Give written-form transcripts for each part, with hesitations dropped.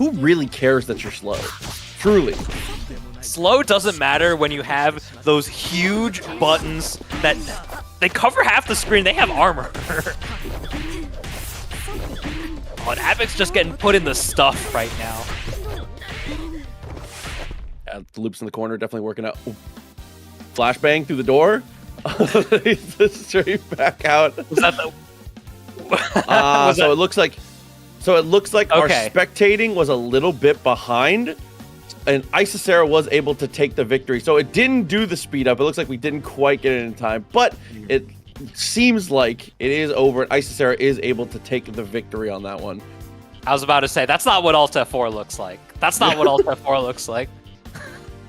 who really cares that you're slow? Truly. Slow doesn't matter when you have those huge buttons that they cover half the screen. They have armor. Oh, and Abic's just getting put in the stuff right now. Yeah, the loops in the corner definitely working out. Ooh. Flashbang through the door. Straight back out. Was that the... So it looks like our Okay. spectating was a little bit behind, and Isisera was able to take the victory. So it didn't do the speed up. It looks like we didn't quite get it in time, but it seems like it is over. And Isisera is able to take the victory on that one. I was about to say, that's not what Alt F4 looks like. That's not what Alt F4 looks like.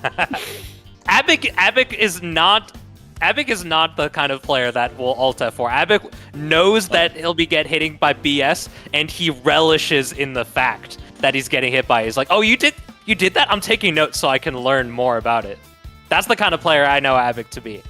Abic is not the kind of player that will Alt F4. Abic knows that he'll be hitting by BS, and he relishes in the fact that he's getting hit by. He's like, oh, you did that? I'm taking notes so I can learn more about it. That's the kind of player I know Abic to be.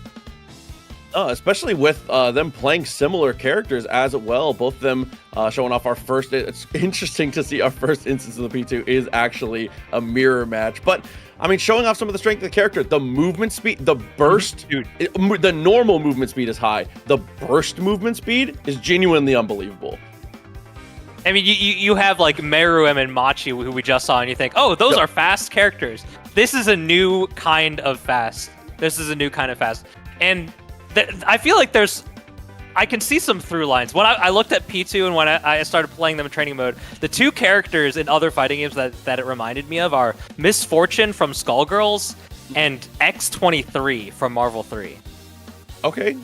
Especially with them playing similar characters as well. Both of them showing off our first. It's interesting to see our first instance of the P2 is actually a mirror match. But I mean, showing off some of the strength of the character, the movement speed, the burst, the normal movement speed is high. The burst movement speed is genuinely unbelievable. I mean, you have like Meruem and Machi, who we just saw, and you think, oh, those are fast characters. This is a new kind of fast. And I feel like I can see some through lines. When I looked at P2 and when I started playing them in training mode, the two characters in other fighting games that it reminded me of are Misfortune from Skullgirls and X-23 from Marvel 3. Okay.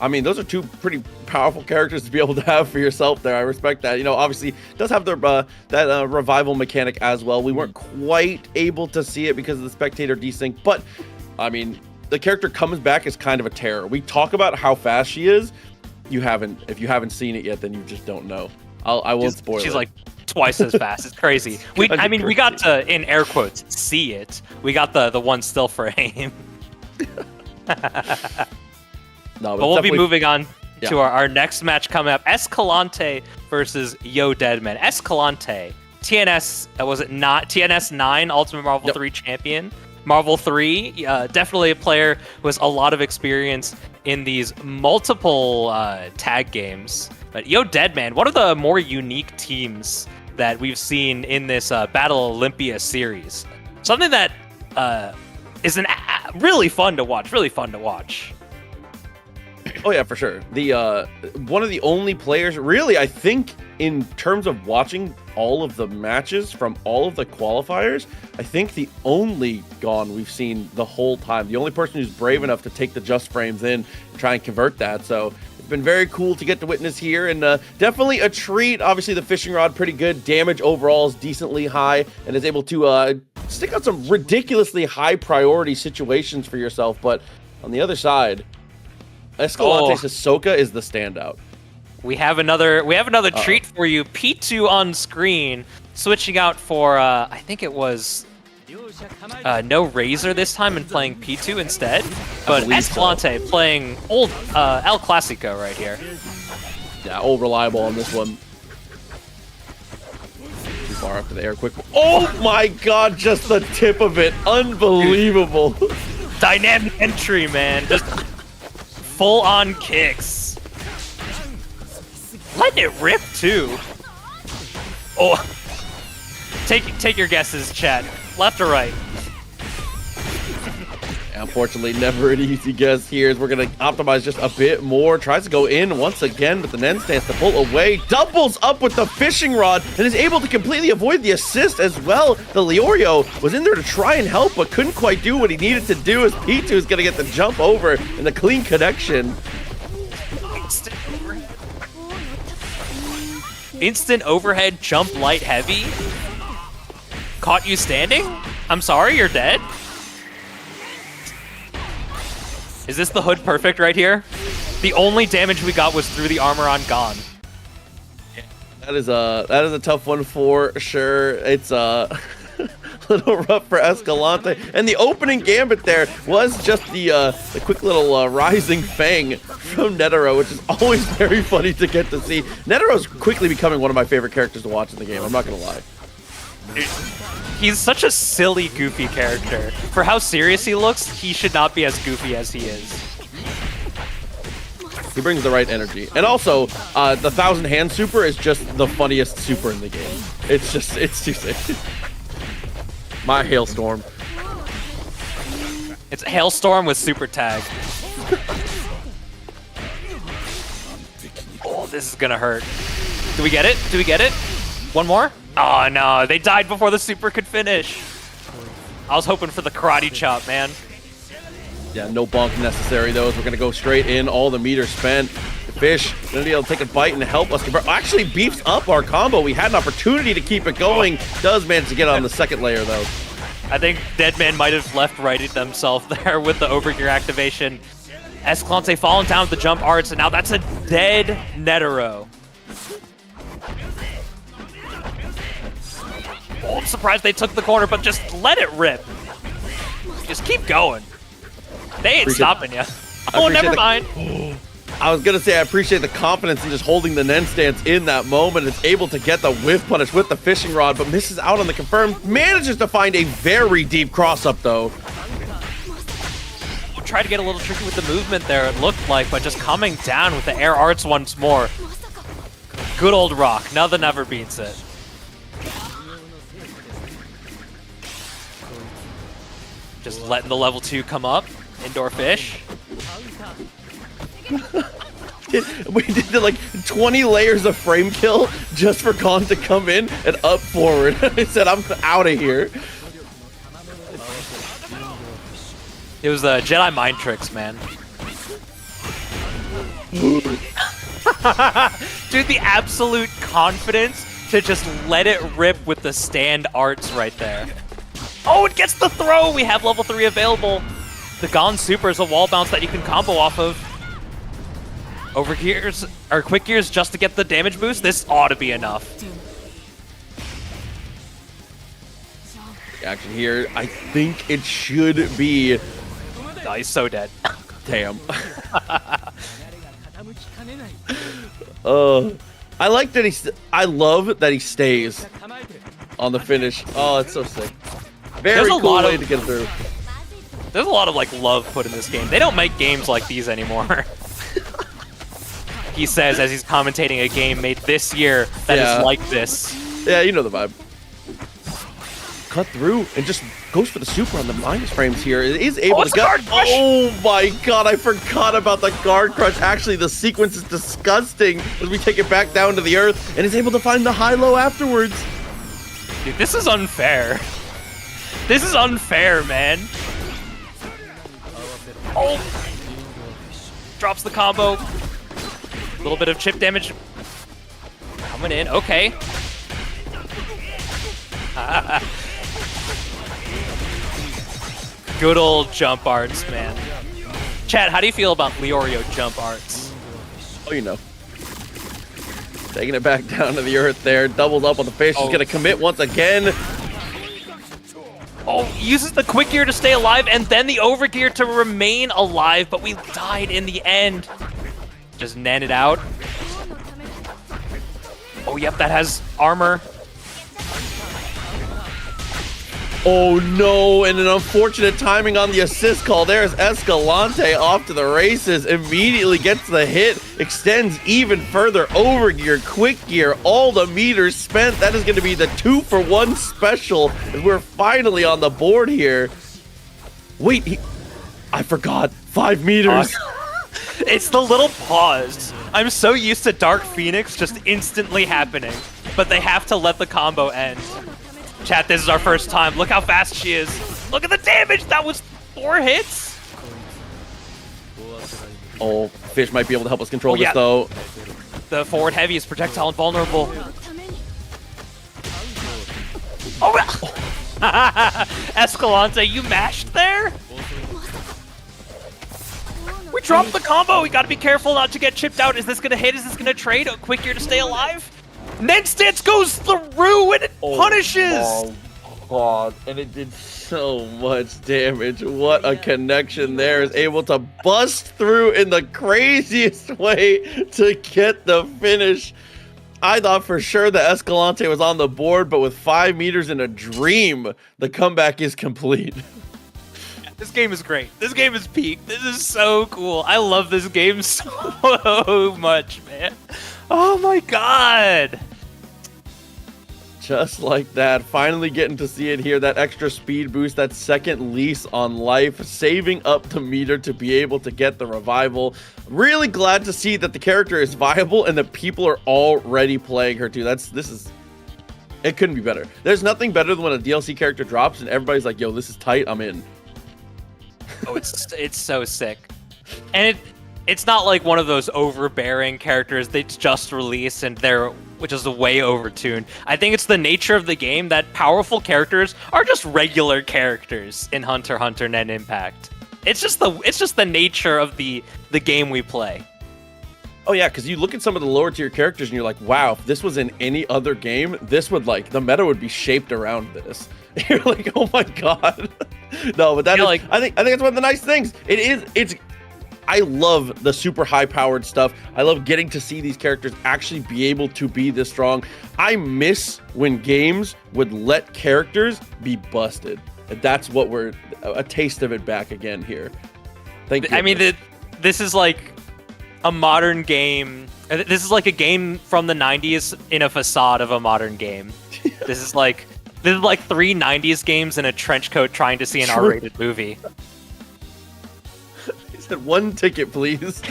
I mean, those are two pretty powerful characters to be able to have for yourself there. I respect that. You know, obviously, it does have that revival mechanic as well. We weren't quite able to see it because of the spectator desync, but, I mean, the character comes back as kind of a terror. We talk about how fast she is. If you haven't seen it yet, then you just don't know. I won't spoil it. She's like twice as fast. It's crazy. We got to, in air quotes, see it. We got the one still frame. No, but we'll be moving on to our next match coming up. Escalante versus Yo Deadman. Escalante, TNS, was it not TNS 9 Ultimate Marvel 3 champion? Marvel 3, definitely a player who has a lot of experience in these multiple tag games. But Yo Deadman, one of the more unique teams that we've seen in this Battle Olympia series. Something that is really fun to watch. Oh yeah, for sure. The one of the only players, really, I think, in terms of watching all of the matches from all of the qualifiers, I think the only Gon we've seen the whole time. The only person who's brave enough to take the just frames in and try and convert that. So it's been very cool to get to witness here, and definitely a treat. Obviously, the fishing rod pretty good. Damage overall is decently high, and is able to stick out some ridiculously high priority situations for yourself. But on the other side, Escalante's Hisoka is the standout. We have another treat for you. P2 on screen, switching out for I think it was no Razor this time and playing P2 instead. But Escalante playing old El Clasico right here. Yeah, old reliable on this one. Too far up to the air quick. Oh my god, just the tip of it. Unbelievable. Dynamic entry, man. Just full on kicks. Letting it rip too. Oh, take your guesses, chat. Left or right? Unfortunately, never an easy guess here, as we're going to optimize just a bit more. Tries to go in once again, but the Nen stance to pull away. Doubles up with the fishing rod and is able to completely avoid the assist as well. The Leorio was in there to try and help, but couldn't quite do what he needed to do, as P2 is going to get the jump over and the clean connection. Instant overhead jump light heavy. Caught you standing? I'm sorry, you're dead? Is this the hood perfect right here? The only damage we got was through the armor on Gon. That is a tough one for sure. It's a little rough for Escalante, and the opening gambit there was just the quick little rising fang from Netero, which is always very funny to get to see. Netero's quickly becoming one of my favorite characters to watch in the game. I'm not gonna lie. He's such a silly, goofy character. For how serious he looks, he should not be as goofy as he is. He brings the right energy. And also, the 1,000 hand super is just the funniest super in the game. It's too sick. My Hailstorm. It's Hailstorm with super tag. Oh, this is gonna hurt. Do we get it? Do we get it? One more? Oh no, they died before the super could finish. I was hoping for the karate chop, man. Yeah, no bonk necessary though. We're gonna go straight in. All the meters spent. The fish gonna be able to take a bite and help us convert. Actually beefs up our combo. We had an opportunity to keep it going. Does manage to get on the second layer though. I think Deadman might have left-righted themselves there with the overgear activation. Escalante falling down with the jump arts, and now that's a dead Netero. Oh, I'm surprised they took the corner, but just let it rip. Just keep going. They ain't stopping you. Oh, never mind. I was gonna say I appreciate the confidence in just holding the Nen stance in that moment. It's able to get the whiff punish with the fishing rod, but misses out on the confirm. Manages to find a very deep cross up though. Tried to get a little tricky with the movement there, it looked like, but just coming down with the air arts once more. Good old Rock. Nothing ever beats it. Just letting the level 2 come up. Indoor fish. We did like 20 layers of frame kill just for Khan to come in and up forward. He said, I'm out of here. It was the Jedi mind tricks, man. Dude, the absolute confidence to just let it rip with the stand arts right there. Oh, it gets the throw! We have level 3 available. The Gon Super is a wall bounce that you can combo off of. Overgears, or quick gears just to get the damage boost. This ought to be enough. Action here, I think it should be. Oh, he's so dead. Damn. I like that I love that he stays on the finish. Oh, it's so sick. Very cool way to get through. There's a lot of like love put in this game. They don't make games like these anymore. He says as he's commentating a game made this year that is like this. Yeah, you know the vibe. Cut through and just goes for the super on the minus frames here. It is able to get. Oh my god, I forgot about the guard crush. Actually, the sequence is disgusting as we take it back down to the earth and is able to find the high-low afterwards. Dude, this is unfair. This is unfair, man. Oh! Drops the combo. A little bit of chip damage. Coming in, okay. Good old jump arts, man. Chad, how do you feel about Leorio jump arts? Oh, you know. Taking it back down to the earth there. Doubles up on the fish. He's going to commit once again. Oh, uses the quick gear to stay alive and then the overgear to remain alive, but we died in the end. Just nan it out. Oh, yep, that has armor. Oh no, and an unfortunate timing on the assist call. There's Escalante off to the races, immediately gets the hit, extends even further, overgear, quick gear, all the meters spent. That is going to be the 2-for-1 special, as we're finally on the board here. Wait, I forgot, 5 meters. It's the little pause. I'm so used to Dark Phoenix just instantly happening, but they have to let the combo end. Chat, this is our first time. Look how fast she is. Look at the damage. That was 4 hits. Oh, Fish might be able to help us control this, though. The forward heavy is projectile invulnerable. Oh, Escalante, you mashed there? We dropped the combo. We got to be careful not to get chipped out. Is this going to hit? Is this going to trade? A quick gear to stay alive? Ned Stance goes through and it punishes! Oh, God. And it did so much damage. What a connection there. Is able to bust through in the craziest way to get the finish. I thought for sure that Escalante was on the board, but with 5 meters in a dream, the comeback is complete. This game is great. This game is peak. This is so cool. I love this game so much, man. Oh my god. Just like that, finally getting to see it here, that extra speed boost, that second lease on life, saving up the meter to be able to get the revival. Really glad to see that the character is viable and that people are already playing her too. It couldn't be better. There's nothing better than when a DLC character drops and everybody's like, yo, this is tight, I'm in. Oh, it's so sick. And it's not like one of those overbearing characters they just released and which is way overtuned. I think it's the nature of the game that powerful characters are just regular characters in Hunter x Hunter NENxIMPACT. It's just the nature of the game we play. Oh yeah, because you look at some of the lower tier characters and you're like, wow, if this was in any other game, this would the meta would be shaped around this. You're like, oh my god. No, but I think that's one of the nice things. I love the super high powered stuff. I love getting to see these characters actually be able to be this strong. I miss when games would let characters be busted. And that's what we're a taste of it back again here. Thank you. I mean, this is like a modern game. This is like a game from the 90s in a facade of a modern game. This is like 3 90s games in a trench coat trying to see an R-rated movie. Said 1 ticket, please.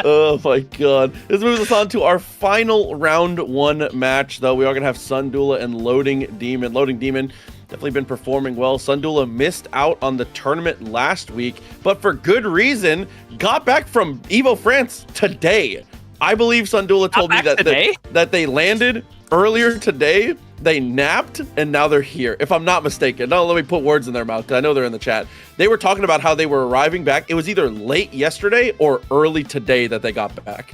Oh my god. This moves us on to our final round 1 match, though. We are going to have Sundula and Loading Demon. Loading Demon definitely been performing well. Sundula missed out on the tournament last week, but for good reason, got back from Evo France today. I believe Sundula told me that they landed earlier today. They napped, and now they're here, if I'm not mistaken. Don't let me put words in their mouth, because I know they're in the chat. They were talking about how they were arriving back. It was either late yesterday or early today that they got back.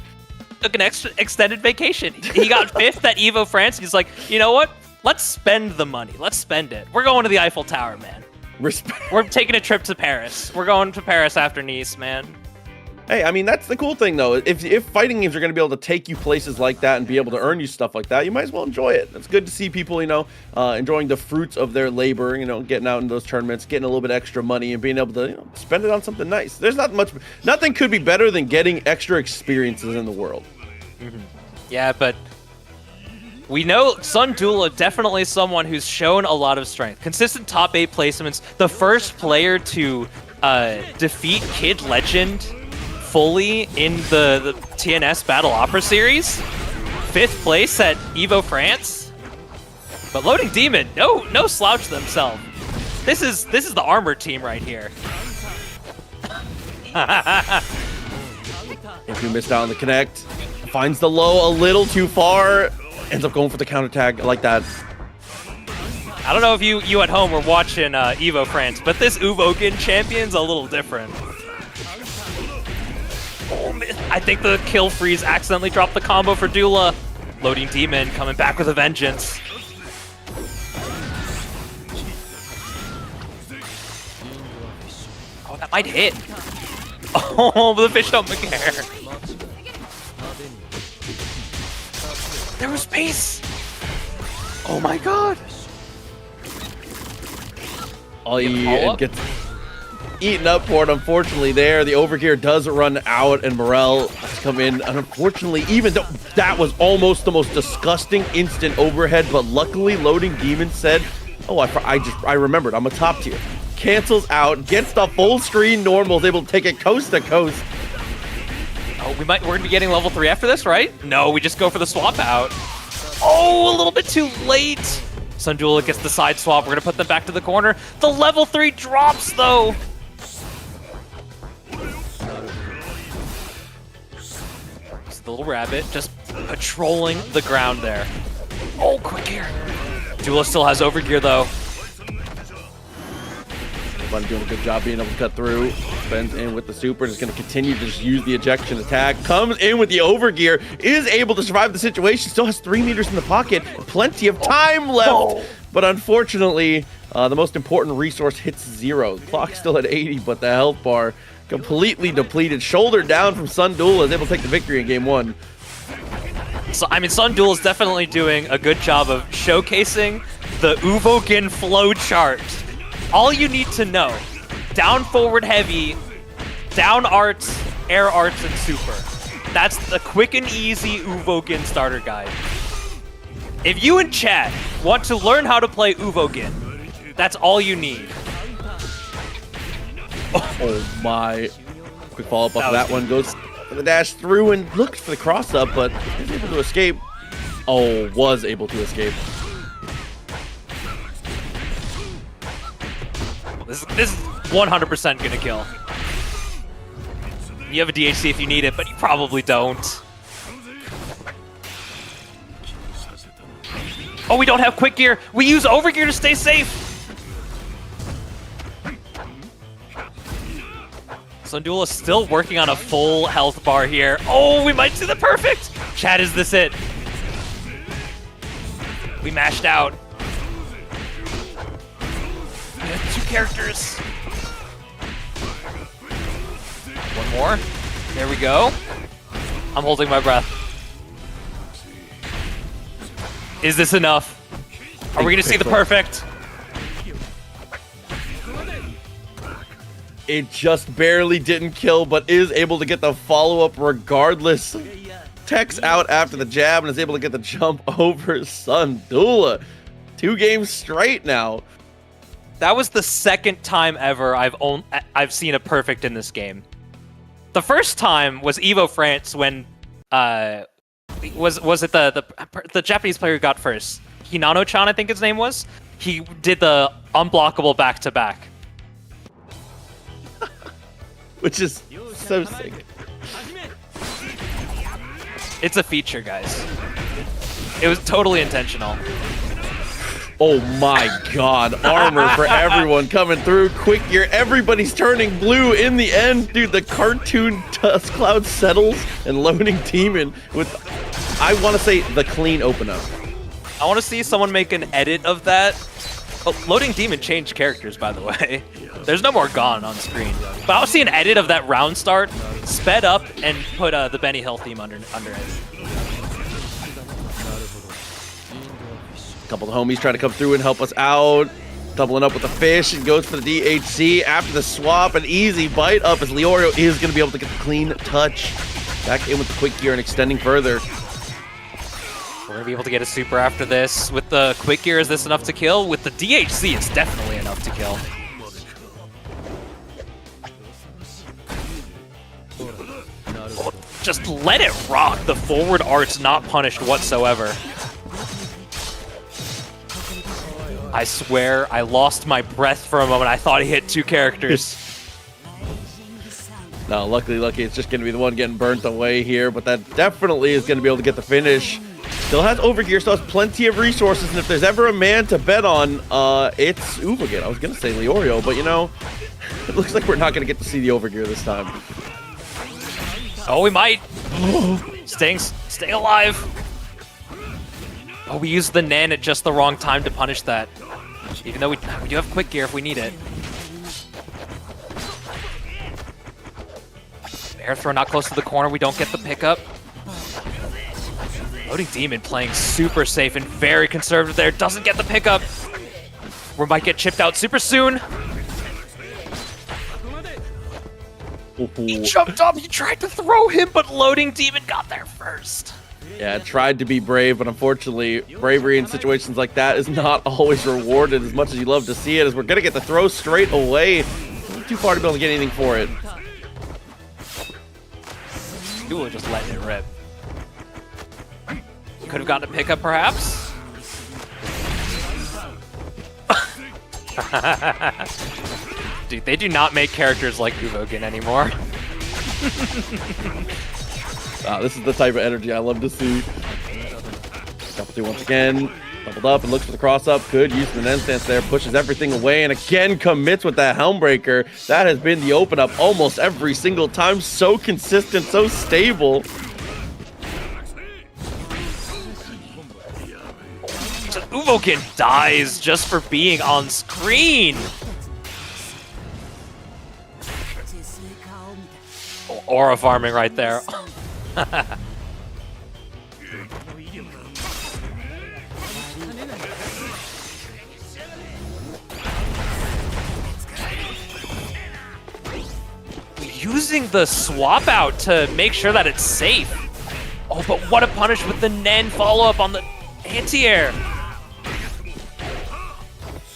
Took an extended vacation. He got 5th at Evo France. He's like, you know what? Let's spend the money. Let's spend it. We're going to the Eiffel Tower, man. We're taking a trip to Paris. We're going to Paris after Nice, man. Hey, I mean, that's the cool thing, though. If fighting games are going to be able to take you places like that and be able to earn you stuff like that, you might as well enjoy it. It's good to see people, enjoying the fruits of their labor, getting out in those tournaments, getting a little bit extra money and being able to spend it on something nice. There's nothing could be better than getting extra experiences in the world. Mm-hmm. Yeah, but we know Sundula definitely someone who's shown a lot of strength. Consistent top 8 placements. The first player to defeat Kid Legend fully in the TNS Battle Opera series. 5th place at Evo France. But Loading Demon, no slouch themselves. This is the armor team right here. If you missed out on the connect, finds the low a little too far, ends up going for the counterattack like that. I don't know if you at home were watching Evo France, but this Uvogin champion's a little different. I think the kill freeze accidentally dropped the combo for Dula. Loading Demon coming back with a vengeance. Oh, that might hit. Oh, but the fish don't care. There was space. Oh my god. Oh, yeah, gets eaten up for it, unfortunately. There, the overgear does run out, and Morel has come in. And unfortunately, even though that was almost the most disgusting instant overhead, but luckily, Loading Demon said, "Oh, I remembered. I'm a top tier." Cancels out, gets the full screen normal, is able to take it coast to coast. Oh, we're gonna be getting level 3 after this, right? No, we just go for the swap out. Oh, a little bit too late. Sundula gets the side swap. We're gonna put them back to the corner. The level 3 drops though. The little rabbit just patrolling the ground there. Oh, quick gear. Dula still has overgear though. Everybody doing a good job being able to cut through. Spends in with the super, just going to continue to just use the ejection attack. Comes in with the overgear, is able to survive the situation. Still has 3 meters in the pocket. Plenty of time left. But unfortunately, the most important resource hits 0. The clock's still at 80, but the health bar completely depleted. Shoulder down from Sundula, is able to take the victory in game 1. So, I mean, Sun Duel is definitely doing a good job of showcasing the Uvogin flow chart. All you need to know, down forward heavy, down arts, air arts, and super. That's the quick and easy Uvogin starter guide. If you in chat want to learn how to play Uvogin, that's all you need. Oh my. Quick follow-up off of that one. Goes for the dash through and looked for the cross-up, but was able to escape. Oh, was able to escape. This is 100% gonna kill. You have a DHC if you need it, but you probably don't. Oh, we don't have quick gear. We use overgear to stay safe. Sundula still working on a full health bar here. Oh, we might see the perfect. Chat, is this it? We mashed out. We have 2 characters. One more. There we go. I'm holding my breath. Is this enough? Are we gonna see the perfect? It just barely didn't kill, but is able to get the follow-up regardless. Techs out after the jab and is able to get the jump over Sundula. 2 games straight now. That was the second time ever I've seen a perfect in this game. The first time was Evo France when was it the Japanese player who got first? Hinano-chan, I think his name was. He did the unblockable back-to-back. Which is so sick. It's a feature, guys. It was totally intentional. Oh my god, armor for everyone coming through. Quick gear, everybody's turning blue in the end. Dude, the cartoon Dust Cloud settles and Loading Demon with, I want to say, the clean open up. I want to see someone make an edit of that. Oh, Loading Demon changed characters, by the way. There's no more Gone on screen. But I want to see an edit of that round start, sped up, and put the Benny Hill theme under it. Couple of homies trying to come through and help us out. Doubling up with the fish and goes for the DHC after the swap. An easy bite up as Leorio is going to be able to get the clean touch. Back in with the quick gear and extending further. We're going to be able to get a super after this. With the quick gear, is this enough to kill? With the DHC, it's definitely enough to kill. Oh, just let it rock. The forward art's not punished whatsoever. I swear, I lost my breath for a moment. I thought he hit 2 characters. No, lucky, it's just going to be the one getting burnt away here, but that definitely is going to be able to get the finish. Still has overgear, still has plenty of resources, and if there's ever a man to bet on, it's Uvogin. I was going to say Leorio, but you know, it looks like we're not going to get to see the overgear this time. Oh, we might. Staying alive. Oh, we used the Nen at just the wrong time to punish that. Even though we do have quick gear if we need it. Air throw not close to the corner. We don't get the pickup. Loading Demon playing super safe and very conservative there. Doesn't get the pickup. We might get chipped out super soon. He jumped up. He tried to throw him, but Loading Demon got there first. Yeah, tried to be brave, but unfortunately, bravery in situations like that is not always rewarded as much as you love to see it, as we're going to get the throw straight away. Too far to be able to get anything for it. Duo just letting it rip. Could have gotten a pickup, perhaps? Dude, they do not make characters like Uvogin anymore. This is the type of energy I love to see. Double 2 once again. Doubled up and looks for the cross up. Good use of an end stance there. Pushes everything away and again commits with that Helmbreaker. That has been the open up almost every single time. So consistent, so stable. Uvogin dies just for being on screen. Aura farming right there. using the swap out to make sure that it's safe. Oh, but what a punish with the Nen follow-up on the anti-air.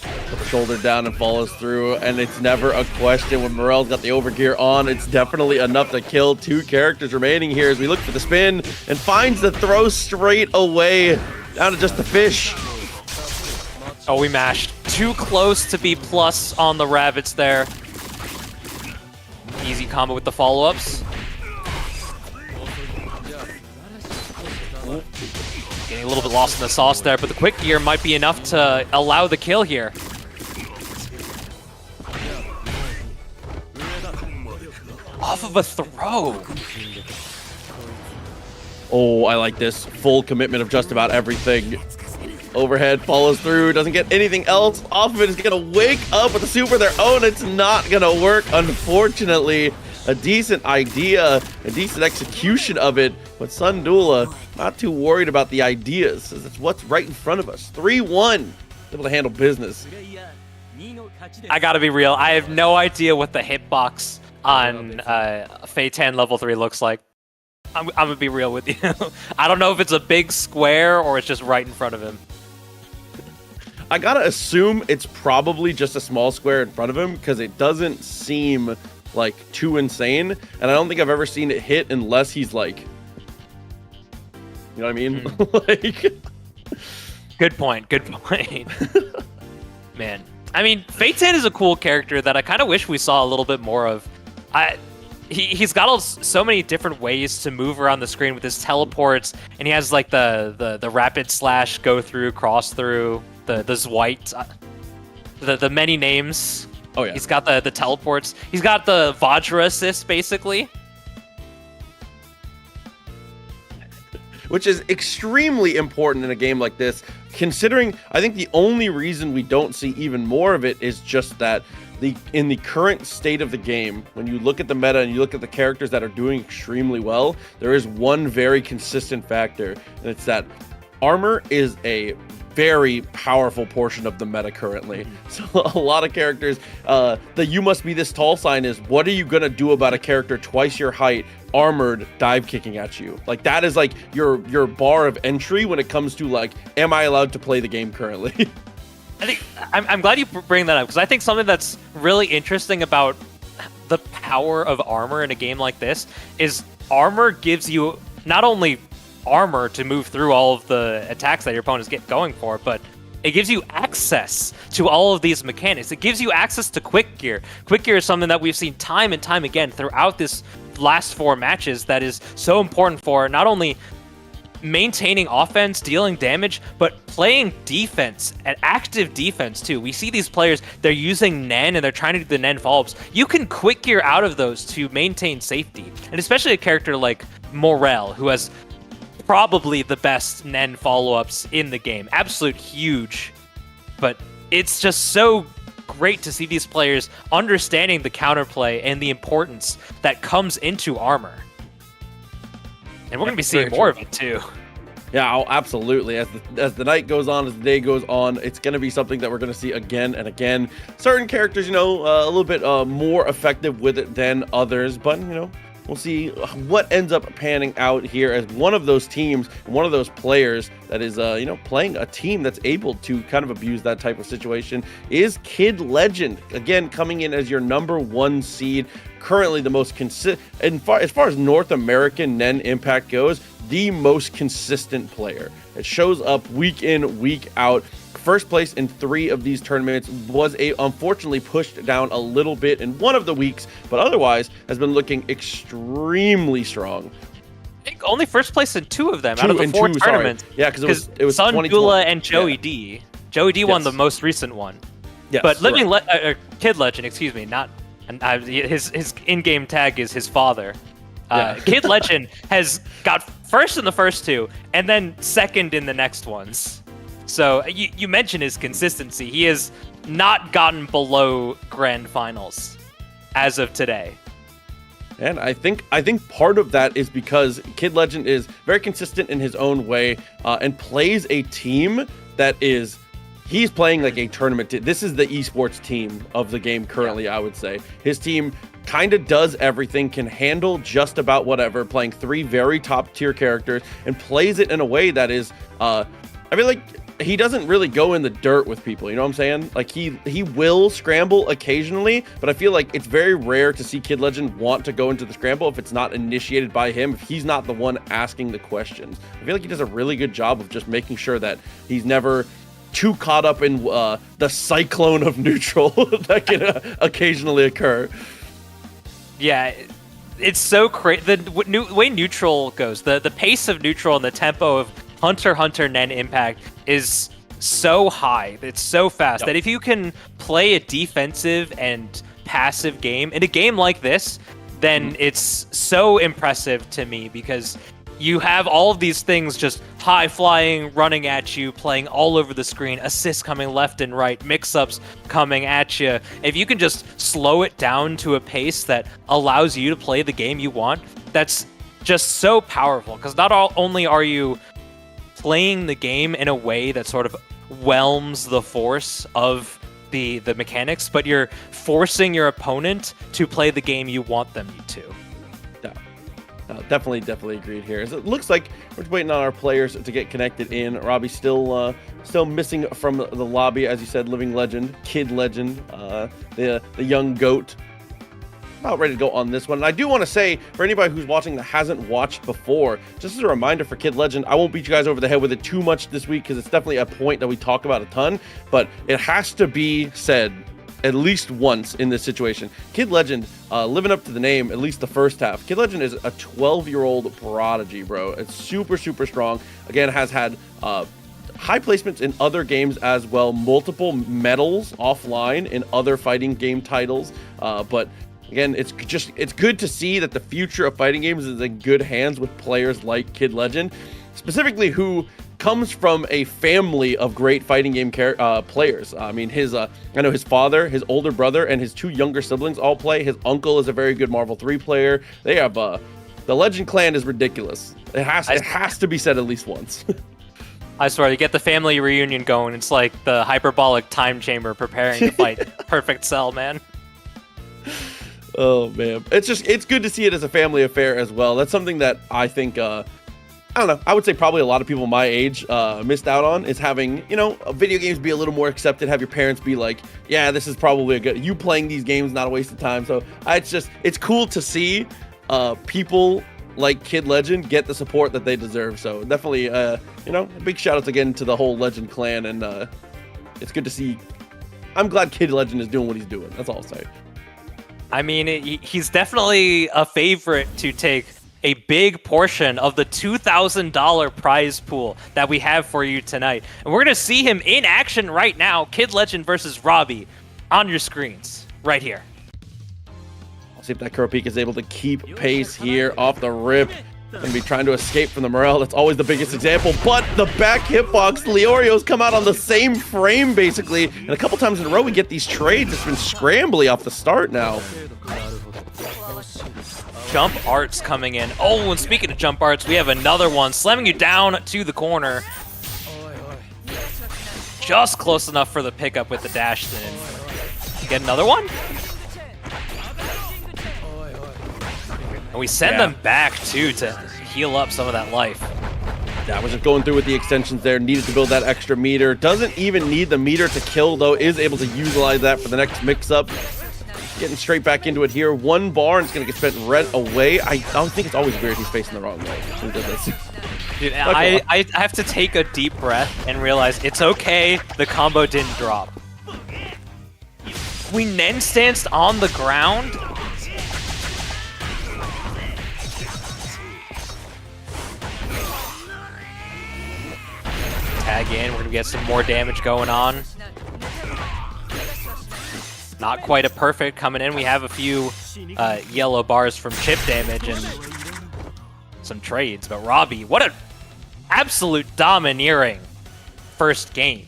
Put the shoulder down and follows through, and it's never a question when Morel's got the overgear on. It's definitely enough to kill 2 characters remaining here as we look for the spin and finds the throw straight away down to just the fish. Oh, we mashed. Too close to be plus on the rabbits there. Easy combo with the follow-ups. Getting a little bit lost in the sauce there, but the quick gear might be enough to allow the kill here. Off of a throw. Oh, I like this. Full commitment of just about everything. Overhead follows through, doesn't get anything else off of it. Is gonna wake up with a super of their own. It's not gonna work, unfortunately. A decent idea, a decent execution of it, but Sundula not too worried about the ideas, as it's what's right in front of us. 3-1, able to handle business. I gotta be real, I have no idea what the hitbox on Feitan level 3 looks like. I'm gonna be real with you. I don't know if it's a big square or it's just right in front of him. I gotta assume it's probably just a small square in front of him, because it doesn't seem like too insane, and I don't think I've ever seen it hit unless he's like, you know what I mean? Like, good point. Man, I mean, Feitan is a cool character that I kind of wish we saw a little bit more of. He's got so many different ways to move around the screen with his teleports, and he has like the rapid slash, go through, cross through, the Zwite, the many names. Oh yeah. He's got the teleports. He's got the Vajra assist, basically. Which is extremely important in a game like this, considering I think the only reason we don't see even more of it is just that in the current state of the game, when you look at the meta and you look at the characters that are doing extremely well, there is one very consistent factor, and it's that armor is a very powerful portion of the meta currently. So a lot of characters, the you must be this tall sign is, what are you gonna do about a character twice your height, armored, dive kicking at you? Like, that is like your bar of entry when it comes to like, am I allowed to play the game currently? I think I'm glad you bring that up, because I think something that's really interesting about the power of armor in a game like this is armor gives you not only armor to move through all of the attacks that your opponents get going for, but it gives you access to all of these mechanics. It gives you access to quick gear. Quick gear is something that we've seen time and time again throughout this last 4 matches that is so important for not only maintaining offense, dealing damage, but playing defense, and active defense too. We see these players, they're using Nen and they're trying to do the Nen follow-ups. You can quick gear out of those to maintain safety. And especially a character like Morel, who has probably the best Nen follow-ups in the game. Absolute huge. But it's just so great to see these players understanding the counterplay and the importance that comes into armor. And we're going to be seeing more of it too. Yeah, absolutely. As the night goes on, as the day goes on, it's going to be something that we're going to see again and again. Certain characters, a little bit more effective with it than others, but, we'll see what ends up panning out here as one of those teams, one of those players that is, playing a team that's able to kind of abuse that type of situation is Kid Legend. Again, coming in as your #1 seed, currently the most consistent, as far as North American NENxIMPACT goes, the most consistent player. It shows up week in, week out. First place in 3 of these tournaments, was unfortunately pushed down a little bit in one of the weeks, but otherwise has been looking extremely strong. I think only first place in 2 of them out of the 4 tournaments. Sorry. Yeah, because it was Sundula and Joey D. Joey D won the most recent one. Yes, but Kid Legend, excuse me, not his in-game tag is his father. Kid Legend has got first in the first 2 and then second in the next ones. So you mentioned his consistency. He has not gotten below grand finals as of today. And I think part of that is because Kid Legend is very consistent in his own way and plays a team that is, he's playing like a tournament. This is the esports team of the game currently, I would say. His team kind of does everything, can handle just about whatever, playing 3 very top tier characters, and plays it in a way that is, I feel like he doesn't really go in the dirt with people, you know what I'm saying? Like he will scramble occasionally, but I feel like it's very rare to see Kid Legend want to go into the scramble if it's not initiated by him, if he's not the one asking the questions. I feel like he does a really good job of just making sure that he's never too caught up in the cyclone of neutral that can occasionally occur. Yeah, it's so crazy. The way neutral goes, the pace of neutral and the tempo of HUNTER NENxIMPACT is so high, it's so fast that if you can play a defensive and passive game in a game like this, then it's so impressive to me, because you have all of these things just high flying, running at you, playing all over the screen, assists coming left and right, mix-ups coming at you. If you can just slow it down to a pace that allows you to play the game you want, that's just so powerful, because not only are you playing the game in a way that sort of whelms the force of the mechanics, but you're forcing your opponent to play the game you want them to. Definitely agreed here. As it looks like we're waiting on our players to get connected in. Robbie's still missing from the lobby, as you said. Living legend, Kid Legend, the young goat. About ready to go on this one. And I do want to say, for anybody who's watching that hasn't watched before, just as a reminder for Kid Legend, I won't beat you guys over the head with it too much this week, because it's definitely a point that we talk about a ton, but it has to be said at least once in this situation. Kid Legend, living up to the name, at least the first half. Kid Legend is a 12-year-old prodigy, bro. It's super strong. Again, has had high placements in other games as well, multiple medals offline in other fighting game titles, but again, it's good to see that the future of fighting games is in good hands with players like Kid Legend, specifically who comes from a family of great fighting game players. I mean, I know his father, his older brother, and his 2 younger siblings all play. His uncle is a very good Marvel 3 player. They have the Legend clan is ridiculous. It has to be said at least once. I swear, you get the family reunion going. It's like the hyperbolic time chamber preparing to fight Perfect Cell, man. Oh man, it's good to see it as a family affair as well. That's something that I think I don't know, I would say probably a lot of people my age missed out on, is having, video games be a little more accepted, have your parents be like, yeah, this is probably you playing these games, not a waste of time. So it's cool to see people like Kid Legend get the support that they deserve. So definitely a big shout out again to the whole Legend clan, and it's good to see. I'm glad Kid Legend is doing what he's doing. That's all I'll say. I mean, he's definitely a favorite to take a big portion of the $2,000 prize pool that we have for you tonight. And we're going to see him in action right now. Kid Legend versus Robbie on your screens right here. I'll see if that Kurapika is able to keep pace here off the rip. Going to be trying to escape from the Morel. That's always the biggest example. But the back hitbox, Leorio's come out on the same frame, basically. And a couple times in a row, we get these trades. It's been scrambly off the start now. Jump arts coming in. Oh, and speaking of jump arts, we have another one slamming you down to the corner. Just close enough for the pickup with the dash in. Get another one? And we send them back, too, to heal up some of that life. Yeah, was just going through with the extensions there. Needed to build that extra meter. Doesn't even need the meter to kill, though. Is able to utilize that for the next mix-up. Getting straight back into it here. 1 bar, and it's going to get spent right away. I think it's always weird he's facing the wrong way. Dude, I have to take a deep breath and realize it's okay. The combo didn't drop. We Nen stanced on the ground. Tag in, we're gonna get some more damage going on. Not quite a perfect coming in. We have a few yellow bars from chip damage and some trades, but Robbie, what an absolute domineering first game.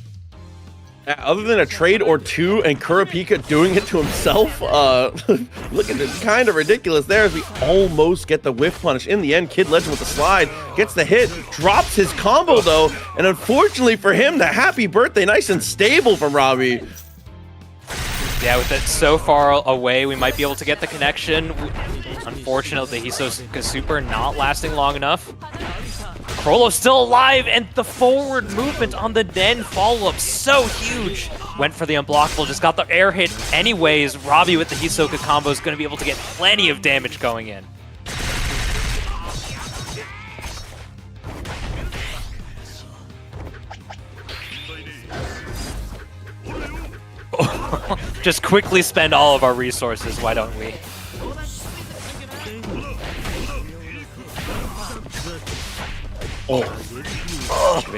Other than a trade or two and Kurapika doing it to himself, look at this, kind of ridiculous there as we almost get the whiff punish. In the end, Kid Legend with the slide, gets the hit, drops his combo though, and unfortunately for him, the happy birthday nice and stable from Robbie. Yeah, with it so far away, we might be able to get the connection. Unfortunately, Hisoka Super not lasting long enough. Krollo still alive, and the forward movement on the Nen follow-up so huge. Went for the unblockable, just got the air hit anyways. Robbie with the Hisoka combo is going to be able to get plenty of damage going in. Just quickly spend all of our resources, why don't we?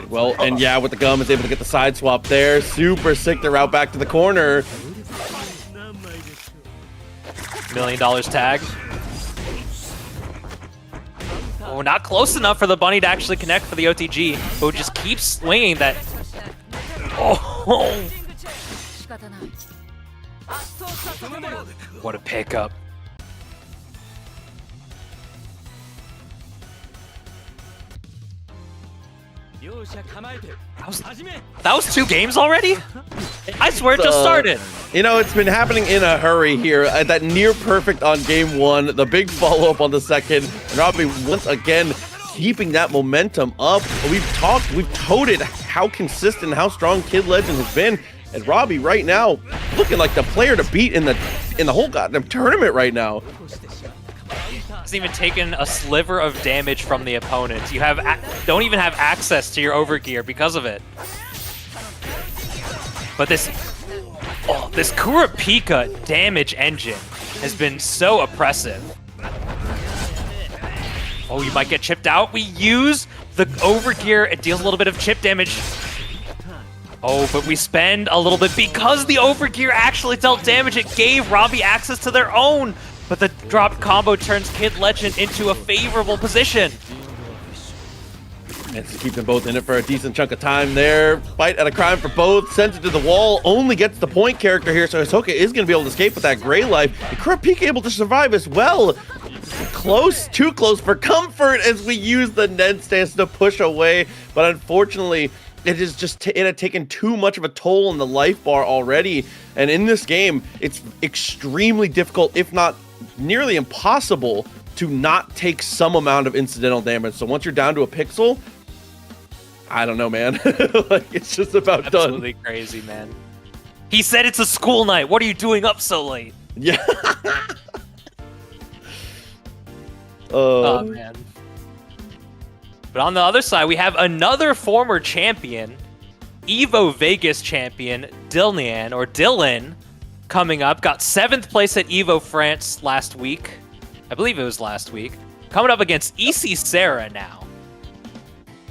Well, and yeah, with the gum, is able to get the side swap there. Super sick to route back to the corner. $1 million tag. Oh, not close enough for the bunny to actually connect for the OTG, but just keeps swinging that. Oh, what a pickup. That was 2 games already? I swear it just started. You know, it's been happening in a hurry here. That near perfect on game 1, the big follow-up on the second, and Robbie once again keeping that momentum up. We've touted how consistent, how strong Kid Legend has been, and Robbie right now looking like the player to beat in the whole goddamn tournament right now. Hasn't even taken a sliver of damage from the opponent. You don't even have access to your overgear because of it. But this Kurapika damage engine has been so oppressive. Oh, you might get chipped out. We use the overgear. It deals a little bit of chip damage. Oh, but we spend a little bit because the overgear actually dealt damage. It gave Robbie access to their own. But the dropped combo turns Kid Legend into a favorable position. And to keep them both in it for a decent chunk of time there. Fight at a crime for both. Sends it to the wall. Only gets the point character here. So Hisoka is going to be able to escape with that gray life. And Kurapika able to survive as well. Close, too close for comfort as we use the Nen stance to push away. But unfortunately, it had taken too much of a toll on the life bar already. And in this game, it's extremely difficult, if not nearly impossible, to not take some amount of incidental damage. So once you're down to a pixel, I don't know, man. Like, it's just about Absolutely done. Crazy, man. He said it's a school night. What are you doing up so late? Yeah. Oh, man. But on the other side, we have another former champion, Evo Vegas champion, Dylan, coming up. Got 7th place at Evo France last week. I believe it was last week. Coming up against EC Sarah now.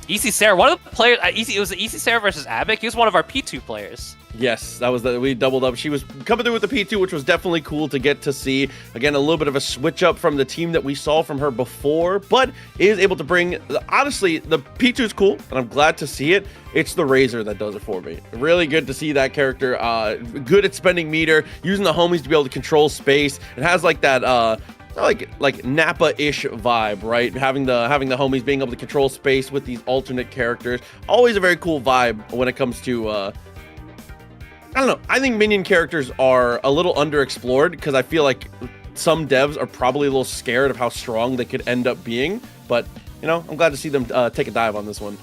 EC Sarah, one of the players, it was EC Sarah versus Abik. He was one of our P2 players. Yes, that was we doubled up. She was coming through with the P2, which was definitely cool to get to see. Again, a little bit of a switch up from the team that we saw from her before, but is able to bring, honestly, the P2 is cool, and I'm glad to see it. It's the Razor that does it for me. Really good to see that character. Good at spending meter, using the homies to be able to control space. It has like that, like Nappa-ish vibe, right? Having the homies being able to control space with these alternate characters. Always a very cool vibe when it comes to, I don't know. I think minion characters are a little underexplored because I feel like some devs are probably a little scared of how strong they could end up being. But, you know, I'm glad to see them take a dive on this one.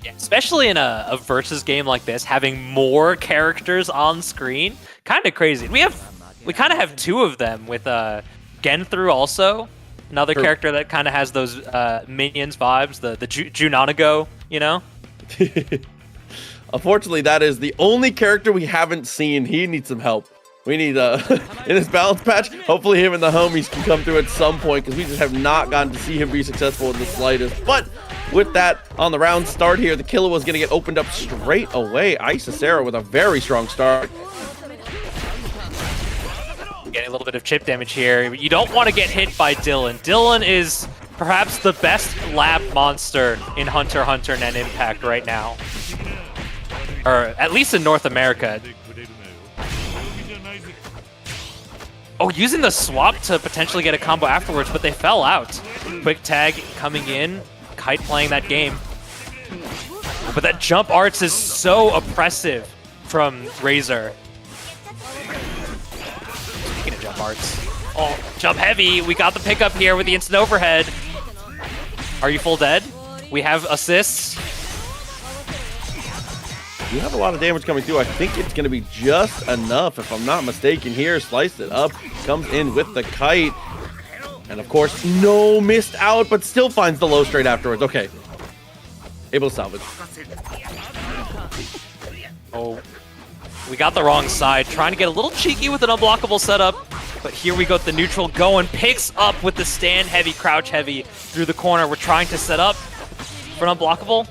Yeah, especially in a versus game like this, having more characters on screen, kind of crazy. We kind of have 2 of them with Genthru also, another character that kind of has those minions vibes, the Junanago, you know? Unfortunately, that is the only character we haven't seen. He needs some help. We need, in his balance patch, hopefully him and the homies can come through at some point, because we just have not gotten to see him be successful in the slightest. But with that, on the round start here, the Killer was going to get opened up straight away. Isisera with a very strong start. Getting a little bit of chip damage here. You don't want to get hit by Dylan. Dylan is perhaps the best lab monster in HUNTER NENxIMPACT right now. Or at least in North America. Oh, using the swap to potentially get a combo afterwards, but they fell out. Quick tag coming in. Kite playing that game. But that jump arts is so oppressive from Razor. jump arts. Oh, jump heavy. We got the pickup here with the instant overhead. Are you full dead? We have assists. You have a lot of damage coming through. I think it's going to be just enough, if I'm not mistaken here. Sliced it up, comes in with the kite. And of course, no, missed out, but still finds the low straight afterwards. Okay. Able to salvage. Oh, we got the wrong side. Trying to get a little cheeky with an unblockable setup. But here we go with the neutral going. Picks up with the stand heavy, crouch heavy through the corner. We're trying to set up for an unblockable.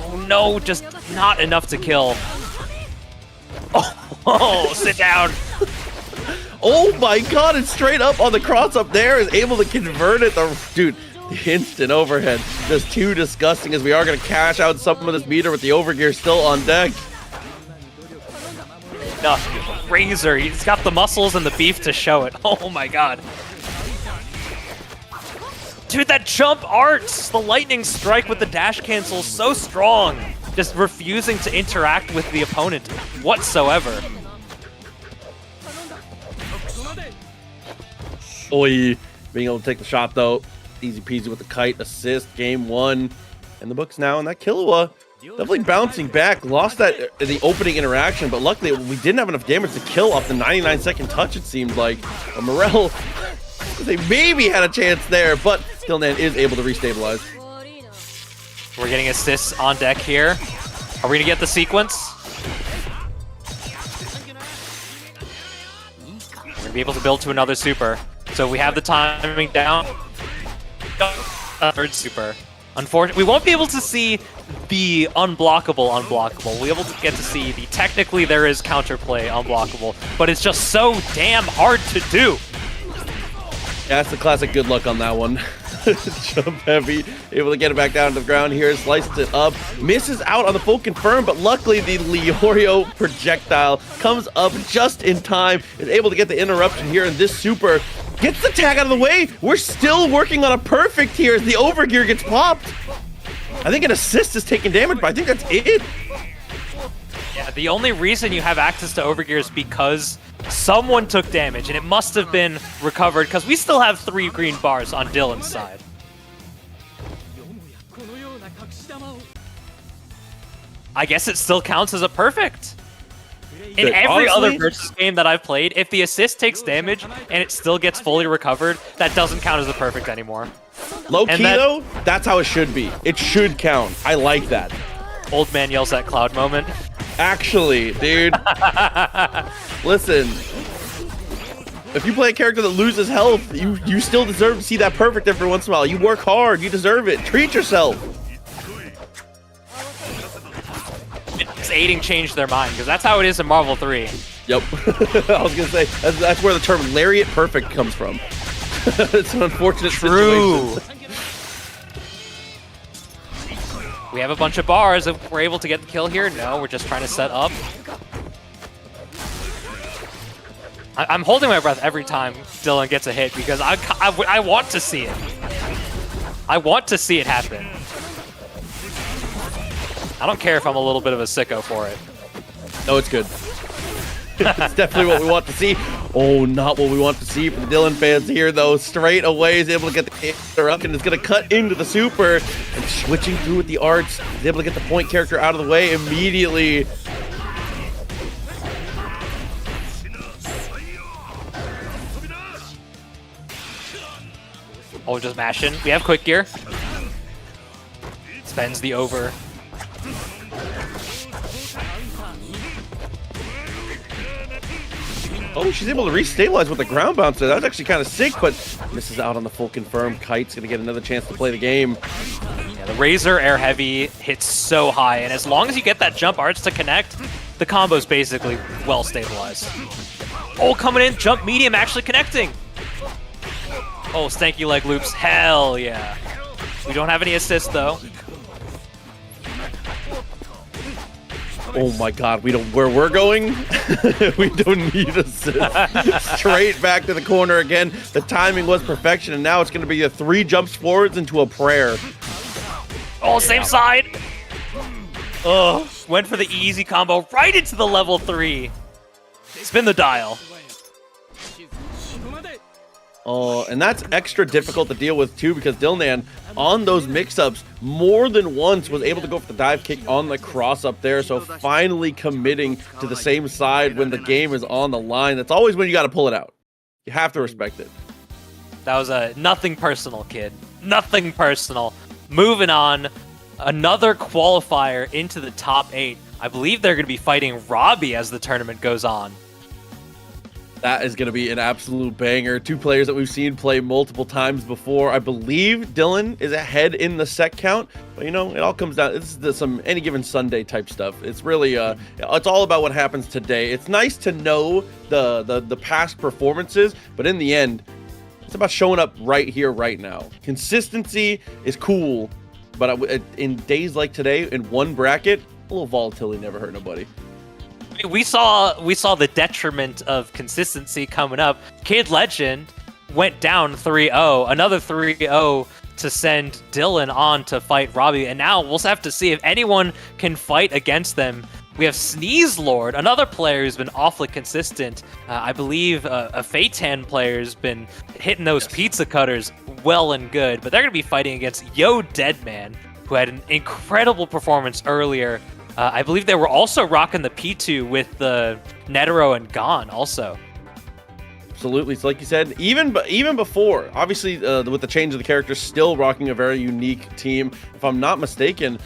Oh no, just not enough to kill. Oh, sit down. Oh my god, it's straight up on the cross up there. Is able to convert it. Dude, the instant overhead. Just too disgusting, as we are going to cash out some of this meter with the overgear still on deck. No, Razor, he's got the muscles and the beef to show it. Oh my god. Dude, that jump arts, the lightning strike with the dash cancel, so strong. Just refusing to interact with the opponent whatsoever. Oi, being able to take the shot though. Easy peasy with the kite assist, game one. And the books now, and that Killua definitely bouncing back. Lost that the opening interaction, but luckily we didn't have enough damage to kill off the 99-second touch, it seemed like. But Morel, they maybe had a chance there, but still Nan is able to restabilize. We're getting assists on deck here. Are we gonna get the sequence? We're gonna be able to build to another super. So we have the timing down. A third super. Unfortunately, we won't be able to see the unblockable. We'll be able to get to see the technically there is counterplay unblockable, but it's just so damn hard to do. Yeah, that's the classic good luck on that one. Jump heavy, able to get it back down to the ground here, slices it up, misses out on the full confirm, but luckily the Leorio projectile comes up just in time, is able to get the interruption here, and this super gets the tag out of the way. We're still working on a perfect here as the overgear gets popped. I think an assist is taking damage, but I think that's it. Yeah, the only reason you have access to overgear is because someone took damage, and it must have been recovered, because we still have 3 green bars on Dylan's side. I guess it still counts as a perfect. In every other versus game that I've played, if the assist takes damage and it still gets fully recovered, that doesn't count as a perfect anymore. Low-key, though, that's how it should be. It should count. I like that. Old man yells at Cloud moment. Actually, dude. Listen. If you play a character that loses health, you still deserve to see that perfect every once in a while. You work hard. You deserve it. Treat yourself. It's aiding changed their mind, because that's how it is in Marvel 3. Yep. I was going to say, that's where the term Lariat Perfect comes from. It's an unfortunate situation. We have a bunch of bars. If we're able to get the kill here, no, we're just trying to set up. I'm holding my breath every time Dylan gets a hit, because I want to see it. I want to see it happen. I don't care if I'm a little bit of a sicko for it. No, it's good. It's definitely what we want to see. Oh, not what we want to see from the Dylan fans here, though. Straight away is able to get the interrupt and is going to cut into the super. And switching through with the arts, is able to get the point character out of the way immediately. Oh, just mashing. We have quick gear. Spends the over. Oh, she's able to restabilize with the ground bouncer. That was actually kind of sick, but misses out on the full confirm. Kite's going to get another chance to play the game. Yeah, the Razor Air Heavy hits so high, and as long as you get that jump arts to connect, the combo's basically well stabilized. Oh, coming in, jump medium actually connecting. Oh, stanky leg loops, hell yeah. We don't have any assists though. Oh my god, we don't, where we're going, we don't need assist. Straight back to the corner again. The timing was perfection, and now it's going to be a 3 jumps forwards into a prayer. Oh, same side. Oh, went for the easy combo right into the level 3. Spin the dial. And that's extra difficult to deal with too, because Dilnan on those mix-ups more than once was able to go for the dive kick on the cross up there. So finally committing to the same side when the game is on the line. That's always when you got to pull it out. You have to respect it. That was a nothing personal, kid. Nothing personal. Moving on, another qualifier into the top 8. I believe they're going to be fighting Robbie as the tournament goes on. That is going to be an absolute banger. Two players that we've seen play multiple times before. I believe Dylan is ahead in the set count, but you know, it all comes down. This is some any given Sunday type stuff. It's really, it's all about what happens today. It's nice to know the past performances, but in the end, it's about showing up right here, right now. Consistency is cool, but in days like today, in one bracket, a little volatility never hurt nobody. We saw the detriment of consistency coming up. Kid Legend went down 3-0, another 3-0 to send Dylan on to fight Robbie, and now we'll have to see if anyone can fight against them. We have Sneeze Lord, another player who's been awfully consistent. I believe a Feitan player has been hitting those pizza cutters well and good, but they're going to be fighting against Yo Deadman, who had an incredible performance earlier. I believe they were also rocking the P2 with the Netero and Gon also. Absolutely. So like you said, even before, obviously with the change of the characters, still rocking a very unique team. If I'm not mistaken,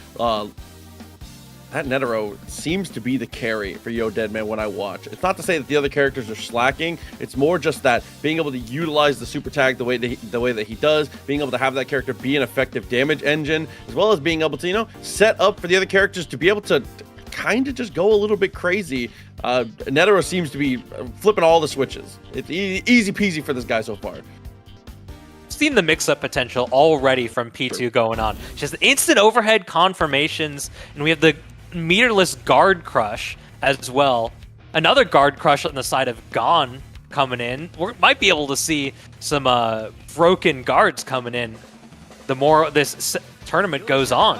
that Netero seems to be the carry for Yo Deadman when I watch. It's not to say that the other characters are slacking. It's more just that being able to utilize the super tag the way that he does, being able to have that character be an effective damage engine, as well as being able to, you know, set up for the other characters to be able to kind of just go a little bit crazy. Netero seems to be flipping all the switches. It's easy peasy for this guy so far. Seen the mix-up potential already from P2 going on. Just instant overhead confirmations, and we have the meterless guard crush as well. Another guard crush on the side of Gon coming in. We might be able to see some broken guards coming in the more this tournament goes on.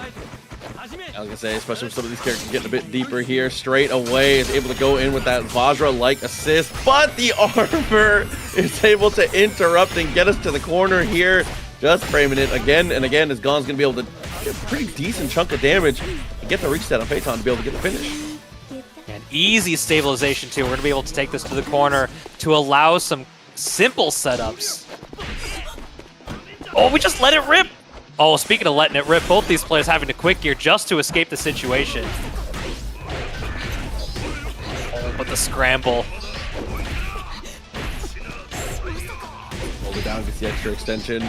I was going to say, especially with some of these characters getting a bit deeper here, straight away is able to go in with that Vajra-like assist, but the armor is able to interrupt and get us to the corner here. Just framing it again and again, as Gon's going to be able to get a pretty decent chunk of damage and get the reset on Phaeton to be able to get the finish. And easy stabilization too. We're going to be able to take this to the corner to allow some simple setups. Oh, we just let it rip! Oh, speaking of letting it rip, both these players having to quick gear just to escape the situation. Oh, but the scramble. Hold it down, gets the extra extension.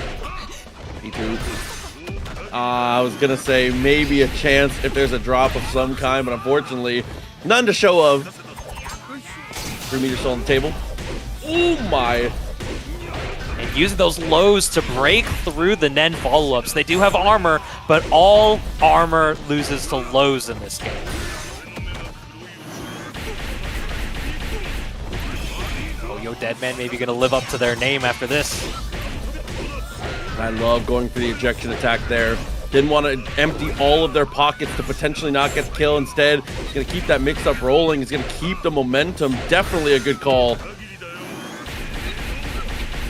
P2. I was going to say maybe a chance if there's a drop of some kind, but unfortunately, none to show of. 3 meters still on the table. Oh my. And using those lows to break through the Nen follow-ups. They do have armor, but all armor loses to lows in this game. Oh, Yo Deadman maybe going to live up to their name after this. I love going for the ejection attack there. Didn't want to empty all of their pockets to potentially not get the kill. Instead, he's going to keep that mix-up rolling. He's going to keep the momentum. Definitely a good call.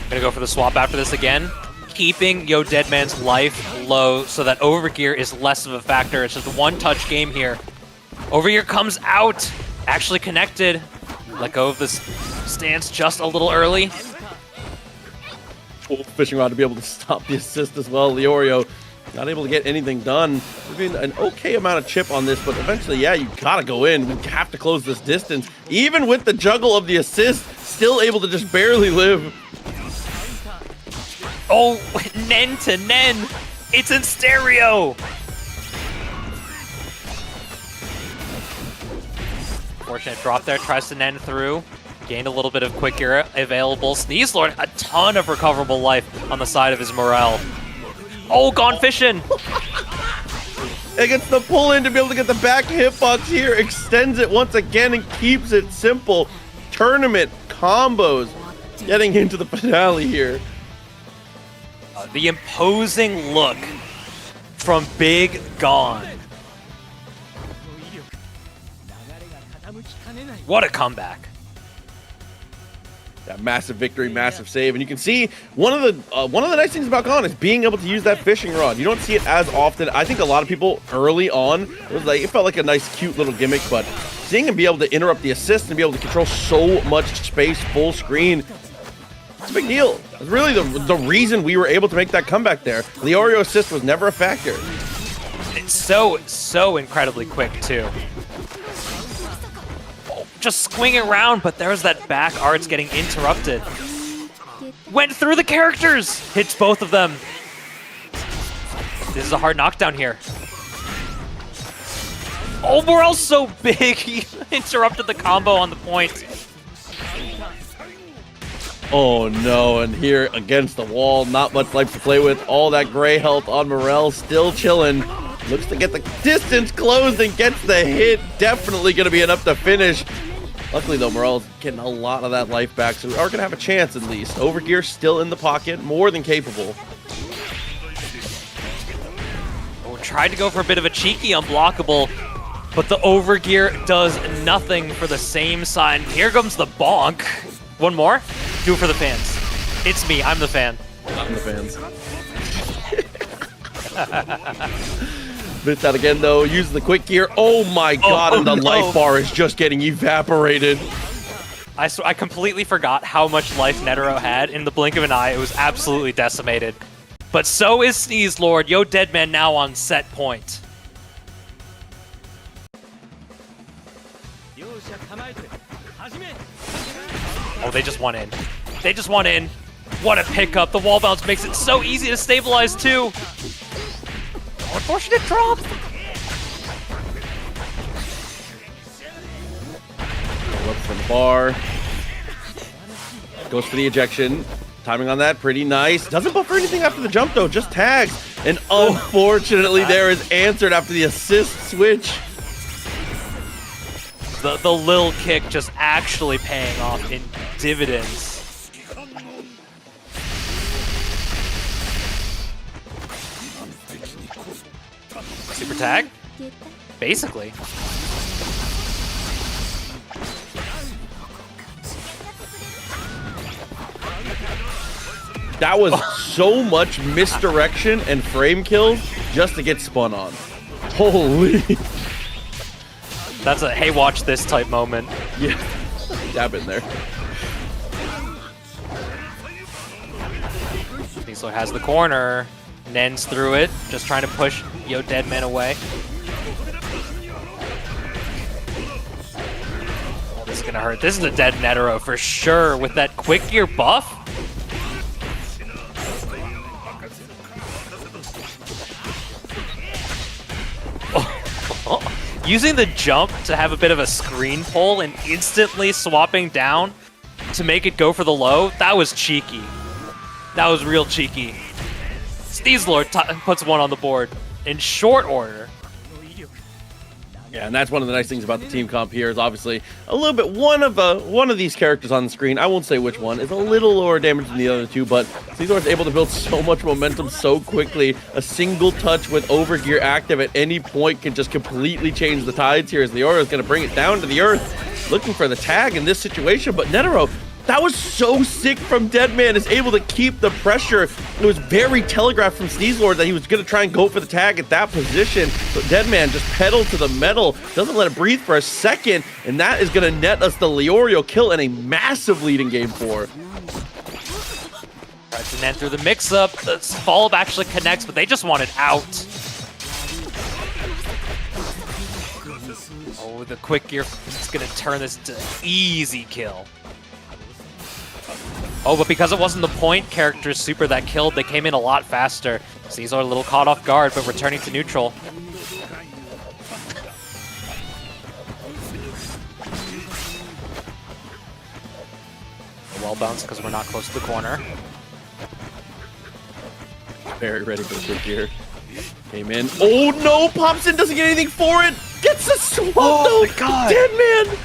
Gonna go for the swap after this again. Keeping Yo Deadman's life low so that overgear is less of a factor. It's just a one-touch game here. Overgear comes out. Actually connected. Let go of this stance just a little early. Fishing rod to be able to stop the assist as well. Leorio not able to get anything done. There's been an okay amount of chip on this, but eventually, yeah, you gotta go in. We have to close this distance. Even with the juggle of the assist, still able to just barely live. Oh, Nen to Nen. It's in stereo. Fortunate drop there, tries to Nen through. Gained a little bit of quick gear available. Sneeze Lord, a ton of recoverable life on the side of his morale. Oh, gone fishing. It gets the pull in to be able to get the back hitbox here. Extends it once again and keeps it simple. Tournament combos getting into the finale here. The imposing look from Big Gon. What a comeback. That massive victory, massive save, and you can see one of the nice things about Gon is being able to use that fishing rod. You don't see it as often. I think a lot of people early on, it felt like a nice, cute little gimmick, but seeing him be able to interrupt the assist and be able to control so much space, full screen, it's a big deal. It's really the reason we were able to make that comeback there. Leorio assist was never a factor. It's so incredibly quick too. Just swinging around, but there's that back arts getting interrupted. Went through the characters! Hits both of them. This is a hard knockdown here. Oh, Morel's so big, he interrupted the combo on the point. Oh no, and here against the wall, not much life to play with. All that gray health on Morel, still chilling. Looks to get the distance closed and gets the hit. Definitely going to be enough to finish. Luckily, though, Morel's getting a lot of that life back, so we are going to have a chance at least. Overgear still in the pocket, more than capable. Oh, tried to go for a bit of a cheeky unblockable, but the Overgear does nothing for the same side. Here comes the bonk. One more? Do it for the fans. It's me, I'm the fan. I'm the fans. Missed out again, though. Uses the quick gear. Oh my god, and the life bar is just getting evaporated. I completely forgot how much life Netero had. In the blink of an eye, it was absolutely decimated. But so is Sneeze Lord. Yo Deadman now on set point. Oh, they just won in. They just won in. What a pickup. The wall bounce makes it so easy to stabilize, too. Unfortunate drop. Up from the bar. Goes for the ejection. Timing on that, pretty nice. Doesn't buffer anything after the jump, though. Just tags. And unfortunately, there is answered after the assist switch. The lil kick just actually paying off in dividends. Super tag? Basically. That was so much misdirection and frame kills just to get spun on. Holy. That's a hey, watch this type moment. Yeah, dab in there. Diesel has the corner. Nen's through it, just trying to push Yo Deadman away. Oh, this is gonna hurt. This is a dead Netero for sure with that quick gear buff. Using the jump to have a bit of a screen pull and instantly swapping down to make it go for the low, that was cheeky. That was real cheeky. Sneeze Lord puts one on the board in short order. Yeah, and that's one of the nice things about the team comp here is obviously a little bit one of these characters on the screen. I won't say which one is a little lower damage than the other two, but Sneeze Lord's able to build so much momentum so quickly. A single touch with Overgear active at any point can just completely change the tides here as Leorio is going to bring it down to the earth, looking for the tag in this situation. But Netero, that was so sick from Deadman, is able to keep the pressure. It was very telegraphed from Sneeze Lord that he was going to try and go for the tag at that position. But Deadman just pedaled to the metal, doesn't let it breathe for a second, and that is going to net us the Leorio kill and a massive lead in game 4. Tries to net through the mix-up. The follow-up actually connects, but they just want it out. Oh, the quick gear is going to turn this to easy kill. Oh, but because it wasn't the point character's super that killed, they came in a lot faster. Caesar a little caught off guard, but returning to neutral. Well bounced because we're not close to the corner. Very ready for the quick gear. Came in. Oh no! Pops in, doesn't get anything for it! Gets a swap though! My god! Deadman!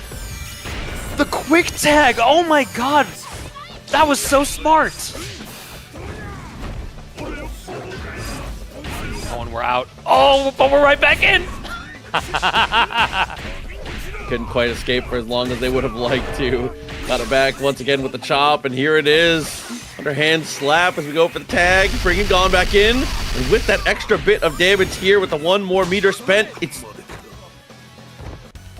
The quick tag! Oh my god! That was so smart! Oh, and we're out. Oh, but we're right back in! couldn't quite escape for as long as they would have liked to. Got it back once again with the chop, and here it is. Underhand slap as we go for the tag, bringing Gon back in. And with that extra bit of damage here with the 1 more meter spent, it's...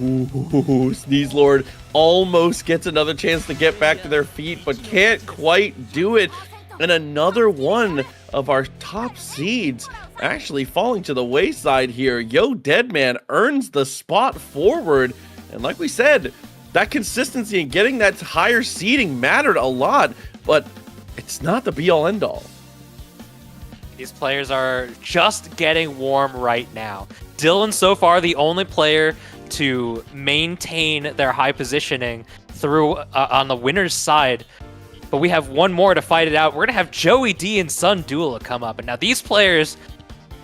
Ooh, Sneeze Lord almost gets another chance to get back to their feet, but can't quite do it. And another one of our top seeds actually falling to the wayside here. Yo Deadman earns the spot forward. And like we said, that consistency and getting that higher seeding mattered a lot, but it's not the be-all end-all. These players are just getting warm right now. Dylan, so far, the only player to maintain their high positioning through on the winner's side. But we have one more to fight it out. We're going to have Joey D and Sun Dula come up. And now these players,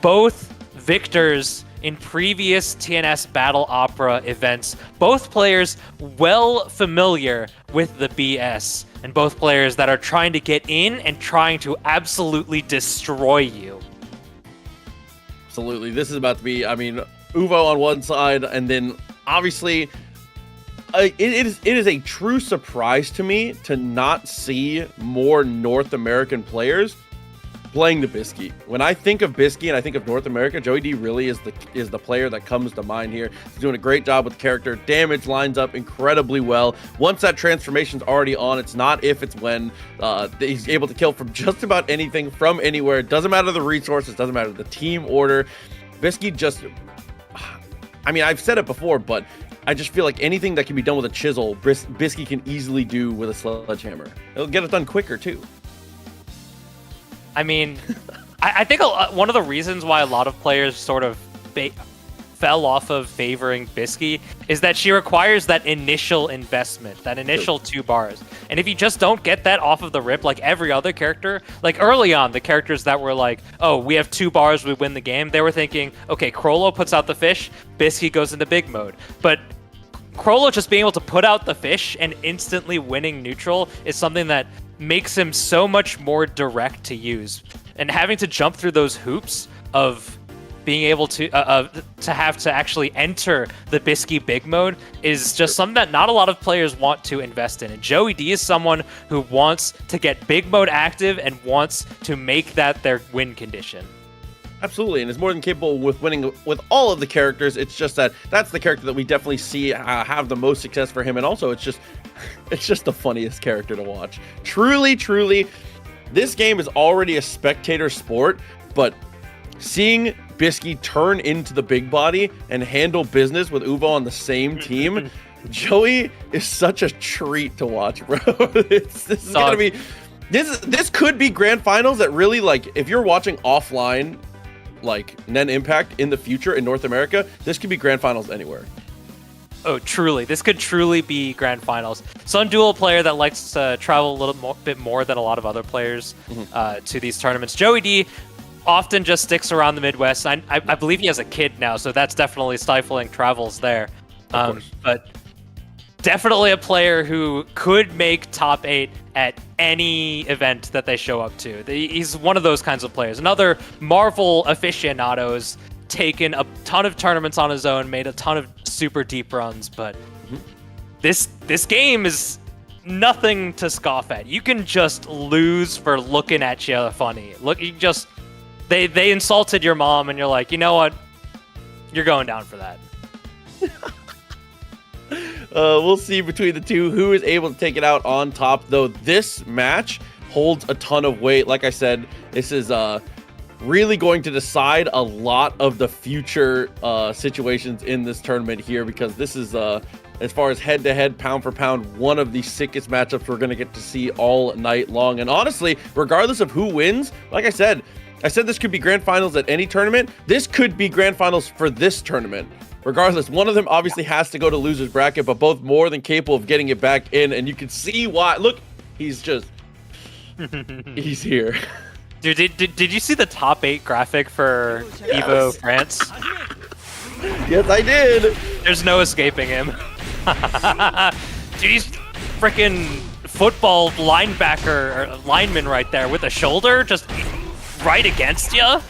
both victors in previous TNS Battle Opera events, both players well familiar with the BS, and both players that are trying to get in and trying to absolutely destroy you. Absolutely. This is about to be, I mean, Uvo on one side, and then obviously it is a true surprise to me to not see more North American players playing the Bisky. When I think of Bisky and I think of North America, Joey D really is the player that comes to mind here. He's doing a great job with the character. Damage lines up incredibly well. Once that transformation's already on, it's not if, it's when. He's able to kill from just about anything, from anywhere. It doesn't matter the resources, doesn't matter the team order. Bisky just... I mean, I've said it before, but I just feel like anything that can be done with a chisel, Bisky can easily do with a sledgehammer. It'll get it done quicker, too. I mean, I think one of the reasons why a lot of players sort of fell off of favoring Bisky is that she requires that initial investment, that initial 2 bars. And if you just don't get that off of the rip, like every other character, like early on, the characters that were like, oh, we have 2 bars, we win the game, they were thinking, okay, Krollo puts out the fish, Bisky goes into big mode. But Krollo just being able to put out the fish and instantly winning neutral is something that makes him so much more direct to use. And having to jump through those hoops of being able to have to actually enter the Bisky big mode is just something that not a lot of players want to invest in. And Joey D is someone who wants to get big mode active and wants to make that their win condition. Absolutely, and is more than capable with winning with all of the characters. It's just that that's the character that we definitely see have the most success for him, and also it's just the funniest character to watch. Truly, truly, this game is already a spectator sport, but seeing Bisky turn into the big body and handle business with Uvo on the same team, Joey is such a treat to watch, bro. This is gonna be this could be grand finals that really, like, if you're watching offline, like NENxIMPACT in the future in North America, this could be grand finals anywhere. Oh, truly. This could truly be grand finals. Sun Duel player that likes to travel a little bit more than a lot of other players to these tournaments. Joey D often just sticks around the Midwest. I believe he has a kid now, so that's definitely stifling travels there. But definitely a player who could make top 8 at any event that they show up to. He's one of those kinds of players. Another Marvel aficionado's taken a ton of tournaments on his own, made a ton of super deep runs, but this game is nothing to scoff at. You can just lose for looking at you funny. Look, you just they insulted your mom, and you're like, you know what? You're going down for that. We'll see between the two who is able to take it out on top, though. This match holds a ton of weight. Like I said, this is really going to decide a lot of the future situations in this tournament here, because this is as far as head-to-head, pound for pound, one of the sickest matchups we're going to get to see all night long. And honestly, regardless of who wins, like I said this could be grand finals at any tournament. This could be grand finals for this tournament. Regardless, one of them obviously has to go to loser's bracket, but both more than capable of getting it back in, and you can see why. Look, he's just... he's here. Dude, did you see the top 8 graphic for Evo France? Yes, I did. There's no escaping him. Dude, he's freaking football linebacker or lineman right there with a shoulder just right against you.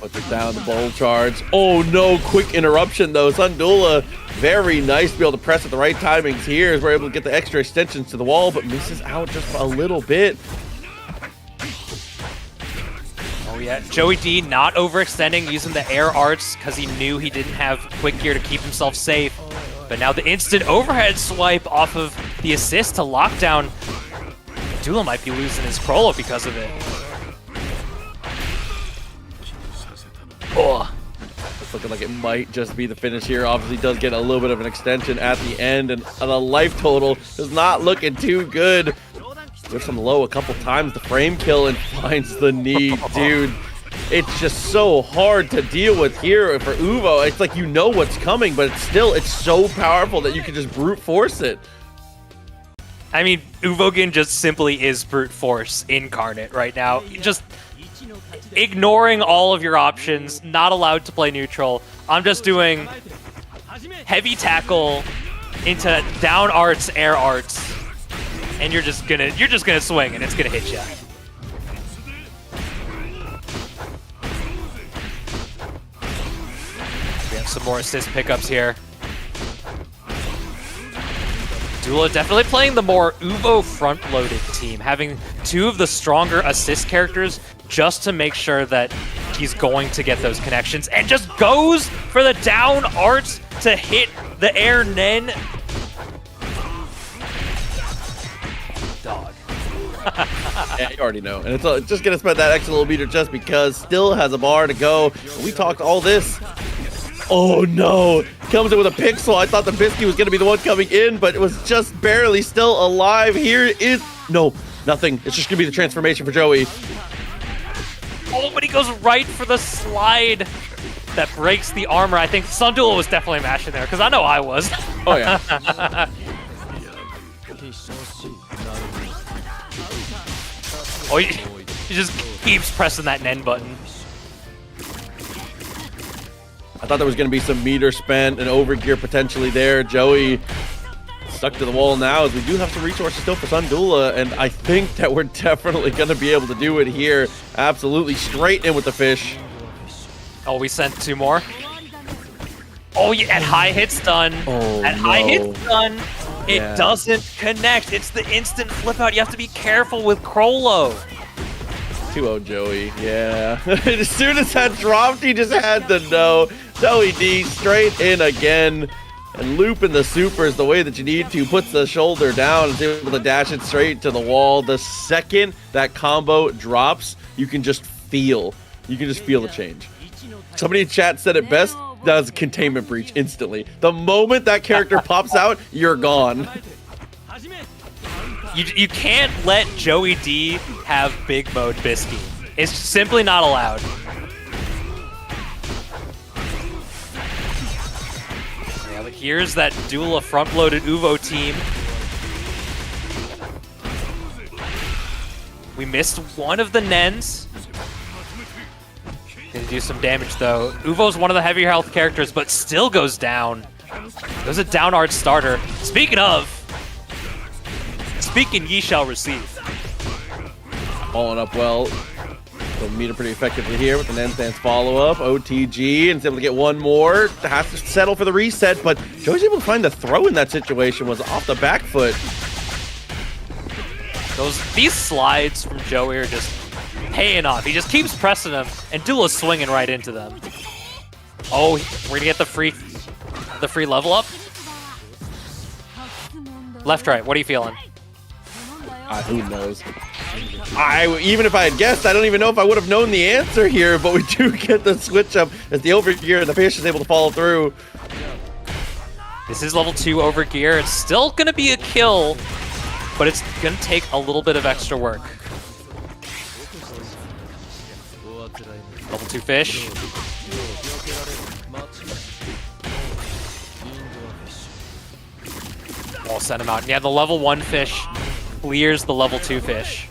Puts it down the bowl charge. Oh no, quick interruption though. Sundula, very nice to be able to press at the right timings here as we're able to get the extra extensions to the wall, but misses out just a little bit. Oh yeah, Joey D not overextending, using the air arts because he knew he didn't have quick gear to keep himself safe. But now the instant overhead swipe off of the assist to lockdown. Dula might be losing his Krollo because of it. Oh. It's looking like it might just be the finish here. Obviously does get a little bit of an extension at the end, and the life total is not looking too good. Goes from low a couple times, the frame kill, and finds the knee. Dude, it's just so hard to deal with here for Uvo. It's like you know what's coming, but it's so powerful that you can just brute force it. I mean, Uvogin just simply is brute force incarnate right now. Just ignoring all of your options, not allowed to play neutral. I'm just doing heavy tackle into down arts, air arts, and you're just gonna swing and it's gonna hit you. We have some more assist pickups here. Dula definitely playing the more Uvo front-loaded team, having two of the stronger assist characters just to make sure that he's going to get those connections, and just goes for the down arts to hit the air Nen. Dog. Yeah, you already know. And it's just going to spend that extra little meter just because. Still has a bar to go. We talked all this. Oh no! Comes in with a pixel. I thought the Biscuit was going to be the one coming in, but it was just barely still alive. Here is... No, nothing. It's just going to be the transformation for Joey. Oh, but he goes right for the slide that breaks the armor. I think Sundula was definitely mashing there, because I know I was. Oh yeah. Oh, he just keeps pressing that Nen button. I thought there was going to be some meter spent and overgear potentially there. Joey stuck to the wall now, as we do have some resources still for Sundula, and I think that we're definitely going to be able to do it here. Absolutely straight in with the fish. Oh, we sent two more. Oh, yeah, at high hit stun. Oh, at no. high hit stun, it Yeah. doesn't connect. It's the instant flip out. You have to be careful with Krollo. 2-0 Joey, yeah. As soon as that dropped, he just had to know. Joey D straight in again. And looping the supers the way that you need to. Puts the shoulder down and is able to dash it straight to the wall. The second that combo drops, you can just feel. You can just feel the change. Somebody in chat said it best. Does containment breach instantly. The moment that character pops out, you're gone. You can't let Joey D have big mode Bisky. It's simply not allowed. Yeah, but here's that Dula front-loaded Uvo team. We missed one of the Nens. Gonna do some damage though. Uvo's one of the heavier health characters, but still goes down. There's a down art starter. Speaking ye shall receive. Following up well. So meter pretty effectively here with the Nen stance follow-up. OTG, and is able to get one more. Has to settle for the reset, but Joey's able to find the throw in that situation. Was off the back foot. These slides from Joey are just paying off. He just keeps pressing them, and Dula's swinging right into them. Oh, we're gonna get the free level up. Left, right. What are you feeling? Who knows? Even if I had guessed, I don't even know if I would have known the answer here, but we do get the switch up as the overgear and the fish is able to follow through. This is level 2 overgear. It's still gonna be a kill, but it's gonna take a little bit of extra work. Level 2 fish. We'll send him out. And yeah, the level 1 fish clears the level 2 fish.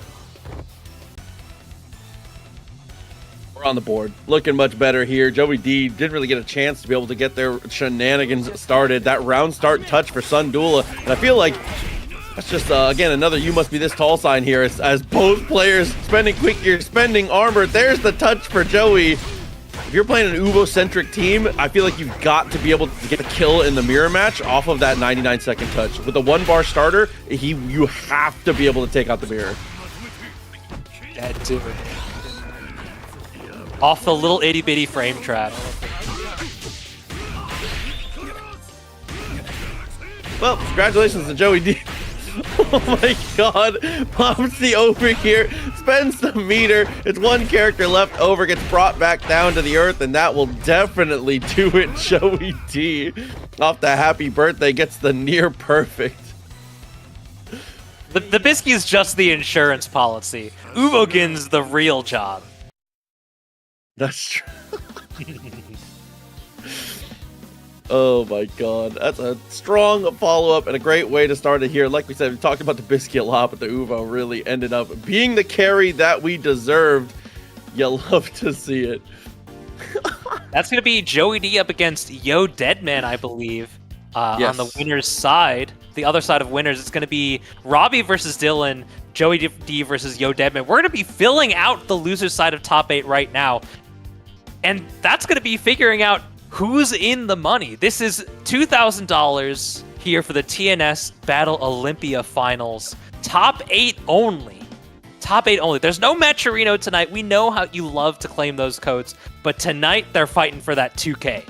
We're on the board. Looking much better here. Joey D didn't really get a chance to be able to get their shenanigans started. That round start touch for Sundula. And I feel like that's just, again, another you must be this tall sign here as both players spending quick gear, spending armor. There's the touch for Joey. if you're playing an Uvo-centric team, I feel like you've got to be able to get a kill in the mirror match off of that 99-second touch. With the 1-bar starter, you have to be able to take out the mirror. Dead dude. Off the little itty-bitty frame trap. Well, congratulations to Joey D. Oh my god. Pops the over here, spends the meter. It's one character left over, gets brought back down to the earth, and that will definitely do it. Joey D, off the happy birthday, gets the near perfect. The Bisky is just the insurance policy. Uvogin's the real job. That's true. Oh my god, that's a strong follow-up and a great way to start it here. Like we said, we talked about the Bisky a lot, but the Uvo really ended up being the carry that we deserved. You love to see it. That's going to be Joey D up against Yo Deadman, I believe, Yes. on the winner's side. The other side of winners, it's going to be Robbie versus Dylan, Joey D versus Yo Deadman. We're going to be filling out the loser's side of top 8 right now. And that's going to be figuring out who's in the money. This is $2,000 here for the TNS Battle Olympia Finals. Top 8 only. Top 8 only. There's no Maturino tonight. We know how you love to claim those codes, but tonight they're fighting for that 2K.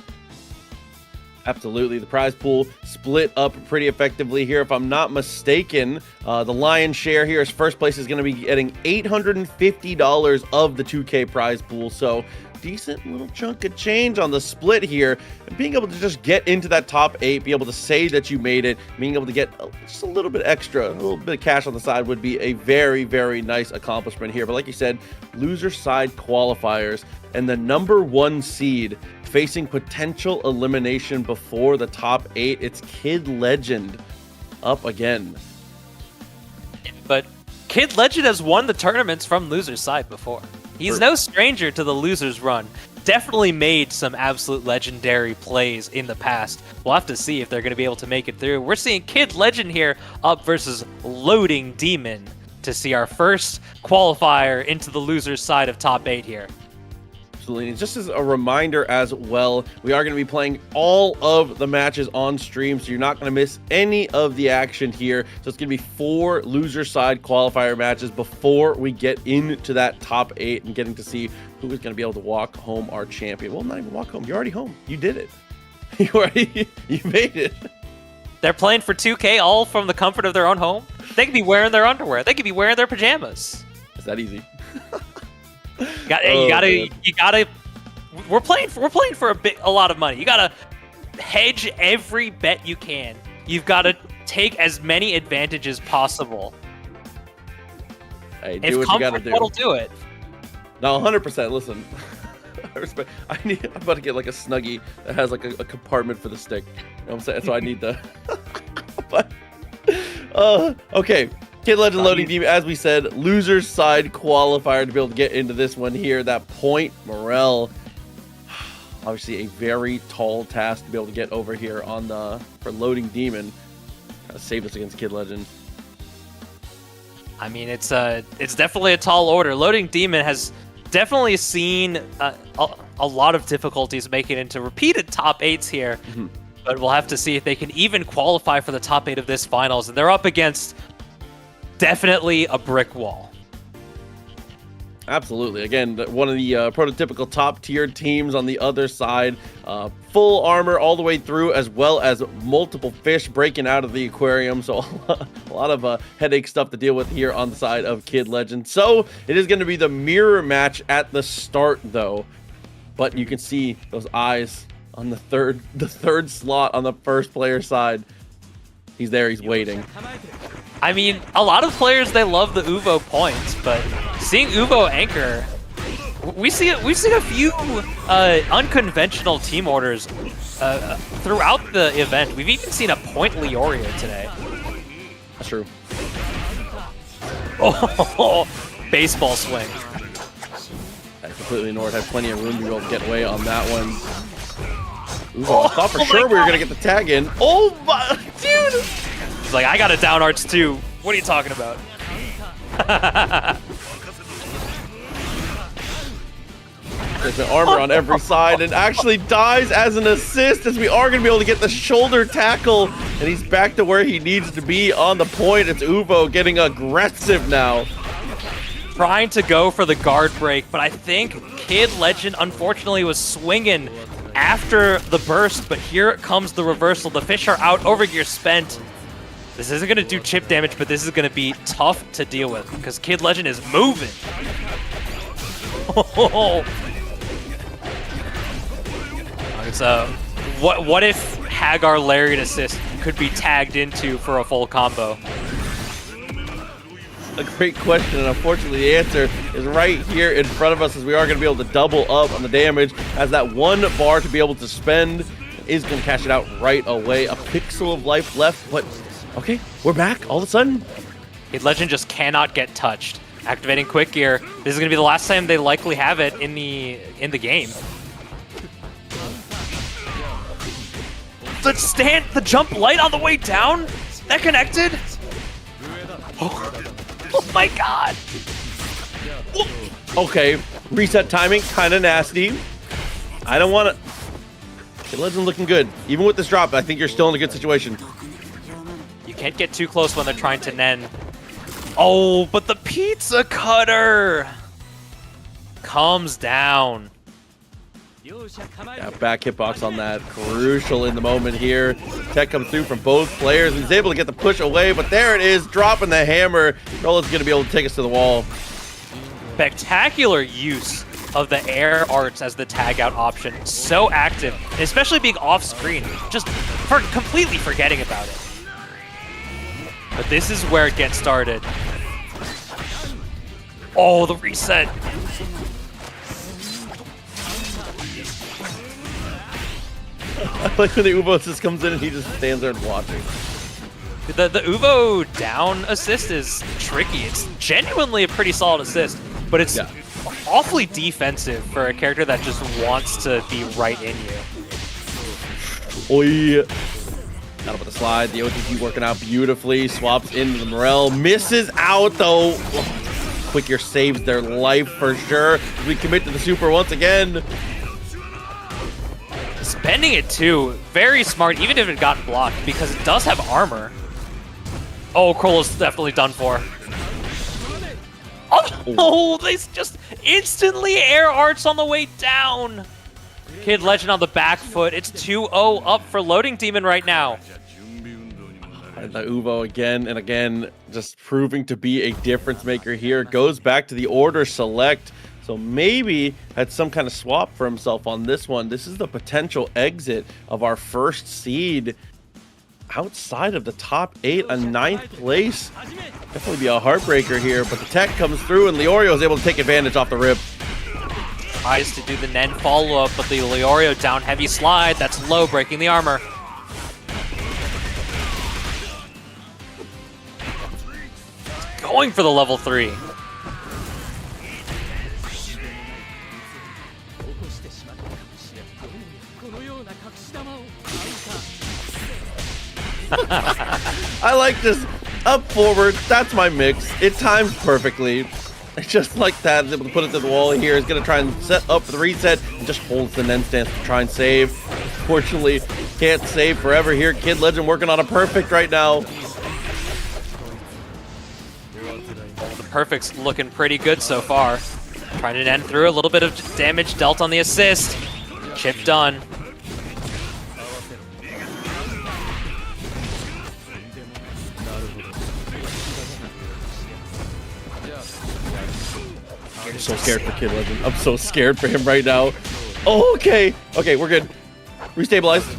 Absolutely. The prize pool split up pretty effectively here. If I'm not mistaken, the lion's share here is first place is going to be getting $850 of the 2K prize pool. So decent little chunk of change on the split here. And being able to just get into that top 8, be able to say that you made it, being able to get just a little bit extra, a little bit of cash on the side would be a very, very nice accomplishment here. But like you said, loser side qualifiers and the #1 seed facing potential elimination before the top 8. It's Kid Legend up again. But Kid Legend has won the tournaments from loser's side before. He's no stranger to the loser's run. Definitely made some absolute legendary plays in the past. We'll have to see if they're going to be able to make it through. We're seeing Kid Legend here up versus Loading Demon to see our first qualifier into the loser's side of top 8 here. Absolutely. Just as a reminder as well, we are going to be playing all of the matches on stream, so you're not going to miss any of the action here. So it's going to be 4 loser side qualifier matches before we get into that top 8 and getting to see who is going to be able to walk home our champion. Well, not even walk home. You're already home. You did it. You made it. They're playing for 2K all from the comfort of their own home. They could be wearing their underwear. They could be wearing their pajamas. It's that easy. You gotta. We're playing for a lot of money. You gotta hedge every bet you can. You've got to take as many advantages possible. Hey, do what you gotta do. Will do it. No, 100%. Listen, I respect. I'm about to get like a Snuggie that has like a compartment for the stick. You know what I'm saying? So I need the. But okay. Kid Legend Loading Demon, as we said, loser's side qualifier to be able to get into this one here. That Point Morel, obviously a very tall task to be able to get over here on the for Loading Demon. Save us against Kid Legend. I mean, it's definitely a tall order. Loading Demon has definitely seen a lot of difficulties making it into repeated top 8s here. Mm-hmm. But we'll have to see if they can even qualify for the top 8 of this finals. And they're up against definitely a brick wall. Absolutely. Again, one of the prototypical top-tier teams on the other side. Full armor all the way through, as well as multiple fish breaking out of the aquarium. So a lot of headache stuff to deal with here on the side of Kid Legend. So it is going to be the mirror match at the start, though. But you can see those eyes on the third slot on the first player side. He's there. He's waiting. I mean, a lot of players, they love the Uvo points, but seeing Uvo anchor, we see a few unconventional team orders throughout the event. We've even seen a point Leoria today. That's true. Oh, baseball swing. I completely ignored. Had plenty of room to be able to get away on that one. Uvo, I thought for sure we were gonna get the tag in. Oh my, dude! He's like, I got a down arts too. What are you talking about? reinforcement armor on every side, and actually dies as an assist, as we are going to be able to get the shoulder tackle, and he's back to where he needs to be on the point. It's Uvo getting aggressive now. Trying to go for the guard break, but I think Kid Legend unfortunately was swinging after the burst, but here comes the reversal. The fish are out, overgear spent. This isn't going to do chip damage, but this is going to be tough to deal with because Kid Legend is moving. So, what if Hagar Lariat Assist could be tagged into for a full combo? A great question, and unfortunately the answer is right here in front of us, as we are going to be able to double up on the damage, as that one bar to be able to spend is going to cash it out right away. A pixel of life left, but okay, we're back all of a sudden. Kid Legend just cannot get touched. Activating Quick Gear. This is going to be the last time they likely have it in the game. The jump light on the way down? That connected? Oh my god! Okay, reset timing, kind of nasty. I don't want to... Kid Legend looking good. Even with this drop, I think you're still in a good situation. You can't get too close when they're trying to Nen. Oh, but the pizza cutter comes down. Yeah, back hitbox on that. Crucial in the moment here. Tech comes through from both players. He's able to get the push away, but there it is, dropping the hammer. Rola's going to be able to take us to the wall. Spectacular use of the air arts as the tag out option. So active, especially being off screen. Just completely forgetting about it. But this is where it gets started. Oh, the reset. I like when the Uvo assist comes in and he just stands there and watching. The Uvo down assist is tricky. It's genuinely a pretty solid assist, but it's awfully defensive for a character that just wants to be right in you. Oi. Got up with the slide. The OTG working out beautifully. Swaps into the Morel. Misses out though. Quick Gear saves their life for sure. We commit to the super once again. Spending it too, very smart, even if it got blocked, because it does have armor. Oh, Krola's definitely done for. Oh, they just instantly air arts on the way down. Kid Legend on the back foot. It's 2-0 up for Loading Demon right now. And the Uvo again and again, just proving to be a difference maker here. Goes back to the order select. So maybe had some kind of swap for himself on this one. This is the potential exit of our first seed outside of the top 8, a 9th place. Definitely be a heartbreaker here, but the tech comes through and Leorio is able to take advantage off the rip. Tries to do the Nen follow-up, but the Leorio down heavy slide. That's low, breaking the armor. Going for the level 3. I like this up forward. That's my mix. It times perfectly. Just like that, is able to put it to the wall here. Is going to try and set up for the reset and just holds the Nen stance to try and save. Fortunately, can't save forever here. Kid Legend working on a perfect right now. The perfect's looking pretty good so far. Trying to Nen through, a little bit of damage dealt on the assist. Chip done. I'm so scared for Kid Legend. I'm so scared for him right now. Oh, okay. Okay, we're good. Restabilized.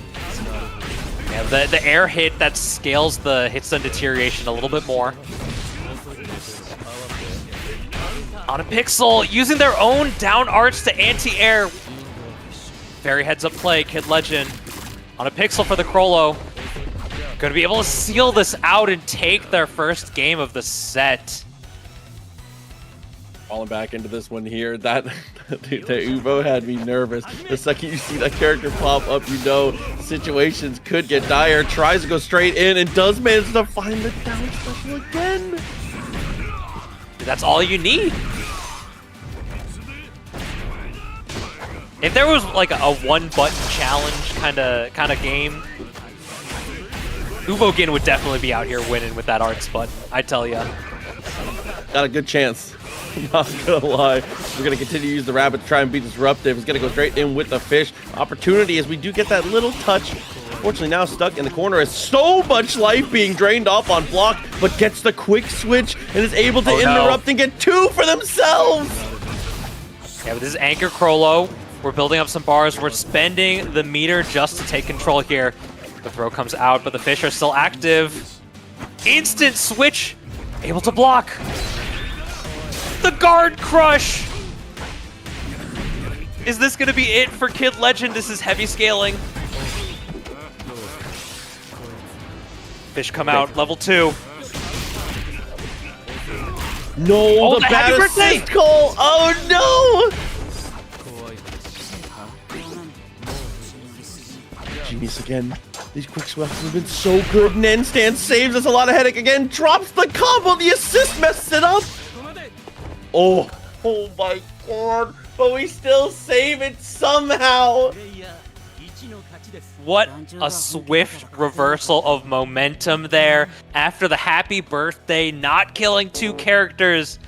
Yeah, the air hit that scales the hit stun deterioration a little bit more. On a Pixel, using their own down arts to anti-air. Very heads up play, Kid Legend. On a Pixel for the Krolo. Going to be able to seal this out and take their first game of the set. Falling back into this one here. That the Uvo had me nervous. The second you see that character pop up, you know situations could get dire. Tries to go straight in and does manage to find the down special again. That's all you need. If there was like a one-button challenge kind of game, Uvogin would definitely be out here winning with that arts button, I tell ya. Got a good chance. Not gonna lie. We're gonna continue to use the rabbit to try and be disruptive. He's gonna go straight in with the fish. Opportunity as we do get that little touch. Fortunately now stuck in the corner as so much life being drained off on block, but gets the quick switch and is able to interrupt and get 2 for themselves. Yeah, but this is Anchor Crollo. We're building up some bars. We're spending the meter just to take control here. The throw comes out, but the fish are still active. Instant switch, able to block. The guard crush. Is this gonna be it for Kid Legend? This is heavy scaling. Fish come out, level 2. No, the bad assist call. Oh no! Genius again. These quick swaps have been so good. Nen stance saves us a lot of headache again. Drops the combo. The assist messes it up. Oh my god. But we still save it somehow. What a swift reversal of momentum there. After the happy birthday, not killing 2 characters,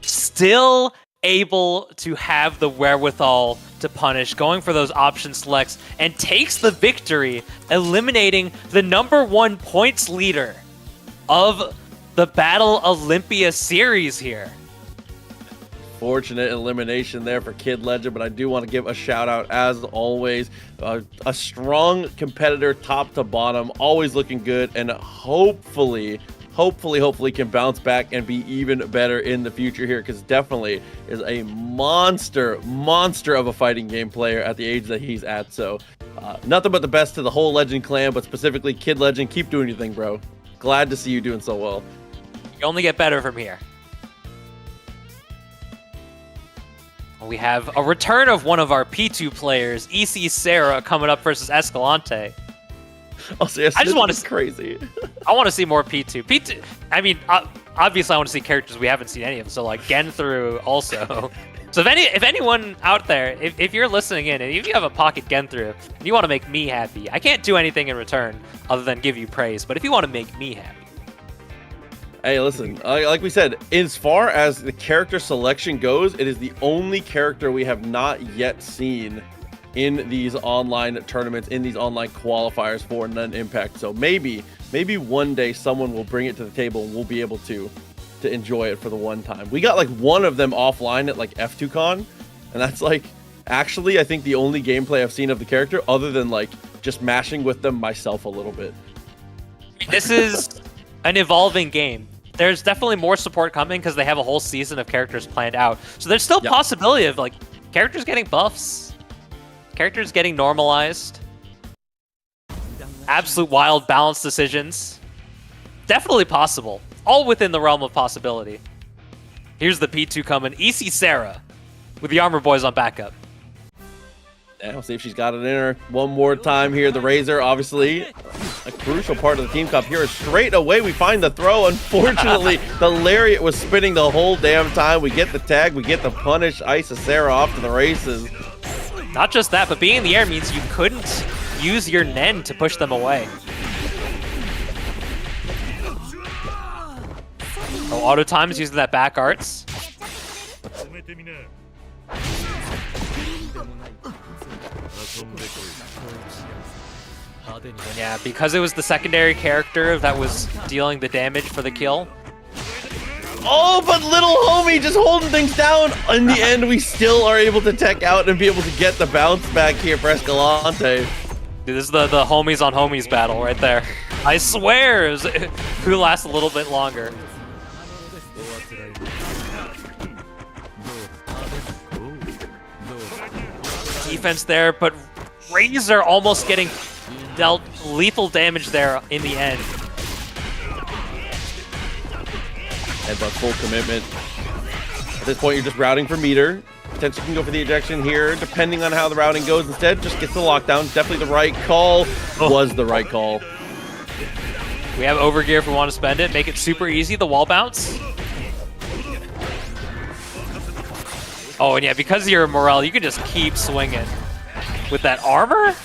still able to have the wherewithal to punish, going for those option selects, and takes the victory, eliminating the #1 points leader of the Battle Olympia series here. Fortunate elimination there for Kid Legend, but I do want to give a shout out as always. A strong competitor top to bottom, always looking good, and hopefully can bounce back and be even better in the future here, because definitely is a monster of a fighting game player at the age that he's at. So nothing but the best to the whole Legend clan, but specifically Kid Legend. Keep doing your thing, bro. Glad to see you doing so well. You only get better from here. We have a return of one of our P2 players, EC Sarah, coming up versus Escalante. I just want to crazy. I want to see more P2. P2. I mean, obviously, I want to see characters we haven't seen any of. So like Genthru also. So if anyone out there, if you're listening in, and if you have a pocket Genthru and you want to make me happy, I can't do anything in return other than give you praise. But if you want to make me happy. Hey, listen, like we said, as far as the character selection goes, it is the only character we have not yet seen in these online tournaments, in these online qualifiers for NENxIMPACT. So maybe one day someone will bring it to the table and we'll be able to enjoy it for the one time. We got like one of them offline at like F2Con, and that's like actually I think the only gameplay I've seen of the character other than like just mashing with them myself a little bit. This is an evolving game. There's definitely more support coming because they have a whole season of characters planned out. So there's still possibility of like characters getting buffs, characters getting normalized, absolute wild balance decisions. Definitely possible. All within the realm of possibility. Here's the P2 coming. EC Sarah with the Armor Boys on backup. Yeah, we'll see if she's got it in her one more time here. The Razor, obviously, a crucial part of the team comp here. Straight away, we find the throw. Unfortunately, the Lariat was spinning the whole damn time. We get the tag, we get the punish. Ice Sarah off to the races. Not just that, but being in the air means you couldn't use your Nen to push them away. Oh, auto time is using that back arts. Yeah, because it was the secondary character that was dealing the damage for the kill. Oh, but little homie just holding things down. In the end, we still are able to tech out and be able to get the bounce back here for Escalante. Dude, this is the homies on homies battle right there. I swear, who lasts a little bit longer. Defense there, but Razor almost getting dealt lethal damage there in the end. And but full commitment. At this point, you're just routing for meter. Potentially can go for the ejection here, depending on how the routing goes. Instead, just gets the lockdown. Definitely the right call. Was the right call. We have overgear if we want to spend it. Make it super easy. The wall bounce. Oh, and yeah, because you're Morel, you can just keep swinging. With that armor?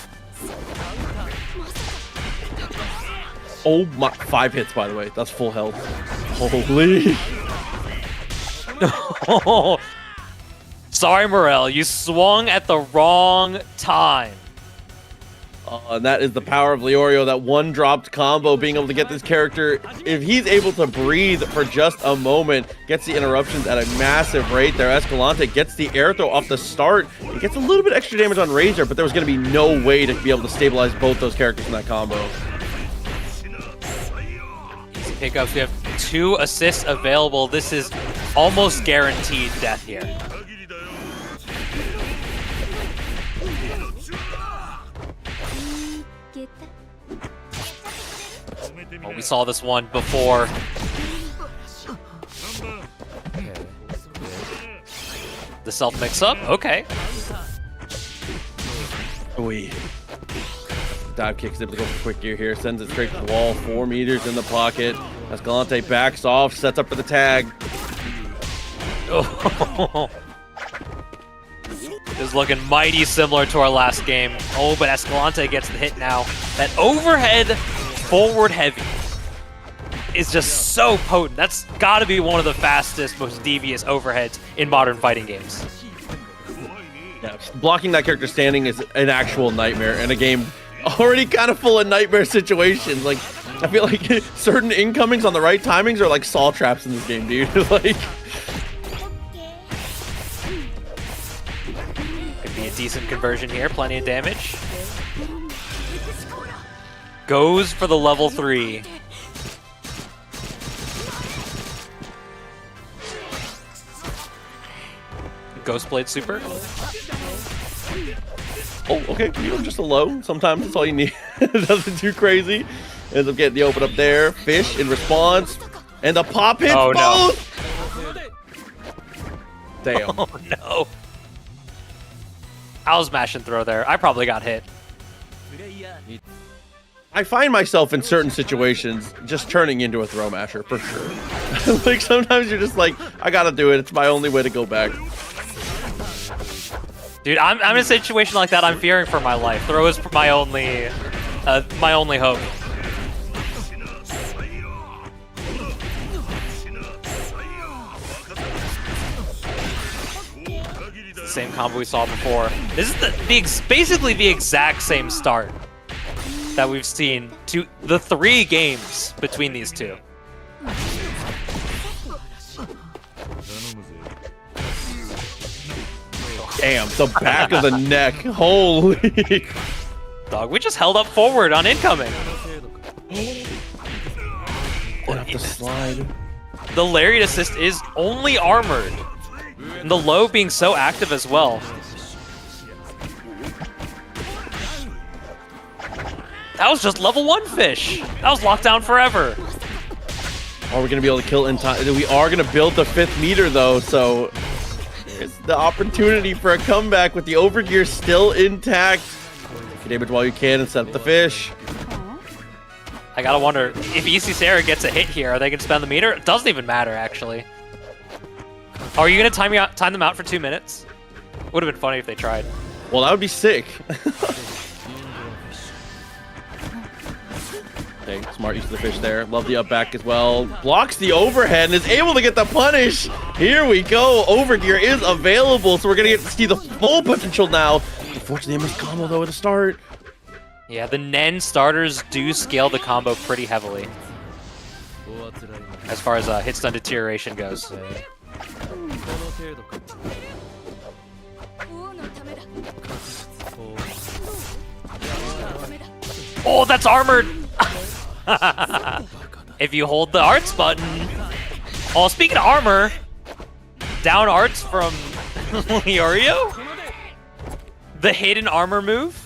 Oh my, 5 hits, by the way. That's full health. Holy. Sorry, Morel, you swung at the wrong time. And that is the power of Leorio, that one dropped combo, being able to get this character, if he's able to breathe for just a moment, gets the interruptions at a massive rate there. Escalante gets the air throw off the start. He gets a little bit extra damage on Razor, but there was going to be no way to be able to stabilize both those characters in that combo. Easy pickups. We have 2 assists available. This is almost guaranteed death here. Oh, we saw this one before. The self mix-up? Okay. Oy. Dive kicks able to go for quick gear here. Sends it straight to the wall. 4 meters in the pocket. Escalante backs off. Sets up for the tag. Oh. This is looking mighty similar to our last game. Oh, but Escalante gets the hit now. That overhead forward heavy is just so potent. That's got to be one of the fastest, most devious overheads in modern fighting games. Yeah, blocking that character standing is an actual nightmare in a game already kind of full of nightmare situations. Like, I feel like certain incomings on the right timings are like saw traps in this game, dude. Like, could be a decent conversion here. Plenty of damage. Goes for the level 3. Ghostblade super. oh, okay, you know, just a low. Sometimes that's all you need. Nothing too crazy. Ends up getting the open up there. Fish in response. And the pop hits both! No. Damn. Oh no. I was mash and throw there. I probably got hit. I find myself in certain situations just turning into a throw masher, for sure. Like, sometimes you're just like, I gotta do it. It's my only way to go back. Dude, I'm in a situation like that. I'm fearing for my life. Throw is my only hope. It's the same combo we saw before. This is basically the exact same start that we've seen to the 3 games between these two. Damn, the back of the neck. Holy. Dog, we just held up forward on incoming. Gonna have to slide. The Lariat assist is only armored. And the low being so active as well. That was just level 1 fish. That was locked down forever. Are we gonna be able to kill in time? We are gonna build the 5th meter though, so there's the opportunity for a comeback with the overgear still intact. Get damage while you can and set up the fish. I gotta wonder, if EC Sarah gets a hit here, are they gonna spend the meter? It doesn't even matter, actually. Are you gonna time them out for 2 minutes? Would have been funny if they tried. Well, that would be sick. Okay, smart use of the fish there. Love the up back as well. Blocks the overhead and is able to get the punish. Here we go. Overgear is available, so we're going to get to see the full potential now. Unfortunately, I missed combo though at the start. Yeah, the Nen starters do scale the combo pretty heavily. As far as hit stun deterioration goes. Oh, that's armored! If you hold the arts button. Oh, speaking of armor, down arts from Leorio? The hidden armor move?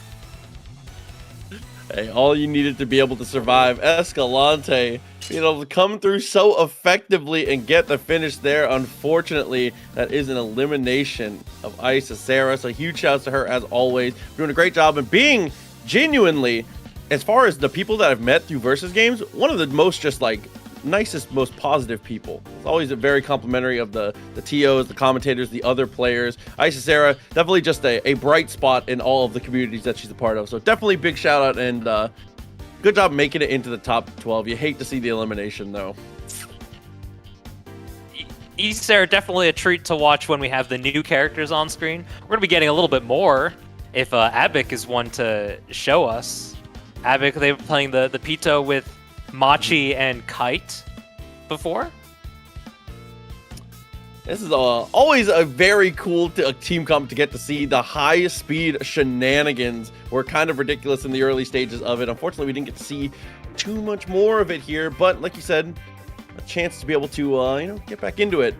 Hey, all you needed to be able to survive. Escalante being able to come through so effectively and get the finish there. Unfortunately, that is an elimination of Isa Sarah. So huge shouts to her as always. Doing a great job and being genuinely, as far as the people that I've met through versus games, one of the most just like nicest, most positive people. It's always a very complimentary of the TOs, the commentators, the other players. Isisera, definitely just a bright spot in all of the communities that she's a part of. So definitely big shout out, and good job making it into the top 12. You hate to see the elimination though. Isisera, definitely a treat to watch when we have the new characters on screen. We're going to be getting a little bit more if Abik is one to show us. Abik, they were playing the Pito with Machi and Kite before. This is always a very cool team comp to get to see. The high speed shenanigans were kind of ridiculous in the early stages of it. Unfortunately, we didn't get to see too much more of it here, but like you said, a chance to be able to you know, get back into it.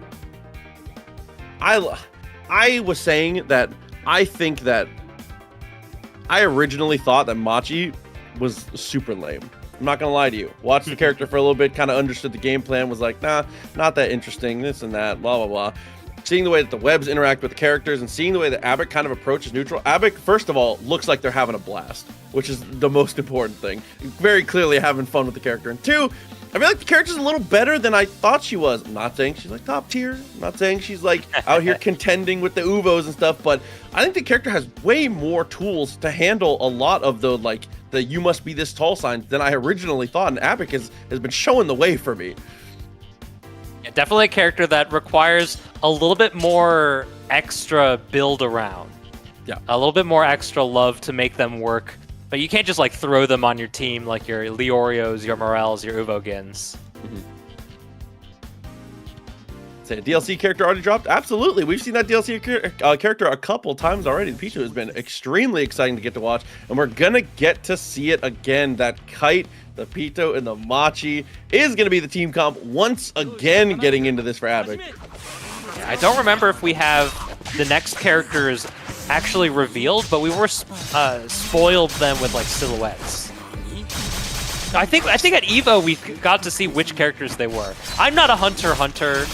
I was saying that I think that I originally thought that Machi was super lame. I'm not gonna lie to you. Watched the character for a little bit, kind of understood the game plan, was like, nah, not that interesting, this and that, blah, blah, blah. Seeing the way that the webs interact with the characters and seeing the way that Abik kind of approaches neutral. Abik, first of all, looks like they're having a blast, which is the most important thing. Very clearly having fun with the character. And two, I feel like the character's a little better than I thought she was. I'm not saying she's like top tier. I'm not saying she's like out here contending with the Uvos and stuff, but I think the character has way more tools to handle a lot of the like the you must be this tall signs than I originally thought, and Abik has been showing the way for me. Yeah, definitely a character that requires a little bit more extra build around. Yeah. A little bit more extra love to make them work. But you can't just like throw them on your team like your Leorios, your Morels, your Uvogins. Say a DLC character already dropped? Absolutely. We've seen that DLC character a couple times already. The Pichu has been extremely exciting to get to watch, and we're gonna get to see it again. That Kite, the Pito, and the Machi is gonna be the team comp once again getting into this for Abik. I don't remember if we have the next characters actually revealed, but we were spoiled them with like silhouettes. I think at Evo we got to see which characters they were. I'm not a HUNTER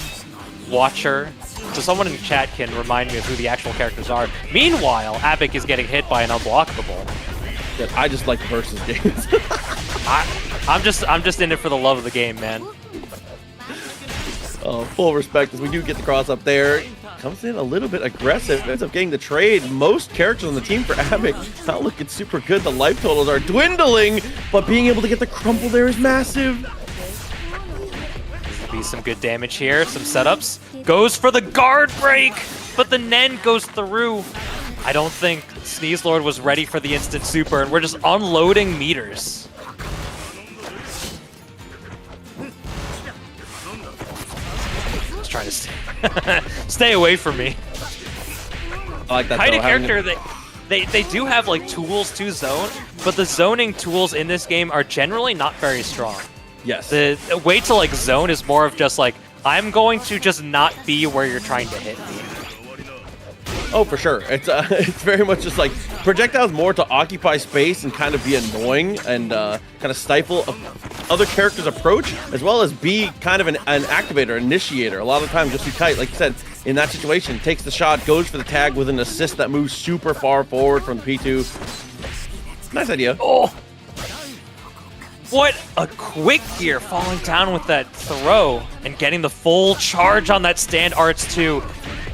watcher, so someone in the chat can remind me of who the actual characters are. Meanwhile, Abik is getting hit by an unblockable. Yeah, I just like versus games. I'm just in it for the love of the game, man. Full respect as we do get the cross up there. Comes in a little bit aggressive, ends up getting the trade. Most characters on the team for Abik not looking super good. The life totals are dwindling, but being able to get the crumple there is massive. Be some good damage here, some setups. Goes for the guard break, but the Nen goes through. I don't think Sneezelord was ready for the instant super, and we're just unloading meters. Just trying to stay away from me. I like that. Kind of character they do have like tools to zone, but the zoning tools in this game are generally not very strong. Yes. The way to like zone is more of just like, I'm going to just not be where you're trying to hit me. Oh, for sure. It's very much just like projectiles more to occupy space and kind of be annoying and kind of stifle other characters' approach, as well as be kind of an activator, initiator. A lot of times, just be Kite, like you said, in that situation, takes the shot, goes for the tag with an assist that moves super far forward from the P2. Nice idea. Oh! What a quick gear falling down with that throw and getting the full charge on that stand arts 2.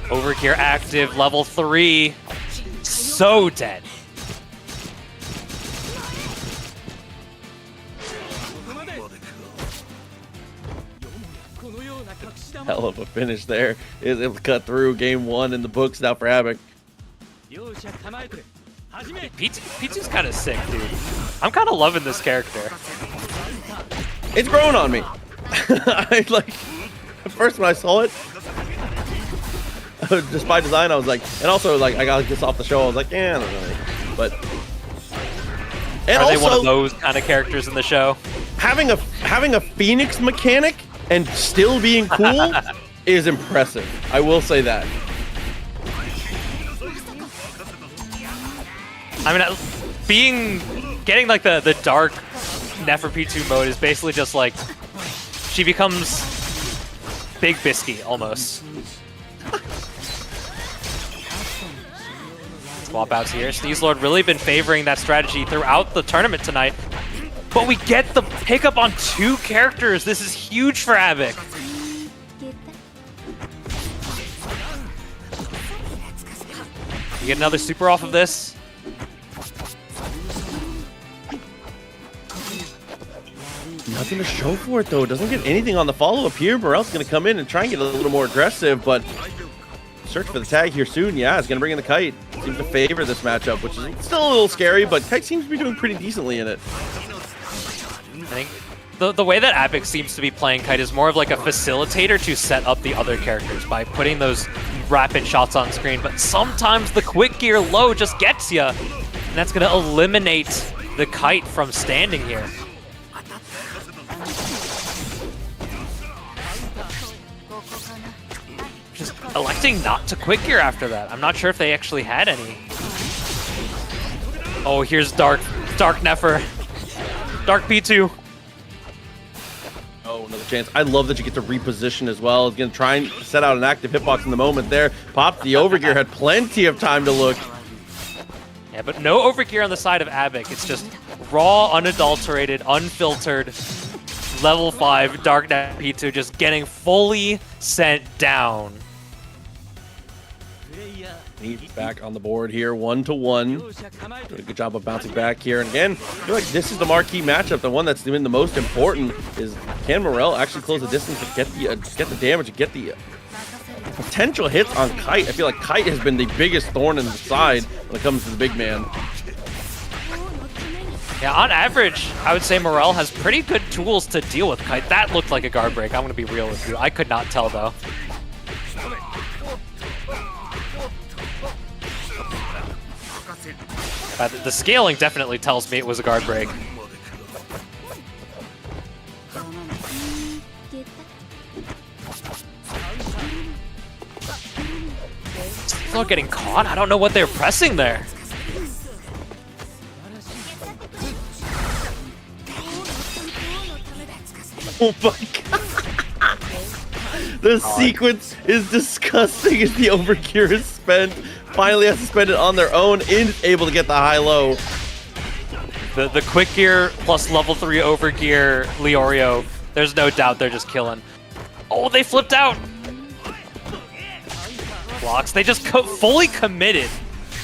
Overgear active, level 3. So dead. Hell of a finish there. Is able to cut through game 1 in the books now for Abik. P2's kind of sick, dude. I'm kind of loving this character. It's grown on me. I like at first when I saw it, just by design, I was like, and also like I got this off the show. I was like, yeah, I don't know, but and are also, they one of those kind of characters in the show? Having a Phoenix mechanic and still being cool is impressive. I will say that. I mean, getting like the dark Neferpitu mode is basically just like she becomes Big Bisky almost. Swap outs here. Sneezelord really been favoring that strategy throughout the tournament tonight. But we get the pickup on 2 characters. This is huge for Avic. You get another super off of this. Nothing to show for it, though. Doesn't get anything on the follow-up here. Morel's going to come in and try and get a little more aggressive, but search for the tag here soon. Yeah, it's going to bring in the Kite. Seems to favor this matchup, which is still a little scary, but Kite seems to be doing pretty decently in it. I think the way that Avic seems to be playing Kite is more of like a facilitator to set up the other characters by putting those rapid shots on screen, but sometimes the quick gear low just gets you, and that's going to eliminate the Kite from standing here. Just electing not to quick gear after that. I'm not sure if they actually had any. Oh, here's Dark Nefer. Dark P2. Oh, another chance. I love that you get to reposition as well. He's going to try and set out an active hitbox in the moment there. Popped the overgear, had plenty of time to look. Yeah, but no overgear on the side of Avic. It's just raw, unadulterated, unfiltered, level 5 Dark Nefer P2 just getting fully sent down. He's back on the board here, 1-1. Doing a good job of bouncing back here. And again, I feel like this is the marquee matchup. The one that's been the most important is, can Morel actually close the distance and get the damage and get the potential hits on Kite? I feel like Kite has been the biggest thorn in the side when it comes to the big man. Yeah, on average, I would say Morel has pretty good tools to deal with Kite. That looked like a guard break. I'm going to be real with you. I could not tell, though. The scaling definitely tells me it was a guard break. Still getting caught? I don't know what they're pressing there. Oh my god. The sequence is disgusting as the overgear is spent. Finally has to spend it on their own, is able to get the high-low. The quick gear plus level 3 overgear Leorio, there's no doubt they're just killing. Oh, they flipped out! Blocks, they just fully committed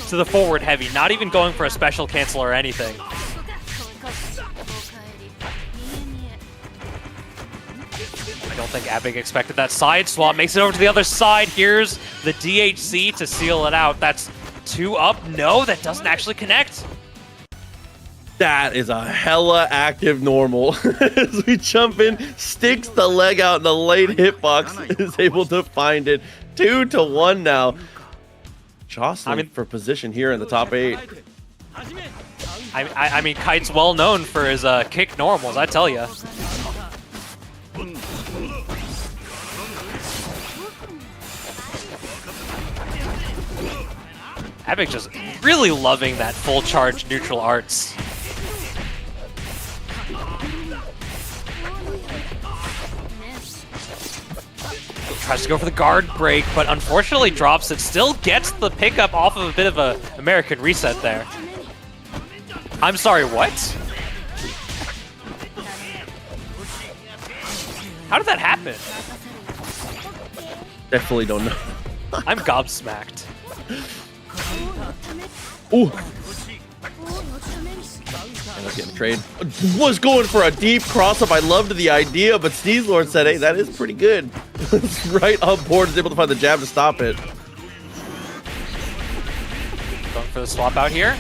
to the forward heavy, not even going for a special cancel or anything. I don't think Avic expected that side swap. Makes it over to the other side. Here's the DHC to seal it out. That's 2 up. No, that doesn't actually connect. That is a hella active normal. As we jump in, sticks the leg out in the late hitbox, is able to find it. 2-1 now. Jostling for position here in the top 8. I mean, Kite's well known for his kick normals, I tell you. Avic just really loving that full charge neutral arts. Tries to go for the guard break, but unfortunately drops it. Still gets the pickup off of a bit of a American reset there. I'm sorry, what? How did that happen? Definitely don't know. I'm gobsmacked. Ooh. And let's get a trade. Was going for a deep cross-up. I loved the idea, but Sneezlord said, hey, that is pretty good. Right on board, is able to find the jab to stop it. Going for the swap out here.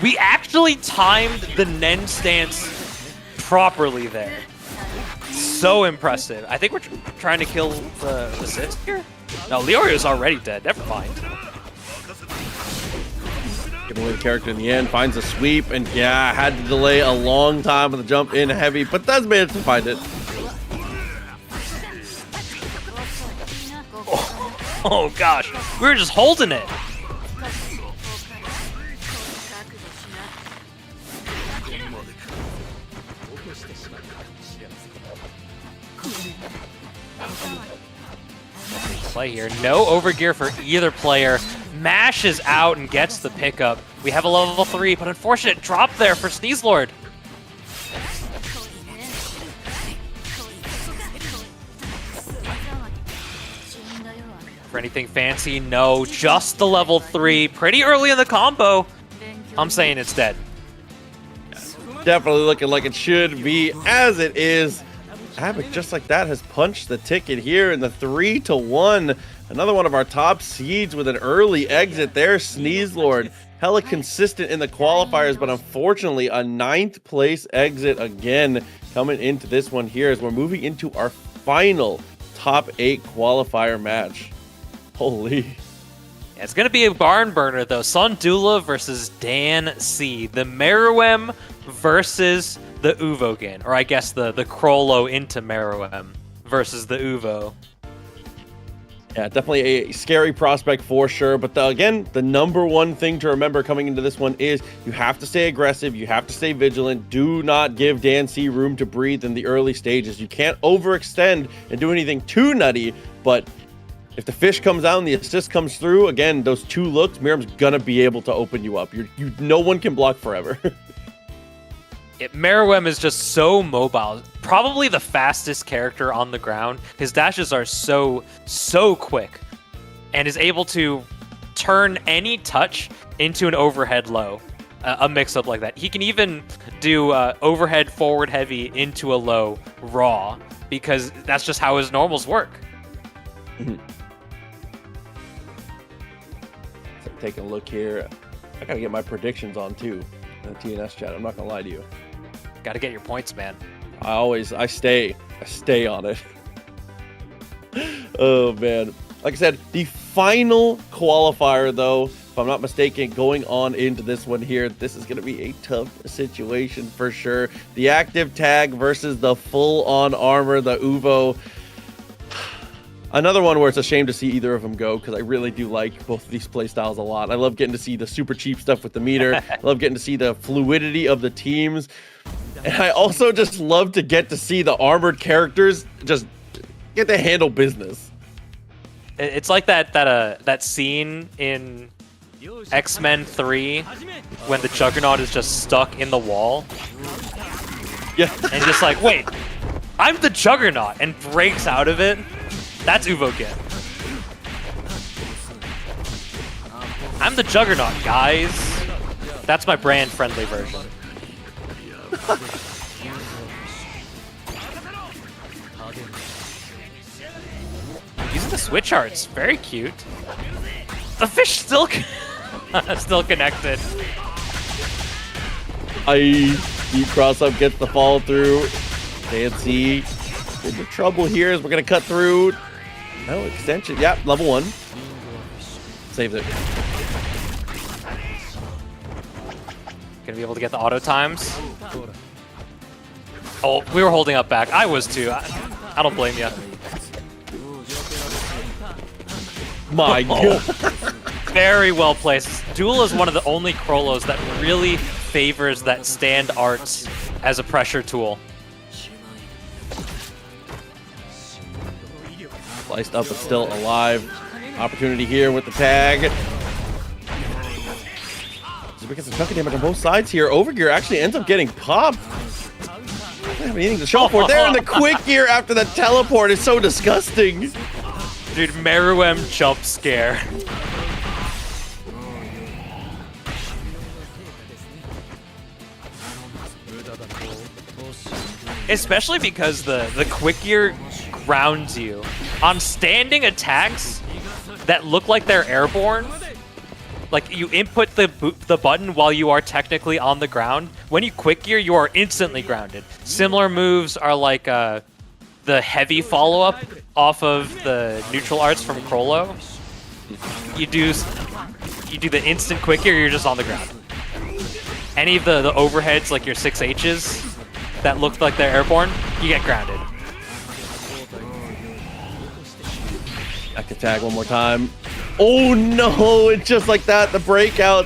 We actually timed the Nen stance properly there. So impressive. I think we're trying to kill the assist here. No, Leorio's already dead. Never mind. Giving away the character in the end, finds a sweep, and yeah, had to delay a long time with the jump in heavy, but does manage to find it. Oh gosh, we were just holding it. Play here. No overgear for either player. mashes out and gets the pickup. We have a level 3, but unfortunate drop there for Sneezelord. For anything fancy, no, just the level 3. Pretty early in the combo. I'm saying it's dead. Definitely looking like it should be, as it is. Havoc, just like that, has punched the ticket here in the 3-1. Another one of our top seeds with an early exit there. Sneezelord, hella consistent in the qualifiers, but unfortunately a 9th place exit again coming into this one here as we're moving into our final top 8 qualifier match. Holy. Yeah, it's going to be a barn burner, though. Sundula versus Dan C. The Meruem versus the Uvogen. Or I guess the Krollo into Meruem versus the Uvo. Yeah, definitely a scary prospect for sure. But again, the number one thing to remember coming into this one is you have to stay aggressive. You have to stay vigilant. Do not give Dan C room to breathe in the early stages. You can't overextend and do anything too nutty, but if the fish comes out and the assist comes through, again, those 2 looks, Miriam's gonna be able to open you up. No one can block forever. Meruem is just so mobile. Probably the fastest character on the ground. His dashes are so quick and is able to turn any touch into an overhead low. A mix-up like that. He can even do overhead forward heavy into a low raw because that's just how his normals work. So taking a look here. I gotta get my predictions on too in the TNS chat. I'm not gonna lie to you. Got to get your points, man. I stay on it. Oh man. Like I said, the final qualifier though, if I'm not mistaken, going on into this one here, this is going to be a tough situation for sure. The active tag versus the full-on armor, the Uvo. Another one where it's a shame to see either of them go because I really do like both of these playstyles a lot. I love getting to see the super cheap stuff with the meter. I love getting to see the fluidity of the teams. And I also just love to get to see the armored characters just get to handle business. It's like that scene in X-Men 3 when the Juggernaut is just stuck in the wall. Yeah. And just like, wait, I'm the Juggernaut, and breaks out of it. That's Uvogen. I'm the Juggernaut, guys. That's my brand-friendly version. Using the switch arts, very cute. The fish still still connected. Deep cross up gets the follow through. Fancy into trouble here as we're gonna cut through. No extension. Yep, level 1. Saves it. Gonna be able to get the auto times. Oh, we were holding up back. I was too. I don't blame you. My God. Very well placed. Duel is one of the only Krollos that really favors that stand arts as a pressure tool. Sliced up but still alive. Opportunity here with the tag. We get some chunky damage on both sides here. Overgear actually ends up getting popped. Doesn't have anything to show for it there, and the quick gear after the teleport is so disgusting. Dude, Meruem jump scare. Especially because the quick gear grounds you. On standing attacks that look like they're airborne, like you input the button while you are technically on the ground. When you quick gear, you are instantly grounded. Similar moves are like the heavy follow-up off of the neutral arts from Krollo. You do the instant quick gear, you're just on the ground. Any of the overheads, like your 6Hs, that look like they're airborne, you get grounded. Active tag one more time. Oh no, it's just like that, the breakout.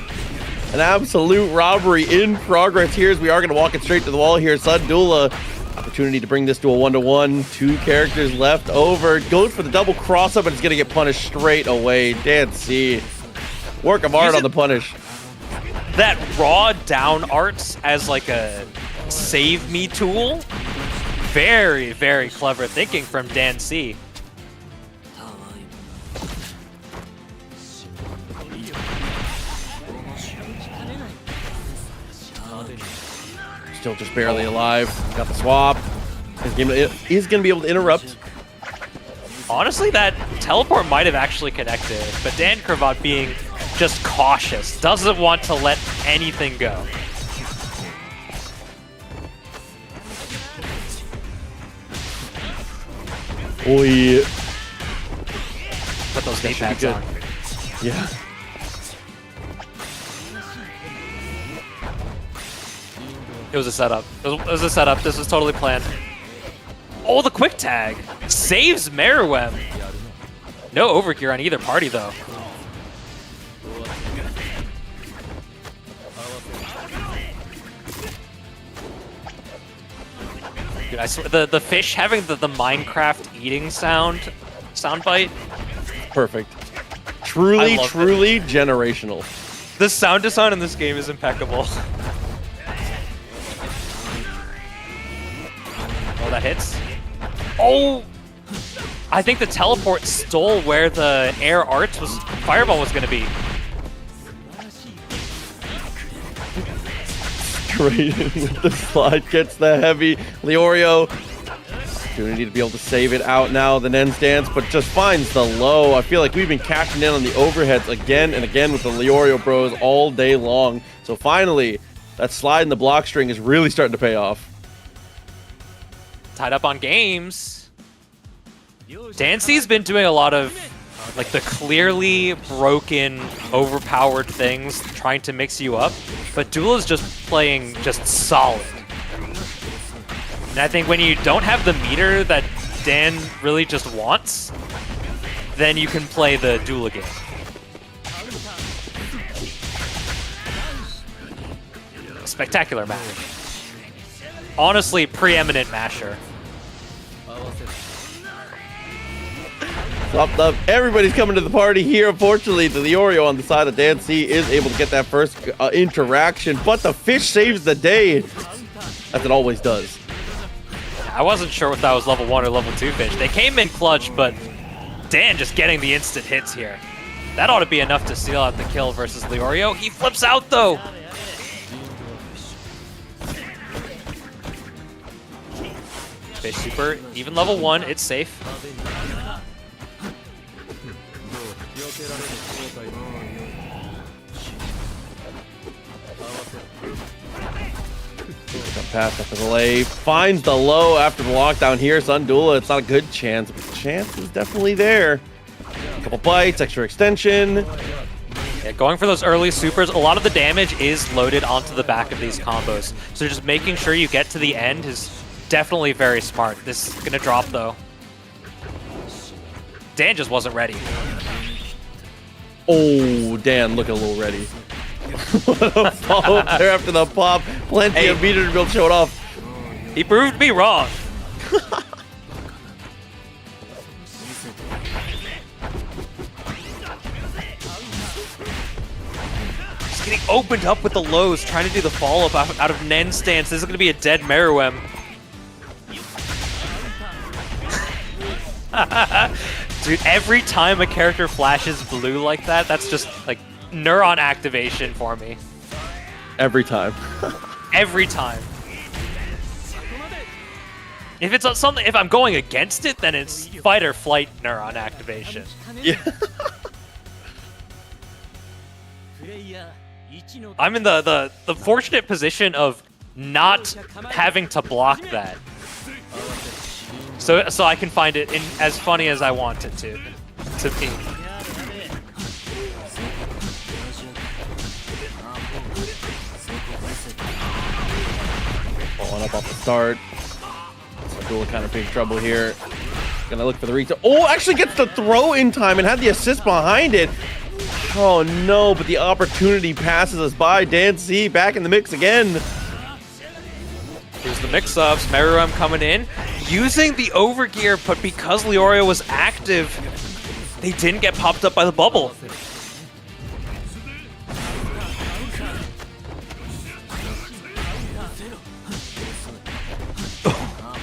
An absolute robbery in progress here as we are going to walk it straight to the wall here. Sundula, opportunity to bring this to a 1-to-1. 2 characters left over. Goes for the double cross up and it's going to get punished straight away. Dan C. Work of art on the punish. That raw down arts as like a save me tool. Very, very clever thinking from Dan C. Still just barely alive. Got the swap. He's going to be able to interrupt. Honestly, that teleport might have actually connected, but Dan Cravat being just cautious, doesn't want to let anything go. Oi. Put those knee pads on. Yeah. It was a setup. It was a setup. This was totally planned. Oh, the quick tag saves Meruem. No overgear on either party, though. Dude, I swear, the fish having the Minecraft eating soundbite. Perfect. Truly generational. The sound design in this game is impeccable. Oh, that hits. Oh! I think the teleport stole where the air arts was fireball was gonna be. Great with the slide, gets the heavy. Leorio, opportunity to be able to save it out now. The Nen stance, but just finds the low. I feel like we've been cashing in on the overheads again and again with the Leorio bros all day long. So finally, that slide in the block string is really starting to pay off. Tied up on games. Dancy's been doing a lot of like the clearly broken, overpowered things, trying to mix you up, but Dula's just playing just solid. And I think when you don't have the meter that Dan really just wants, then you can play the Dula game. Spectacular match. Honestly, preeminent masher. Up. Everybody's coming to the party here. Unfortunately, the Leorio on the side of Dan C is able to get that first interaction, but the fish saves the day, as it always does. I wasn't sure if that was level 1 or level 2 fish. They came in clutch, but Dan just getting the instant hits here. That ought to be enough to seal out the kill versus Leorio. He flips out, though. Fish super, even level 1, it's safe. Pass after the delay, finds the low after the lockdown here. Sundula, it's not a good chance, but the chance is definitely there. A couple bites, extra extension. Yeah, going for those early supers, a lot of the damage is loaded onto the back of these combos. So just making sure you get to the end is definitely very smart. This is gonna drop though. Dan just wasn't ready. Oh, Dan looking a little ready. What a follow-up there after the pop. Plenty of meter to be able to show it off. He proved me wrong. Just getting opened up with the lows, trying to do the follow-up out of Nen stance. This is going to be a dead Meruem. Dude, every time a character flashes blue like that, that's just like neuron activation for me. Every time. Every time. If it's something, if I'm going against it, then it's fight or flight neuron activation. Yeah. I'm in the fortunate position of not having to block that. So I can find it as funny as I want it to be. Falling up off the start. Dula kind of big trouble here. Gonna look for the retail. Oh, actually gets the throw in time and had the assist behind it. Oh no, but the opportunity passes us by. Dan C back in the mix again. Here's the mix-ups. Meruem coming in, using the overgear, but because Leorio was active, they didn't get popped up by the bubble.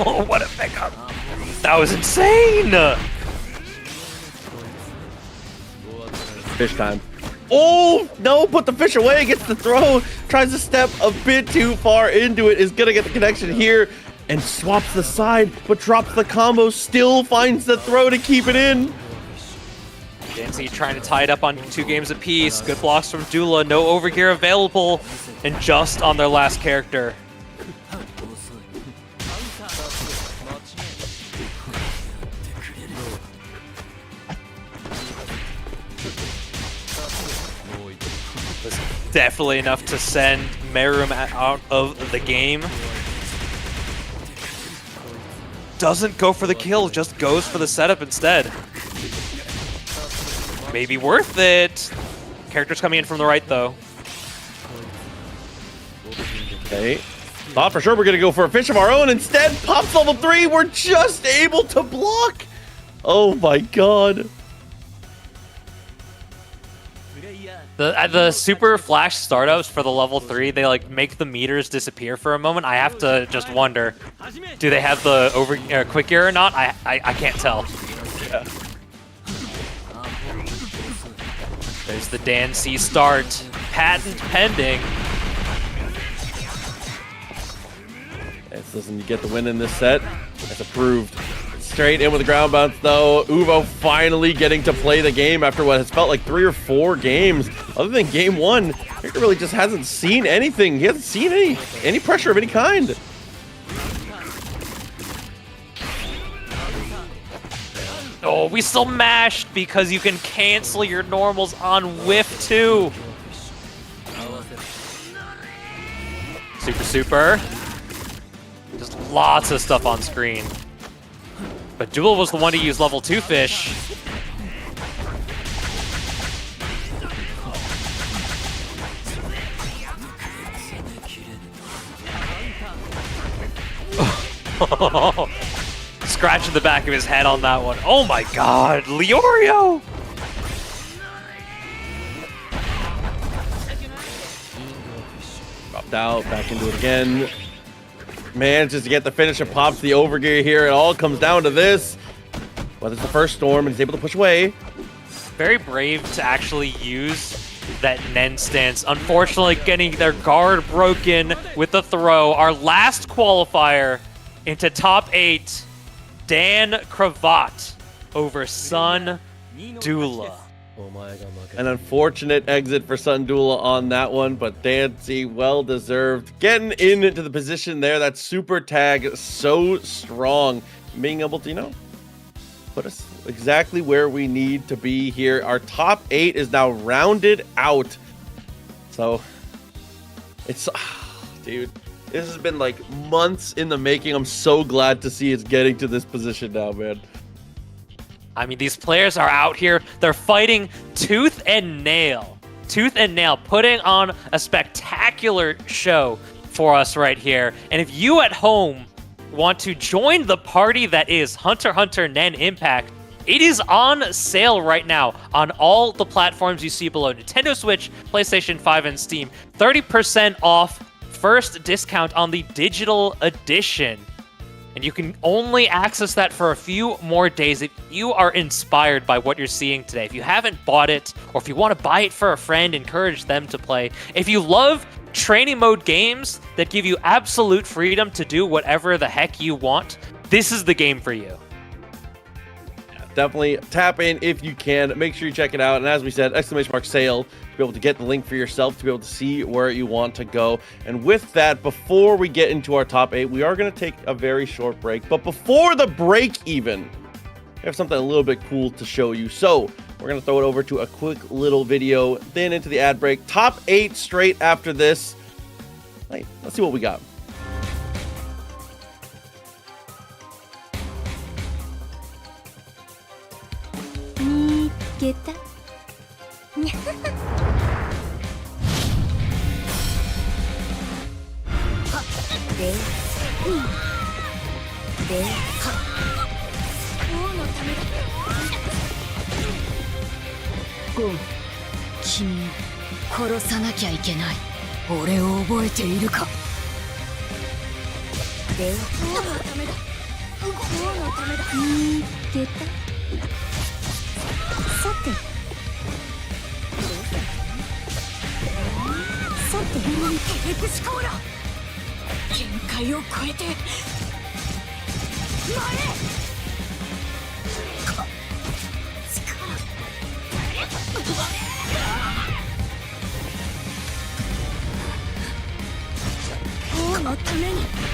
Oh, what a pickup! That was insane! Fish time. Oh, no, put the fish away, gets the throw, tries to step a bit too far into it, is gonna get the connection here, and swaps the side, but drops the combo, still finds the throw to keep it in. Dancy trying to tie it up on 2 games apiece. Good blocks from Dula, no overgear available, and just on their last character. Was definitely enough to send Merum out of the game. Doesn't go for the kill, just goes for the setup instead. Maybe worth it. Characters coming in from the right, though. Okay. Thought for sure we're going to go for a fish of our own. Instead, pops level 3. We're just able to block. Oh, my God. The super flash startups for the level 3, they like make the meters disappear for a moment. I have to just wonder, do they have the quick gear or not? I can't tell. Yeah. There's the Dancy start. Patent pending. This doesn't get the win in this set. That's approved. Straight in with the ground bounce, though. Uvo finally getting to play the game after what has felt like 3 or 4 games. Other than game 1, Victor really just hasn't seen anything. He hasn't seen any pressure of any kind. Oh, we still mashed because you can cancel your normals on whiff too. Super. Just lots of stuff on screen. But Duel was the one to use level 2 fish. Scratching the back of his head on that one. Oh my god, Leorio! Dropped out, back into it again. Manages to get the finish and pops the overgear here. It all comes down to this. Whether it's the first storm and he's able to push away. Very brave to actually use that Nen stance. Unfortunately, getting their guard broken with the throw. Our last qualifier into top 8. Dan Cravat over Sun Dula. An unfortunate exit for Sun Dula on that one, but Dancy, well deserved. Getting into the position there, that super tag so strong. Being able to, you know, put us exactly where we need to be here. Our top 8 is now rounded out. So, it's, dude, this has been like months in the making. I'm so glad to see it's getting to this position now, man. I mean, these players are out here. They're fighting tooth and nail. Tooth and nail, putting on a spectacular show for us right here. And if you at home want to join the party that is HUNTER NENxIMPACT, it is on sale right now on all the platforms you see below. Nintendo Switch, PlayStation 5, and Steam. 30% off, first discount on the digital edition. And you can only access that for a few more days if you are inspired by what you're seeing today. If you haven't bought it, or if you want to buy it for a friend, encourage them to play. If you love training mode games that give you absolute freedom to do whatever the heck you want, this is the game for you. Definitely tap in if you can. Make sure you check it out. And as we said, !sale to be able to get the link for yourself, to be able to see where you want to go. And with that, before we get into our top 8, we are going to take a very short break. But before the break even, we have something a little bit cool to show you. So we're going to throw it over to a quick little video, then into the ad break. Top 8 straight after this. Let's see what we got. Get that? Go. 君、殺さなきゃいけない。俺を覚えているか？で、王のためだ。ためだ。下駄。さてエクシコーラ限界を超えて前王のために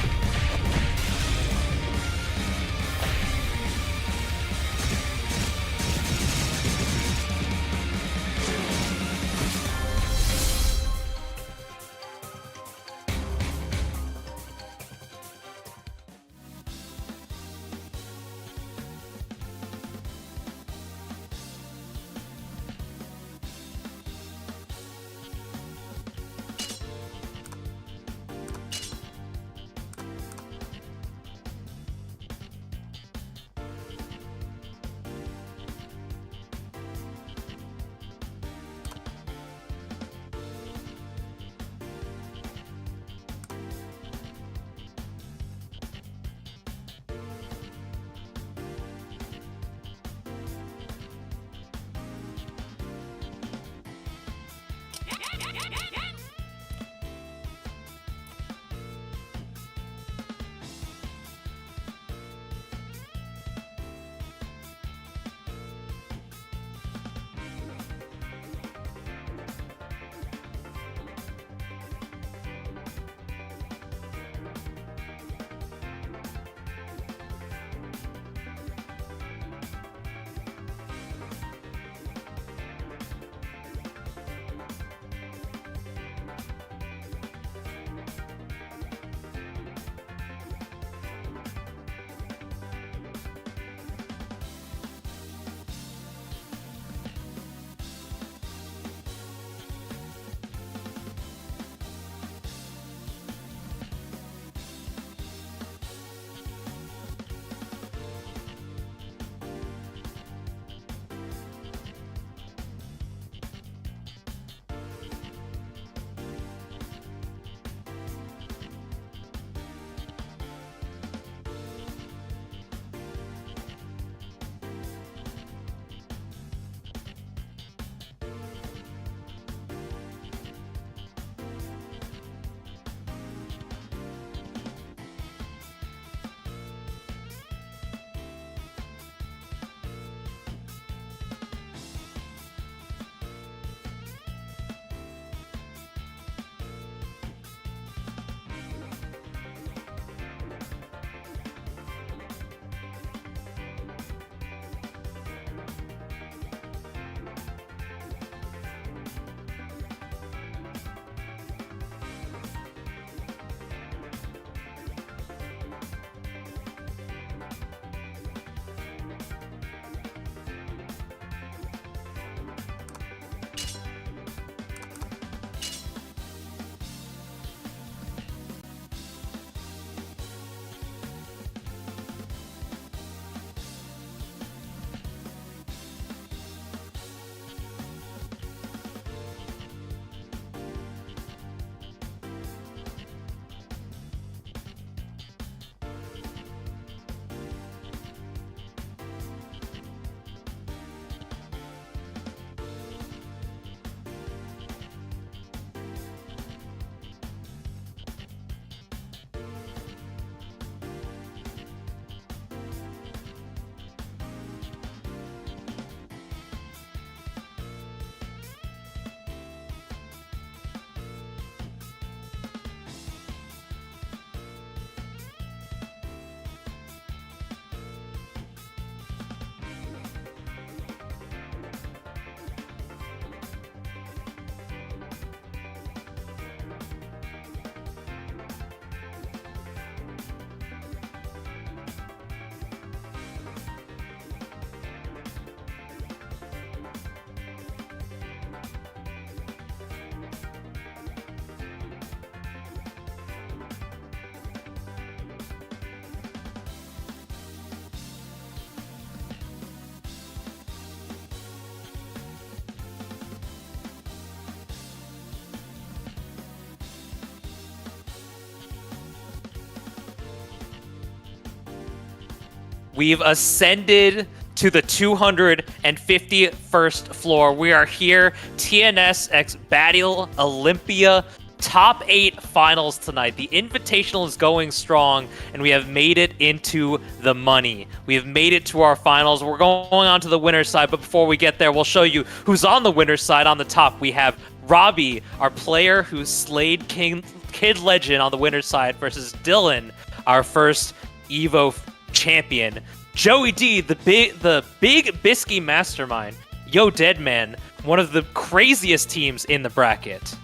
We've ascended to the 251st floor. We are here, TNS x Battle Olympia, top 8 finals tonight. The Invitational is going strong, and we have made it into the money. We have made it to our finals. We're going on to the winner's side, but before we get there, we'll show you who's on the winner's side. On the top, we have Robbie, our player who slayed Kid Legend on the winner's side, versus Dylan, our first EVO champion. Joey D, the big Bisky mastermind. Yo Deadman, one of the craziest teams in the bracket.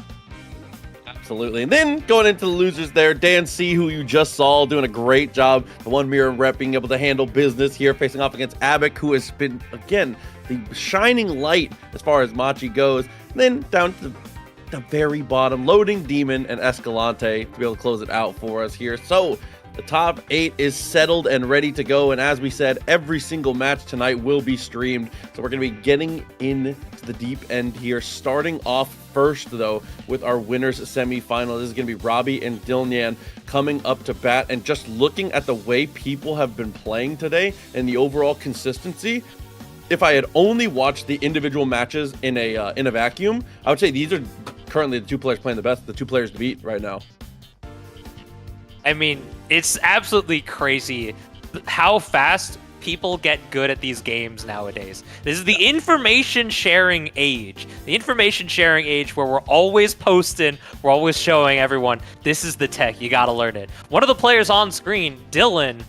Absolutely. And then going into the losers there, Dan C, who you just saw doing a great job. The one mirror rep being able to handle business here, facing off against Abik, who has been, again, the shining light as far as Machi goes. And then down to the very bottom, Loading Demon and Escalante to be able to close it out for us here. So the top 8 is settled and ready to go. And as we said, every single match tonight will be streamed. So we're going to be getting into the deep end here. Starting off first, though, with our winners semifinal. This is going to be Robbie and Dilnyan coming up to bat. And just looking at the way people have been playing today and the overall consistency, if I had only watched the individual matches in a vacuum, I would say these are currently the 2 players playing the best, the 2 players to beat right now. I mean, it's absolutely crazy how fast people get good at these games nowadays. This is the information sharing age. The information sharing age where we're always posting, we're always showing everyone, this is the tech, you gotta learn it. One of the players on screen, Dylan,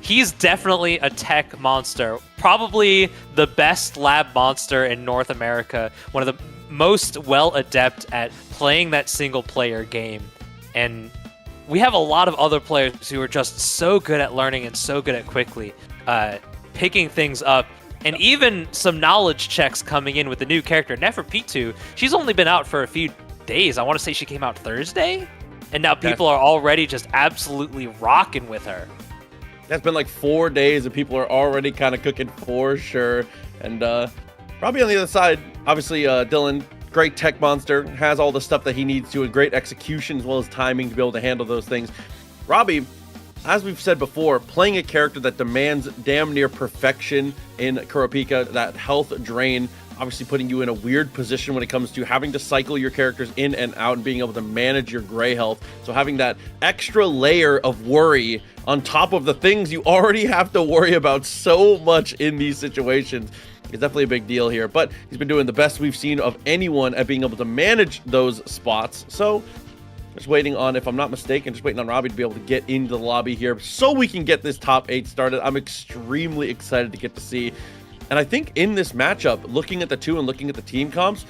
he's definitely a tech monster. Probably the best lab monster in North America. One of the most well adept at playing that single player game. And we have a lot of other players who are just so good at learning and so good at quickly picking things up. And even some knowledge checks coming in with the new character, Neferpitu. She's only been out for a few days. I want to say she came out Thursday. And now people are already just absolutely rocking with her. It's been like 4 days and people are already kind of cooking for sure. And probably on the other side, obviously Dylan, great tech monster, has all the stuff that he needs to, and great execution as well as timing to be able to handle those things. Robbie, as we've said before, playing a character that demands damn near perfection in Kurapika, that health drain, obviously putting you in a weird position when it comes to having to cycle your characters in and out and being able to manage your gray health. So having that extra layer of worry on top of the things you already have to worry about so much in these situations is definitely a big deal here. But he's been doing the best we've seen of anyone at being able to manage those spots. So just waiting on, if I'm not mistaken, just waiting on Robbie to be able to get into the lobby here so we can get this top 8 started. I'm extremely excited to get to see. And I think in this matchup, looking at the 2 and looking at the team comps,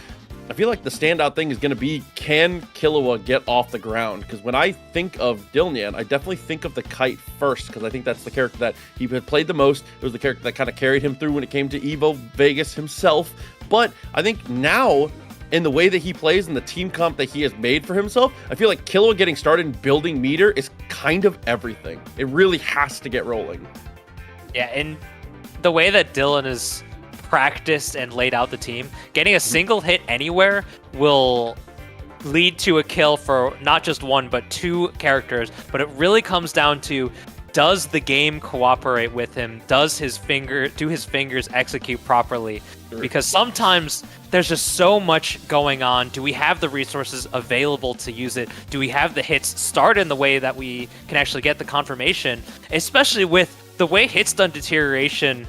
I feel like the standout thing is going to be, can Killua get off the ground? Because when I think of Dilnyan, I definitely think of the kite first, because I think that's the character that he had played the most. It was the character that kind of carried him through when it came to Evo Vegas himself. But I think now, in the way that he plays and the team comp that he has made for himself, I feel like Killua getting started and building meter is kind of everything. It really has to get rolling. Yeah, and the way that Dylan is practiced and laid out the team, getting a single hit anywhere will lead to a kill for not just 1 but 2 characters. But it really comes down to, does the game cooperate with him? Do his fingers execute properly? Because sometimes there's just so much going on. Do we have the resources available to use it? Do we have the hits start in the way that we can actually get the confirmation? Especially with the way hit stun deterioration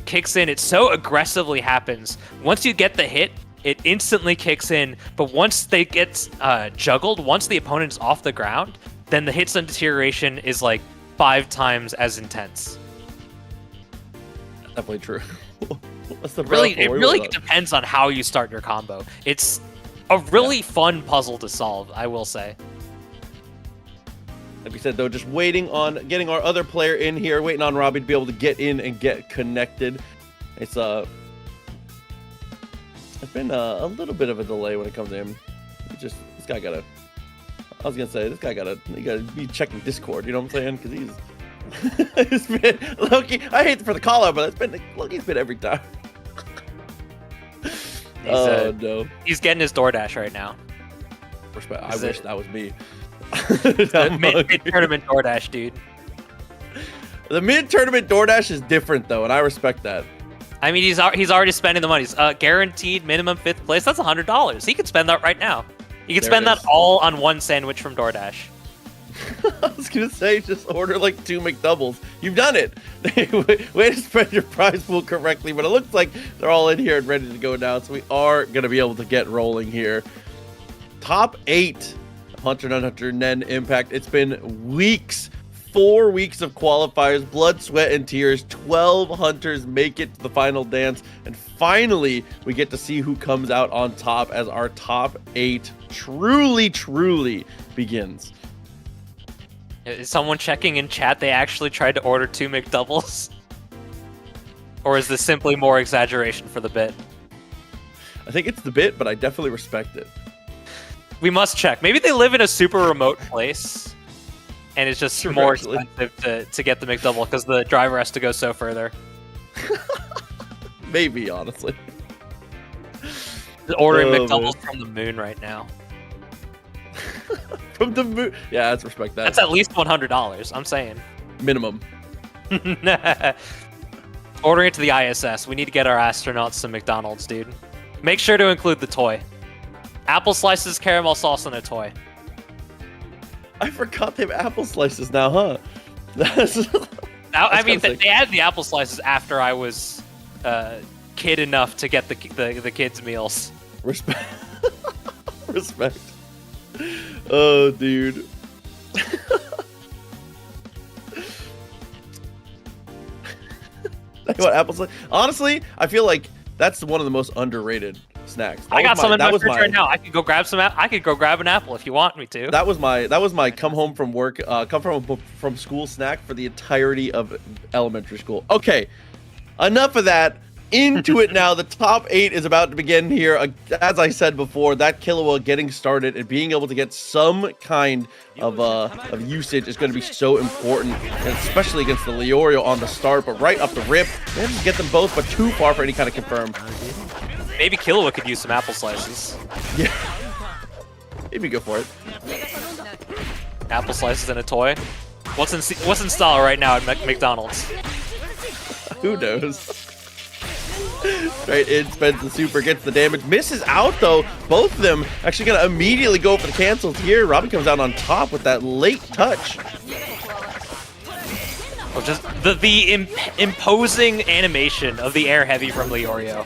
kicks in, it so aggressively happens. Once you get the hit, it instantly kicks in, but once they get juggled, once the opponent's off the ground, then the hit stun deterioration is like 5 times as intense. Definitely true. What's the it really depends on how you start your combo. It's a really fun puzzle to solve, I will say. Like we said, though, just waiting on getting our other player in here, waiting on Robbie to be able to get in and get connected. It's been a little bit of a delay when it comes to him. This guy gotta. I was gonna say you gotta be checking Discord. You know what I'm saying? Because it's been Loki. I hate for the call out, but Loki's been every time. No. He's getting his DoorDash right now. Respect. I wish that was me. Mid-tournament DoorDash, dude. The mid-tournament DoorDash is different though, and I respect that. I mean, he's already spending the money. He's, guaranteed minimum 5th place. That's $100. He could spend that right now. He could spend that all on one sandwich from DoorDash. I was gonna say, just order like 2 McDoubles. You've done it. Way to spread your prize pool correctly, but it looks like they're all in here and ready to go now, so we are gonna be able to get rolling here. Top 8 Hunter x Hunter NENxIMPACT. It's been weeks. 4 weeks of qualifiers, blood, sweat, and tears. 12 hunters make it to the final dance, and finally we get to see who comes out on top as our top 8 truly begins. Is someone checking in chat they actually tried to order 2 McDoubles? Or is this simply more exaggeration for the bit? I think it's the bit, but I definitely respect it. We must check. Maybe they live in a super remote place. And it's just more expensive to get the McDouble because the driver has to go so further. Maybe, honestly. Just ordering McDoubles from the moon right now. From the moon? Yeah, let's respect that. That's at least $100, I'm saying. Minimum. Ordering it to the ISS. We need to get our astronauts some McDonald's, dude. Make sure to include the toy. Apple slices, caramel sauce, and a toy. I forgot they have apple slices now, huh? I mean, they added the apple slices after I was kid enough to get the kids' meals. Respect. Respect. Oh, dude. What, apple slice? Honestly, I feel like that's one of the most underrated snacks. I got some in my fridge right now. I could go grab some. I could go grab an apple if you want me to. That was my come home from work, from school snack for the entirety of elementary school. Okay, enough of that. Into it now. The top 8 is about to begin here. As I said before, that Killua getting started and being able to get some kind of usage is going to be so important, and especially against the Leorio on the start. But right up the rip, they have to get them both, but too far for any kind of confirm. Maybe Killua could use some apple slices. Yeah. Maybe go for it. Apple slices and a toy. What's in style right now at McDonald's? Who knows? Right in, spends the super, gets the damage, misses out though. Both of them actually gonna immediately go for the cancels here. Robbie comes out on top with that late touch. Well, just the imposing animation of the air heavy from Leorio.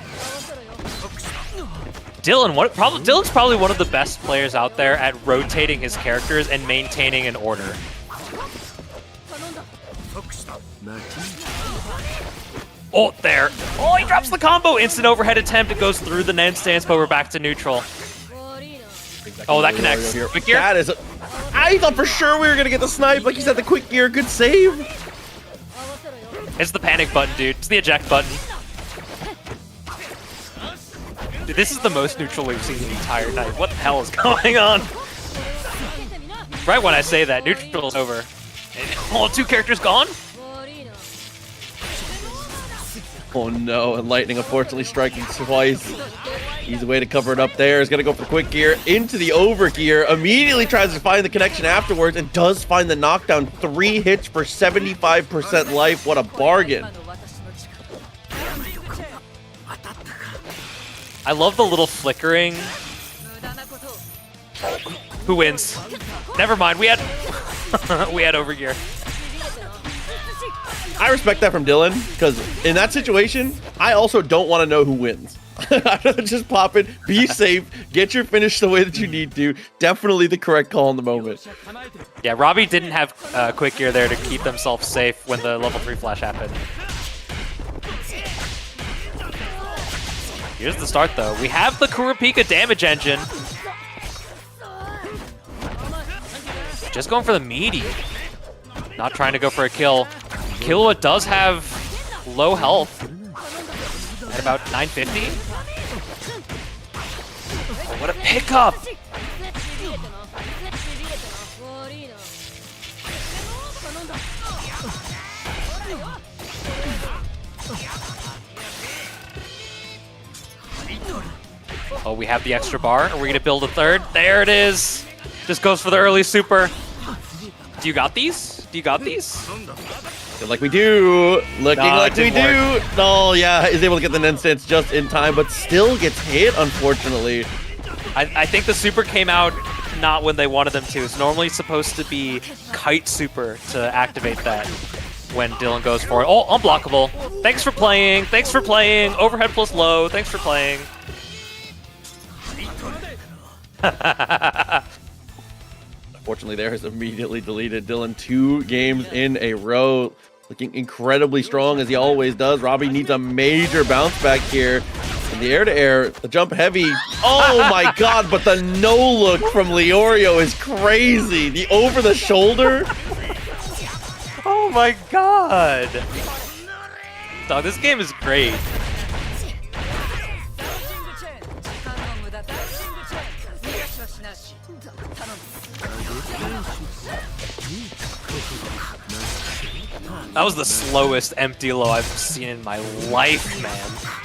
Dylan's probably one of the best players out there at rotating his characters and maintaining an order. Oh, there. Oh, he drops the combo. Instant overhead attempt. It goes through the Nen stance, but we're back to neutral. Oh, that connects. Quick gear. That is I thought for sure we were going to get the snipe. Like you said, the quick gear. Good save. It's the panic button, dude. It's the eject button. Dude, this is the most neutral we've seen the entire night. What the hell is going on? Right when I say that, neutral's over. Oh, 2 characters gone? Oh no, and Lightning unfortunately striking twice. Easy way to cover it up there. Is going to go for quick gear into the over gear. Immediately tries to find the connection afterwards and does find the knockdown. 3 hits for 75% life. What a bargain. I love the little flickering. Who wins? Never mind, we had we had overgear. I respect that from Dylan, because in that situation, I also don't want to know who wins. I'd rather just pop it, be safe, get your finish the way that you need to. Definitely the correct call in the moment. Yeah, Robbie didn't have quick gear there to keep themselves safe when the level 3 flash happened. Here's the start, though. We have the Kurapika damage engine. Just going for the meaty. Not trying to go for a kill. Killua does have low health at about 950. Oh, what a pickup! Oh, we have the extra bar. Are we going to build a third? There it is. Just goes for the early super. Do you got these? Do you got these? Like we do. Looking No, like it we didn't do. Oh, yeah. Is able to get the Nen stance just in time, but still gets hit, unfortunately. I think the super came out not when they wanted them to. It's normally supposed to be kite super to activate that when Dylan goes for it. Oh, unblockable. Thanks for playing. Thanks for playing. Overhead plus low. Thanks for playing. Unfortunately, there is immediately deleted. Dylan 2 games in a row. Looking incredibly strong as he always does. Robbie needs a major bounce back here. In the air-to-air, the jump heavy. Oh my god, but the no-look from Leorio is crazy. The over-the-shoulder. Oh my god. Dog, this game is great. That was the slowest empty low I've seen in my life, man.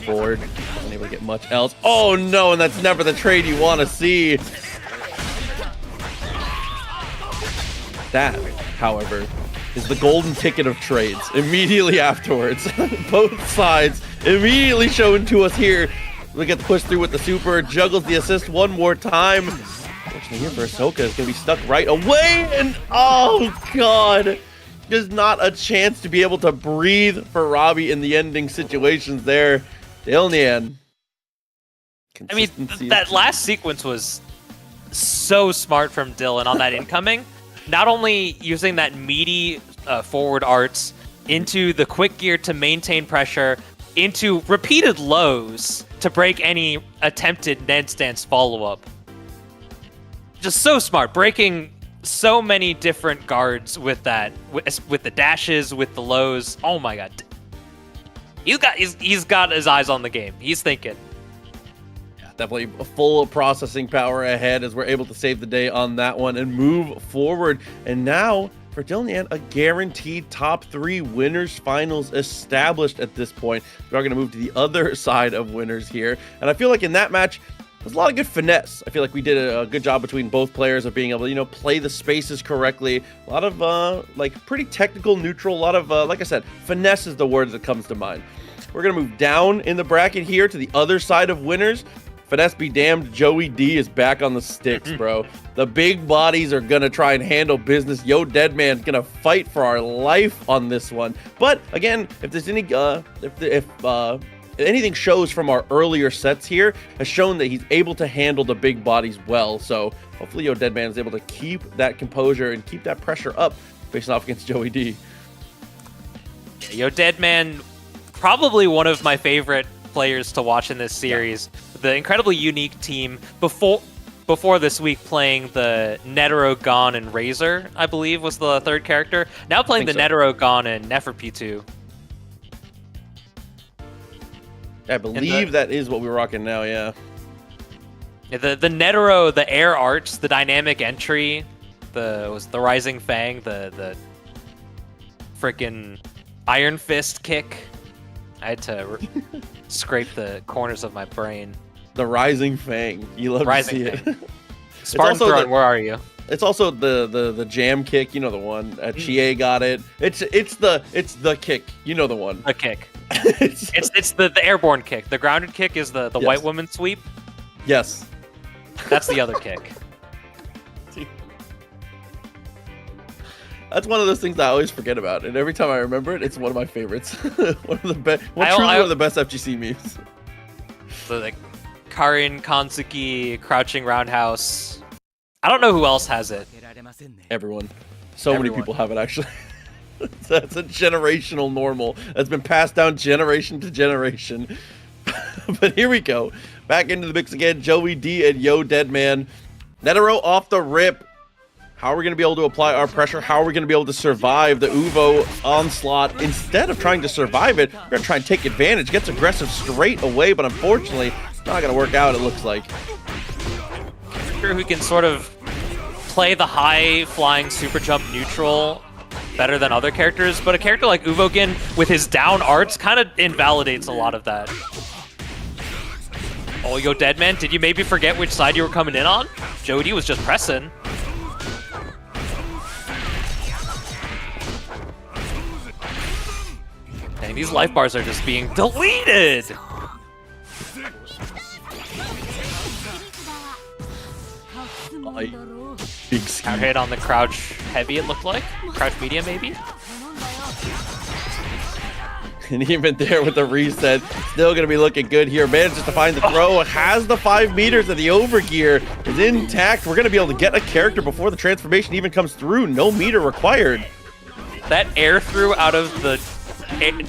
Forward, unable to get much else. Oh no, and that's never the trade you want to see. That, however, is the golden ticket of trades. Immediately afterwards, both sides immediately shown to us here. Look at the push through with the super, juggles the assist one more time. Fortunately here for Ahsoka is going to be stuck right away, and oh god. There's not a chance to be able to breathe for Robbie in the ending situations there. Dylan. I mean, that last sequence was so smart from Dylan on that incoming. Not only using that meaty forward arts into the quick gear to maintain pressure, into repeated lows to break any attempted Ned stance follow-up. Just so smart, breaking so many different guards with that, with the dashes, with the lows. Oh my god, he's got his eyes on the game. He's thinking. Yeah, definitely a full processing power ahead as we're able to save the day on that one and move forward. And now for Dylan, a guaranteed top 3 winners finals established at this point. We are going to move to the other side of winners here, and I feel like in that match, there's a lot of good finesse. I feel like we did a good job between both players of being able to, play the spaces correctly. A lot of, like, pretty technical, neutral, a lot of, like I said, finesse is the word that comes to mind. We're going to move down in the bracket here to the other side of winners. Finesse be damned, Joey D is back on the sticks, bro. The big bodies are going to try and handle business. Yo Deadman's going to fight for our life on this one. But, again, if there's any, anything shows from our earlier sets here has shown that he's able to handle the big bodies well. So hopefully Yo Deadman is able to keep that composure and keep that pressure up facing off against Joey D. Yo Deadman, probably one of my favorite players to watch in this series. Yeah. The incredibly unique team before this week playing the Netero, Gon, and Razor, I believe was the third character. Now playing the Netero, Gon, and Neferpitu. I believe that is what we're rocking now, yeah. The Netero, the air arts, the dynamic entry, the Rising Fang, the freaking Iron Fist kick. I had to scrape the corners of my brain. The Rising Fang. You love Rising to see it. Spartan Throne, where are you? It's also the jam kick, the one. Chie got it. It's the kick, the one. The kick. it's the airborne kick. The grounded kick is the yes. white woman sweep. Yes. That's the other kick. That's one of those things I always forget about, and every time I remember it, it's one of my favorites. One of the best, one of the best FGC memes. So like Karin Kansuki, crouching roundhouse. I don't know who else has it. Everyone. Many people have it actually. That's a generational normal that's been passed down generation to generation. But here we go. Back into the mix again. Joey D and Yo Deadman. Netero off the rip. How are we going to be able to apply our pressure? How are we going to be able to survive the Uvo onslaught? Instead of trying to survive it, we're going to try and take advantage. Gets aggressive straight away, but unfortunately, it's not going to work out, it looks like. Who can sort of play the high flying super jump neutral better than other characters, but a character like Uvogin with his down arts kind of invalidates a lot of that. Oh, yo, Deadman, did you maybe forget which side you were coming in on? Jody was just pressing. Dang, these life bars are just being deleted! Big ski. Out hit on the crouch heavy, it looked like. Crouch medium, maybe? And even there with the reset, still going to be looking good here. Manages to find the throw, has the 5 meters, and the overgear is intact. We're going to be able to get a character before the transformation even comes through. No meter required. That air through out of the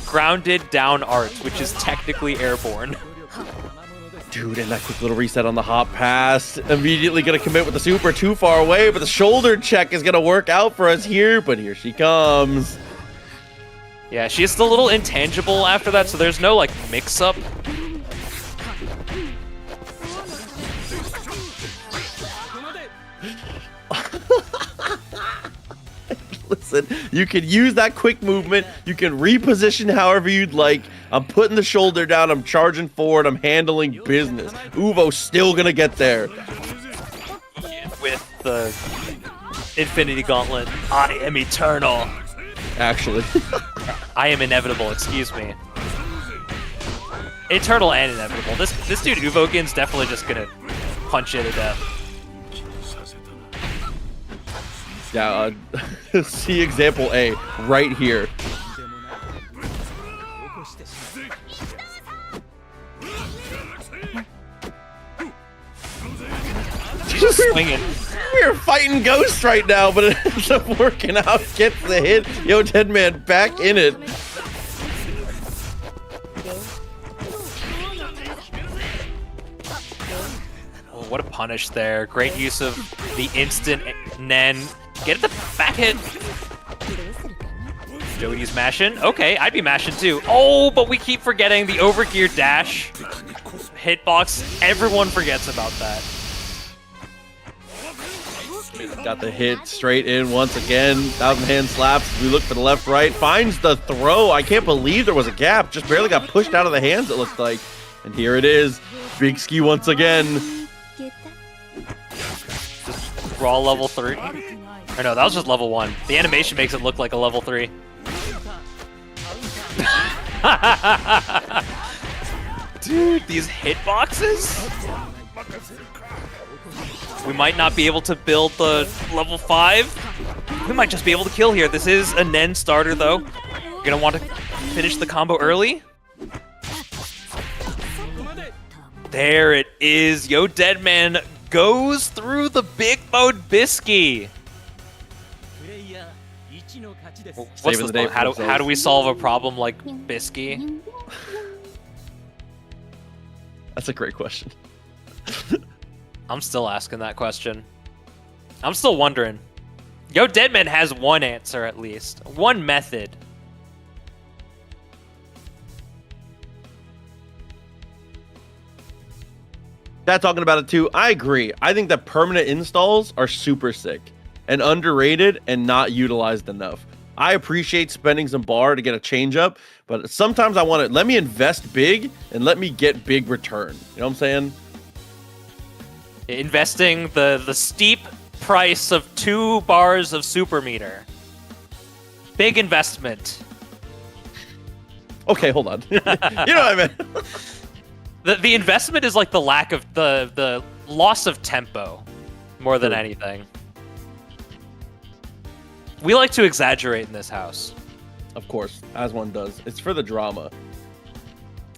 grounded down arch, which is technically airborne. Dude, and that quick little reset on the hop pass. Immediately going to commit with the super too far away, but the shoulder check is going to work out for us here, but here she comes. Yeah, she's still a little intangible after that, so there's no, like, mix-up. Listen, you can use that quick movement. You can reposition however you'd like. I'm putting the shoulder down. I'm charging forward. I'm handling business. Uvo's still going to get there. With the Infinity Gauntlet. I am eternal. Actually. I am inevitable, excuse me. Eternal and inevitable. This dude Uvogin's definitely just gonna punch it to death. Yeah, see example A right here. She's just swinging. We're fighting ghosts right now, but it ends up working out. Gets the hit. Yo, Deadman back in it. Oh, what a punish there. Great use of the instant Nen. Get the back hit. Jody's mashing. Okay, I'd be mashing too. Oh, but we keep forgetting the overgear dash. Hitbox. Everyone forgets about that. Got the hit straight in once again. 1,000-hand slaps. We look for the left, right. Finds the throw. I can't believe there was a gap. Just barely got pushed out of the hands, it looked like. And here it is. Big ski once again. Just raw level 3. Or no, that was just level 1. The animation makes it look like a level 3. Dude, these hitboxes? We might not be able to build the level 5. We might just be able to kill here. This is a Nen starter, though. You're gonna want to finish the combo early. There it is. Yo, Deadman goes through the big mode Bisky. What's this one? How do we solve a problem like Bisky? That's a great question. I'm still asking that question. I'm still wondering. Yo, Deadman has one answer at least. One method. Chat talking about it too. I agree. I think that permanent installs are super sick and underrated and not utilized enough. I appreciate spending some bar to get a change up, but sometimes I want to let me invest big and let me get big return. You know what I'm saying? Investing the steep price of 2 bars of super meter. Big investment. Okay, hold on. You know what I meant? The investment is like the lack of the loss of tempo more than anything. We like to exaggerate in this house. Of course, as one does. It's for the drama.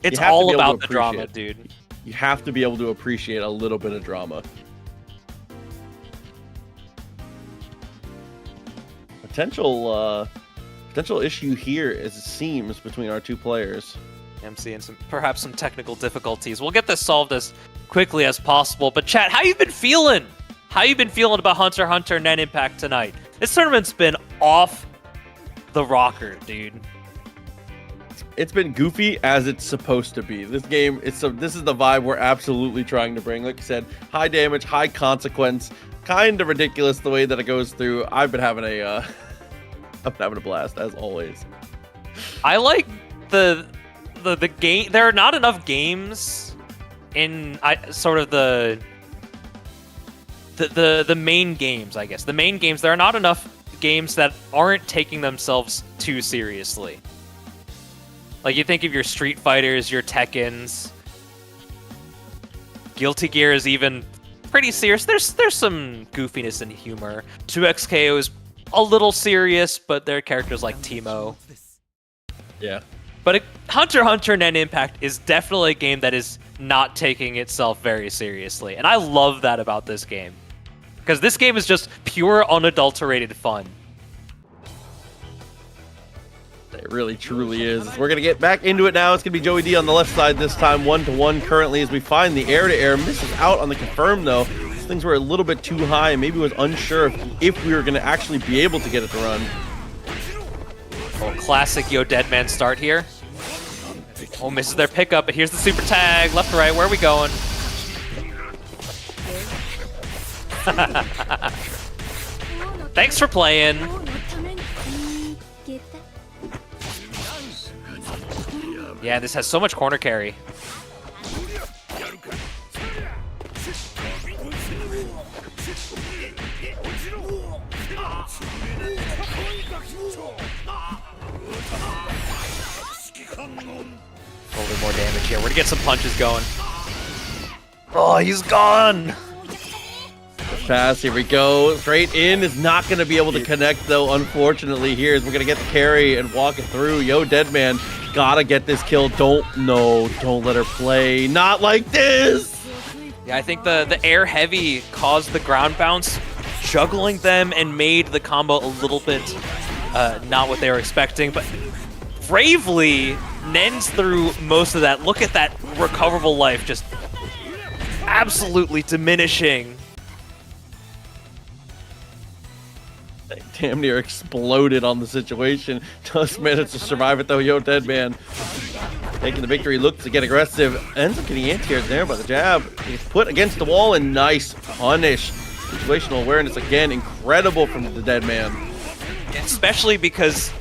It's all about the drama, dude. You have to be able to appreciate a little bit of drama. Potential issue here, as it seems, between our two players. I'm seeing perhaps some technical difficulties. We'll get this solved as quickly as possible. But chat, how you been feeling? How you been feeling about HUNTER NENxIMPACT tonight? This tournament's been off the rocker, dude. It's been goofy as it's supposed to be. This game, this is the vibe we're absolutely trying to bring. Like you said, high damage, high consequence, kind of ridiculous the way that it goes through. I've been having a blast as always. I like the game. There are not enough games in sort of the main games, I guess. The main games, there are not enough games that aren't taking themselves too seriously. Like, you think of your Street Fighters, your Tekkens. Guilty Gear is even pretty serious. There's some goofiness and humor. 2XKO is a little serious, but there are characters like Teemo. Yeah. But Hunter x Hunter NENxIMPACT is definitely a game that is not taking itself very seriously. And I love that about this game. Because this game is just pure, unadulterated fun. It really, truly is. We're going to get back into it now. It's going to be Joey D on the left side this time, 1-1 currently as we find the air-to-air. Misses out on the confirm, though. These things were a little bit too high, and maybe was unsure if we were going to actually be able to get it to run. Oh, classic Yo Deadman start here. Oh, misses their pickup, but here's the super tag. Left to right, where are we going? Thanks for playing. Yeah, this has so much corner carry. A little bit more damage here. We're gonna get some punches going. Oh, he's gone! Pass, here we go. Straight in is not going to be able to connect, though, unfortunately, here as we're going to get the carry and walk it through. Yo, Deadman, gotta get this kill. Don't let her play. Not like this! Yeah, I think the air heavy caused the ground bounce, juggling them, and made the combo a little bit not what they were expecting, but bravely, Nen's through most of that. Look at that recoverable life just absolutely diminishing. Damn near exploded on the situation. Just managed to survive it, though. Yo, Deadman taking the victory, looks to get aggressive. Ends up getting anti-aired there by the jab. He's put against the wall, and nice punish. Situational awareness again, incredible from the Deadman. Especially because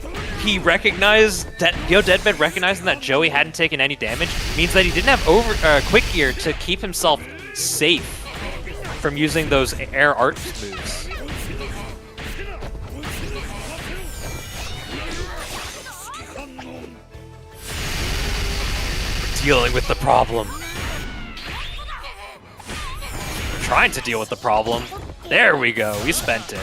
he recognized that Yo Deadman recognizing that Joey hadn't taken any damage means that he didn't have quick gear to keep himself safe from using those air art moves. Dealing with the problem. Trying to deal with the problem. There we go. We spent it.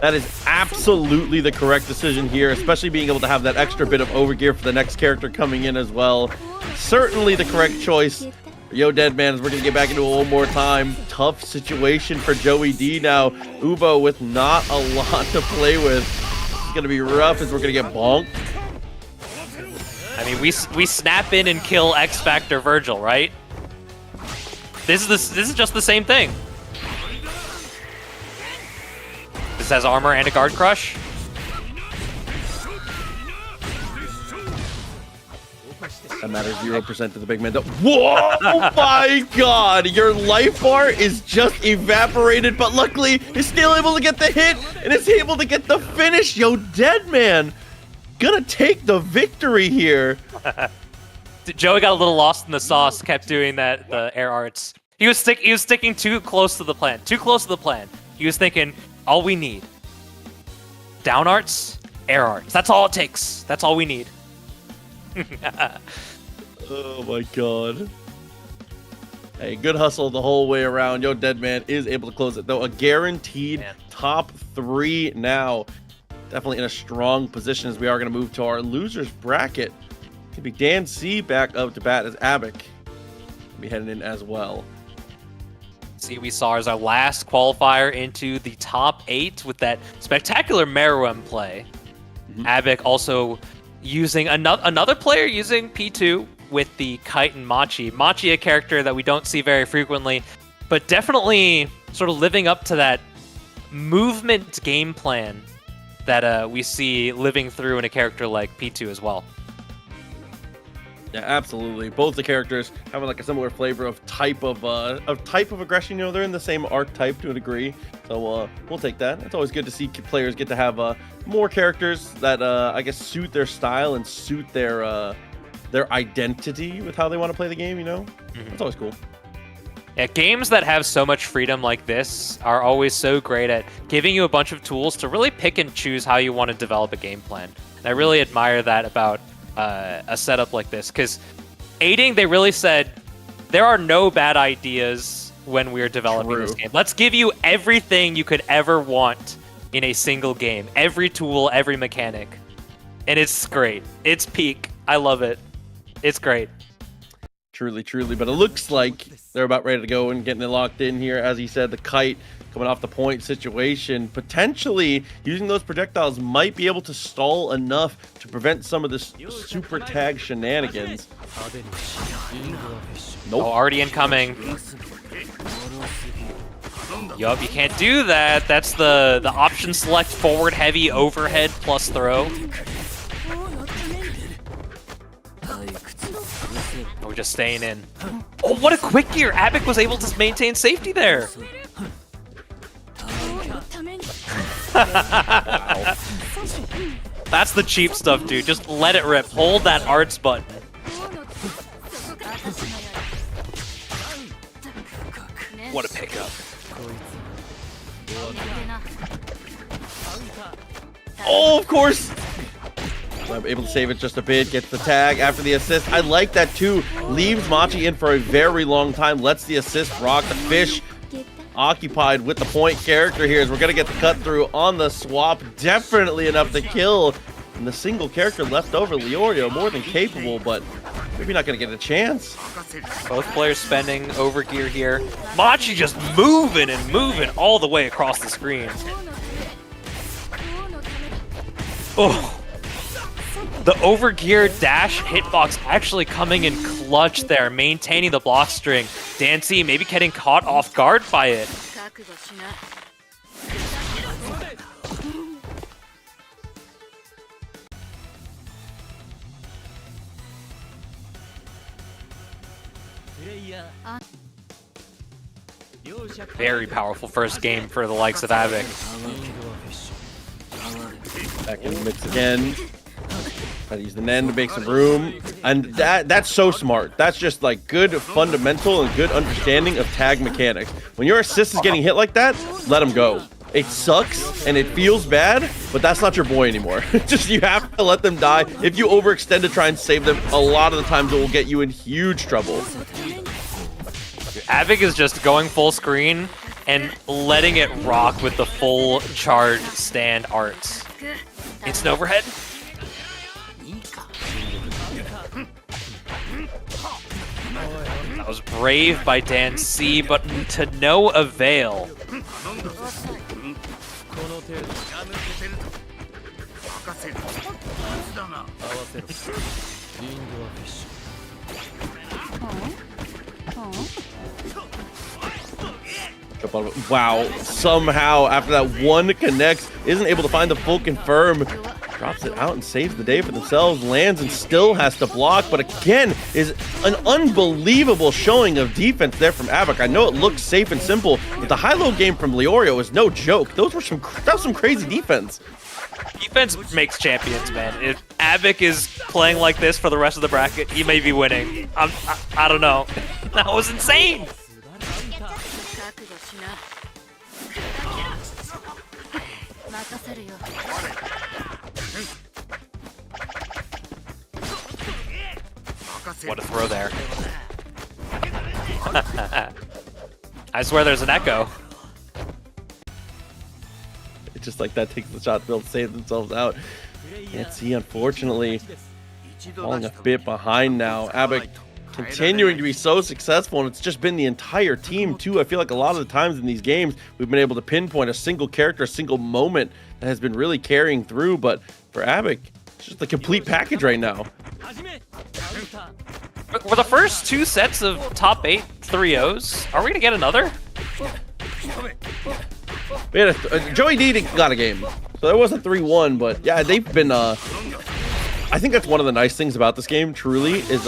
That is absolutely the correct decision here, especially being able to have that extra bit of overgear for the next character coming in as well. Certainly the correct choice. Yo, Deadman, as we're going to get back into it one more time. Tough situation for Joey D now. Ubo with not a lot to play with. It's going to be rough as we're going to get bonked. I mean, we snap in and kill X Factor Virgil, right? This is just the same thing. This has armor and a guard crush. That matters 0% to the big man. Whoa! Oh my god! Your life bar is just evaporated, but luckily he's still able to get the hit and is able to get the finish. Yo, Deadman gonna take the victory here. Joey got a little lost in the sauce, kept doing the air arts. He was sticking too close to the plan. Too close to the plan. He was thinking, all we need. Down arts, air arts. That's all it takes. That's all we need. Oh my god. Hey, good hustle the whole way around. Yo, Deadman is able to close it, though. A guaranteed top 3 now. Definitely in a strong position as we are going to move to our losers bracket. Could be Dan C back up to bat as Abik. Be heading in as well. See, we saw as our last qualifier into the top 8 with that spectacular Meruem play. Abik also using another player using P2 with the Kite and Machi. Machi, a character that we don't see very frequently, but definitely sort of living up to that movement game plan that we see living through in a character like P2 as well. Yeah, absolutely. Both the characters having like a similar flavor of type of aggression. You know, they're in the same archetype to a degree. So we'll take that. It's always good to see players get to have more characters that I guess suit their style and suit their their identity with how they want to play the game, you know? It's always cool. Yeah, games that have so much freedom like this are always so great at giving you a bunch of tools to really pick and choose how you want to develop a game plan. And I really admire that about a setup like this, because aiding, they really said, there are no bad ideas when we're developing this game. Let's give you everything you could ever want in a single game. Every tool, every mechanic. And it's great. It's peak. I love it. It's great. Truly, truly. But it looks like they're about ready to go and getting it locked in here. As he said, the kite coming off the point situation. Potentially, using those projectiles might be able to stall enough to prevent some of this super tag shenanigans. Nope. Oh, already incoming. Yup, you can't do that. That's the option select forward heavy overhead plus throw. We're just staying in. Oh, what a quick gear! Abik was able to maintain safety there. That's the cheap stuff, dude. Just let it rip. Hold that arts button. What a pickup. Oh, of course! I'm able to save it just a bit, gets the tag after the assist. I like that too. Leaves Machi in for a very long time, lets the assist rock. The fish occupied with the point character here as we're going to get the cut through on the swap. Definitely enough to kill. And the single character left over, Leorio, more than capable, but maybe not going to get a chance. Both players spending overgear here. Machi just moving and moving all the way across the screen. Oh. The overgear dash hitbox actually coming in clutch there, maintaining the block string. Dancy maybe getting caught off guard by it. Very powerful first game for the likes of Abik. Back in the mix again. Try to use the Nen to make some room. And that's so smart. That's just like good fundamental and good understanding of tag mechanics. When your assist is getting hit like that, let him go. It sucks and it feels bad, but that's not your boy anymore. Just you have to let them die. If you overextend to try and save them, a lot of the times it will get you in huge trouble. Abik is just going full screen and letting it rock with the full charge stand arts. It's an overhead. That was brave by Dan C, but to no avail. Wow, somehow after that one connects, isn't able to find the full confirm. Drops it out and saves the day for themselves. Lands and still has to block, but again is an unbelievable showing of defense there from Abik. I know it looks safe and simple, but the high-low game from Leorio is no joke. That was some crazy defense. Defense makes champions, man. If Abik is playing like this for the rest of the bracket, he may be winning. I don't know. That was insane. What a throw there. I swear there's an echo. It's just like that takes the shot to be able to save themselves out. Can't see, unfortunately. Falling a bit behind now. Abik continuing to be so successful, and it's just been the entire team too. I feel like a lot of the times in these games, we've been able to pinpoint a single character, a single moment that has been really carrying through, but for Abik, it's just the complete package right now. For the first two sets of top 8 3-0s, are we gonna get another? We had Joey D got a game, so there was a 3-1, but yeah, they've been I think that's one of the nice things about this game, truly, is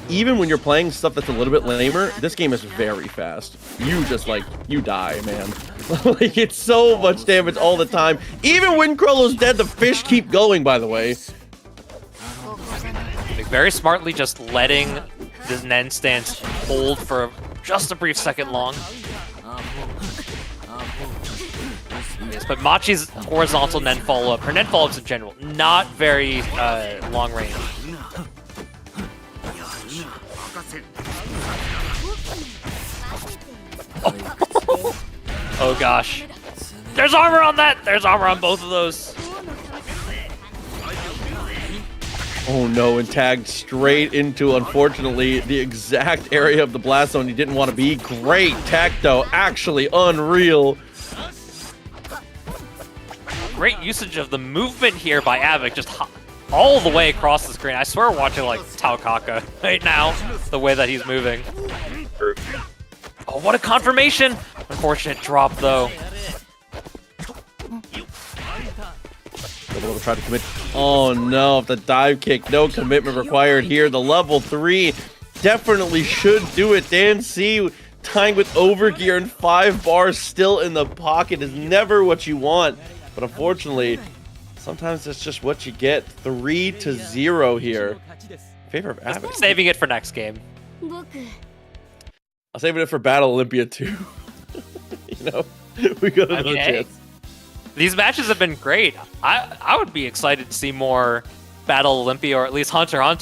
even when you're playing stuff that's a little bit lamer, this game is very fast. You just, like, you die, man. Like, it's so much damage all the time. Even when Krollo's dead, the fish keep going, by the way. Big very smartly just letting the Nen stance hold for just a brief second long. Yes, but Machi's horizontal Nen follow-up, her Nen follow-ups in general, not very long range. Oh gosh. There's armor on that! There's armor on both of those. Oh no, and tagged straight into, unfortunately, the exact area of the blast zone he didn't want to be. Great tech though, actually unreal. Great usage of the movement here by Avic, just all the way across the screen. I swear we're watching like Taokaka right now, the way that he's moving. Oh, what a confirmation! Unfortunate drop though. Able to try to commit. Oh no, the dive kick, no commitment required here. The level 3 definitely should do it. Dan C tying with Overgear and 5 bars still in the pocket is never what you want. But unfortunately, sometimes it's just what you get. 3-0 here. In favor of Abbott. Saving it for next game. I'll save it for Battle Olympia 2. You know, we got another chance. These matches have been great. I would be excited to see more Battle Olympia, or at least HUNTER on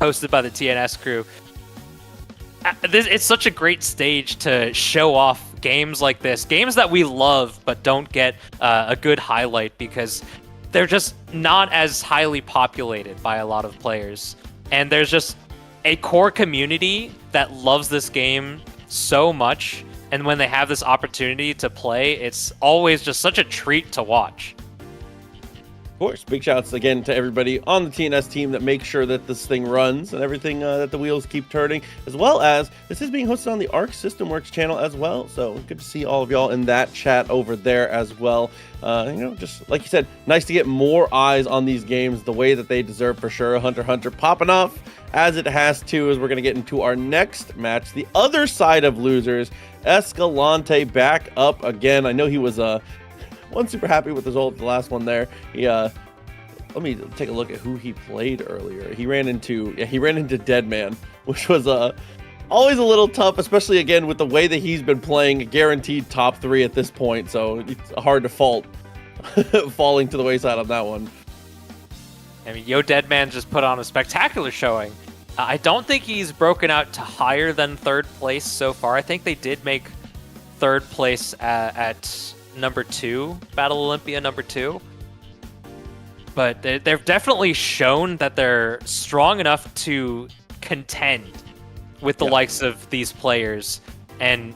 hosted by the TNS crew. It's such a great stage to show off games like this, games that we love but don't get a good highlight because they're just not as highly populated by a lot of players. And there's just a core community that loves this game so much. And when they have this opportunity to play, it's always just such a treat to watch. Of course, big shouts again to everybody on the TNS team that makes sure that this thing runs and everything, that the wheels keep turning, as well as this is being hosted on the Arc System Works channel as well. So good to see all of y'all in that chat over there as well. You know, just like you said, nice to get more eyes on these games the way that they deserve for sure. HUNTER popping off as it has to, as we're going to get into our next match. The other side of losers, Escalante back up again. I know he was wasn't super happy with the result of the last one there. He let me take a look at who he played earlier. He ran into Deadman, which was always a little tough, especially again with the way that he's been playing, guaranteed top 3 at this point. So it's hard to fault falling to the wayside on that one. I mean, Deadman just put on a spectacular showing. I don't think he's broken out to higher than 3rd place so far. I think they did make 3rd place at number 2, Battle Olympia number 2. But they've definitely shown that they're strong enough to contend with the likes of these players. And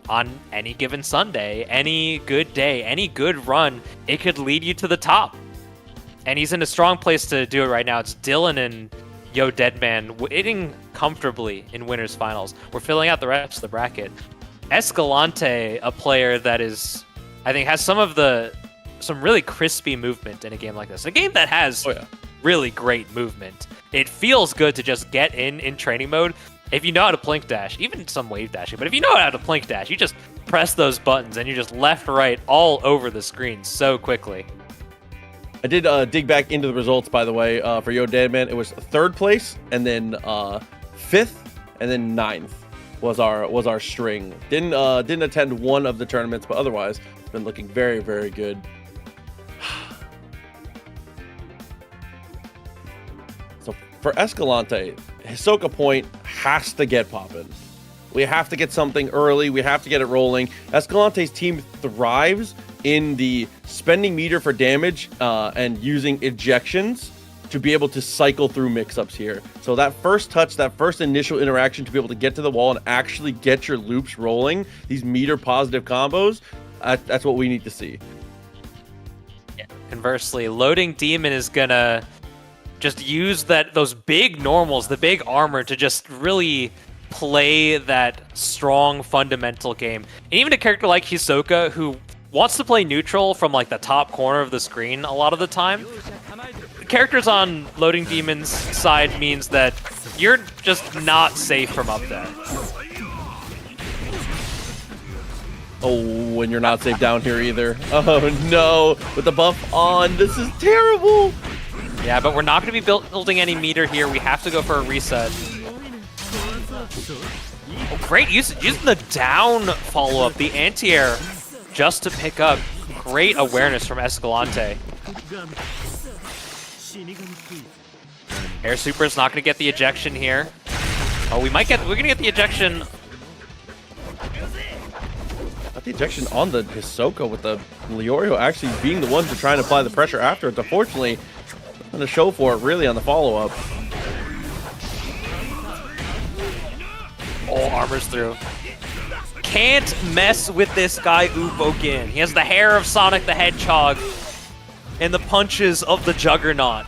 on any given Sunday, any good day, any good run, it could lead you to the top. And he's in a strong place to do it right now. It's Dylan and Deadman waiting comfortably in winners finals. We're filling out the rest of the bracket. Escalante, a player that is, I think, has some really crispy movement in a game like this. A game that has really great movement. It feels good to just get in training mode. If you know how to plink dash, even some wave dashing, but if you know how to plink dash, you just press those buttons and you're just left, right, all over the screen so quickly. I did dig back into the results, by the way, for Deadman. It was 3rd place, and then 5th, and then 9th was our string. Didn't attend one of the tournaments, but otherwise been looking very, very good. So for Escalante, Hisoka Point has to get popping. We have to get something early. We have to get it rolling. Escalante's team thrives in the spending meter for damage and using ejections to be able to cycle through mix-ups here. So that first touch, that first initial interaction to be able to get to the wall and actually get your loops rolling, these meter positive combos, that's what we need to see. Yeah. Conversely, Loading Demon is gonna just use those big normals, the big armor, to just really play that strong fundamental game. And even a character like Hisoka, who wants to play neutral from like the top corner of the screen a lot of the time, characters on Loading Demon's side means that you're just not safe from up there. Oh, and you're not safe down here either. Oh no, with the buff on, this is terrible. Yeah, but we're not going to be building any meter here. We have to go for a reset. Oh, great usage. Using the down follow-up, the anti-air, just to pick up. Great awareness from Escalante. Air Super is not going to get the ejection here. Oh, we're going to get the ejection. Got the ejection on the Hisoka with the Leorio actually being the ones to try and apply the pressure afterwards. Unfortunately, I'm going to show for it really on the follow-up. Oh, armors through. Can't mess with this guy, Ubogen. He has the hair of Sonic the Hedgehog and the punches of the Juggernaut.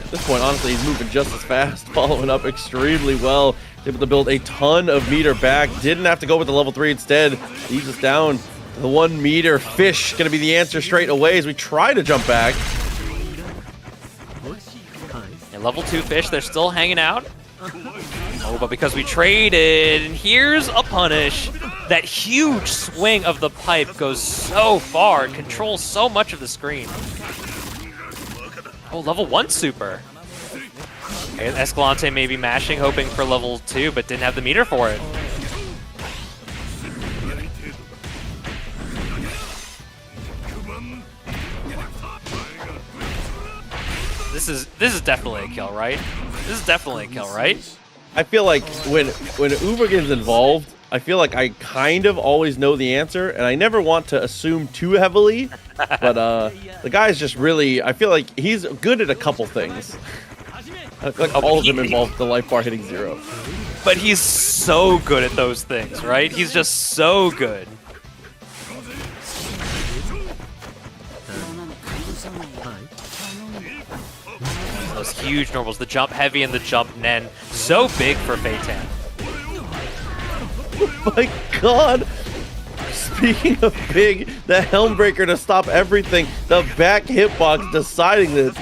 At this point, honestly, he's moving just as fast, following up extremely well. He's able to build a ton of meter back. Didn't have to go with the level 3 instead. Leaves us down to the 1 meter. Fish going to be the answer straight away as we try to jump back. And level 2 Fish, they're still hanging out. Oh, but because we traded, and here's a punish. That huge swing of the pipe goes so far. It controls so much of the screen. Oh, level 1 super. And Escalante may be mashing, hoping for level 2, but didn't have the meter for it. This is definitely a kill, right? This is definitely a kill, right? I feel like when Ubogen's involved, I feel like I kind of always know the answer, and I never want to assume too heavily. But the guy's just really, I feel like he's good at a couple things. I feel like all of them involve the life bar hitting 0. But he's so good at those things, right? He's just so good. Those huge normals, the jump heavy and the jump nen. So big for Feitan. Oh my god! Speaking of big, the Helmbreaker to stop everything. The back hitbox deciding this.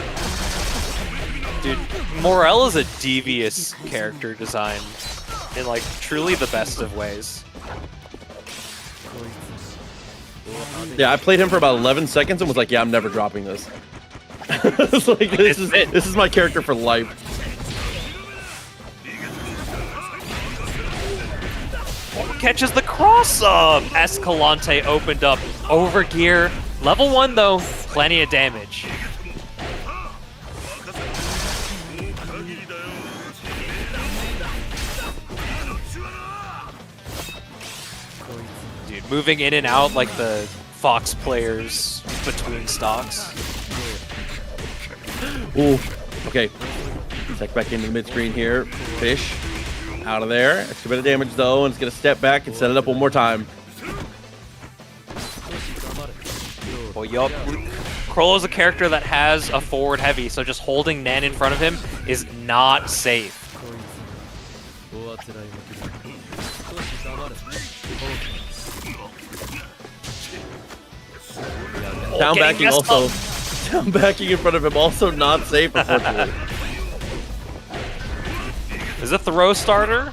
Dude, Morel is a devious character design in like truly the best of ways. Yeah, I played him for about 11 seconds and was like, yeah, I'm never dropping this. It's like, this is my character for life. Catches the cross up. Escalante opened up. Overgear. Level 1 though, plenty of damage. Dude, moving in and out like the Fox players between stocks. Ooh, okay. Check back into the mid-screen here. Fish out of there. Extra bit of damage though, and it's gonna step back and set it up one more time. Oh, yup. Crollo's a character that has a forward heavy, so just holding Nen in front of him is not safe. Down backing also. Down backing in front of him also not safe, unfortunately. Is a throw starter?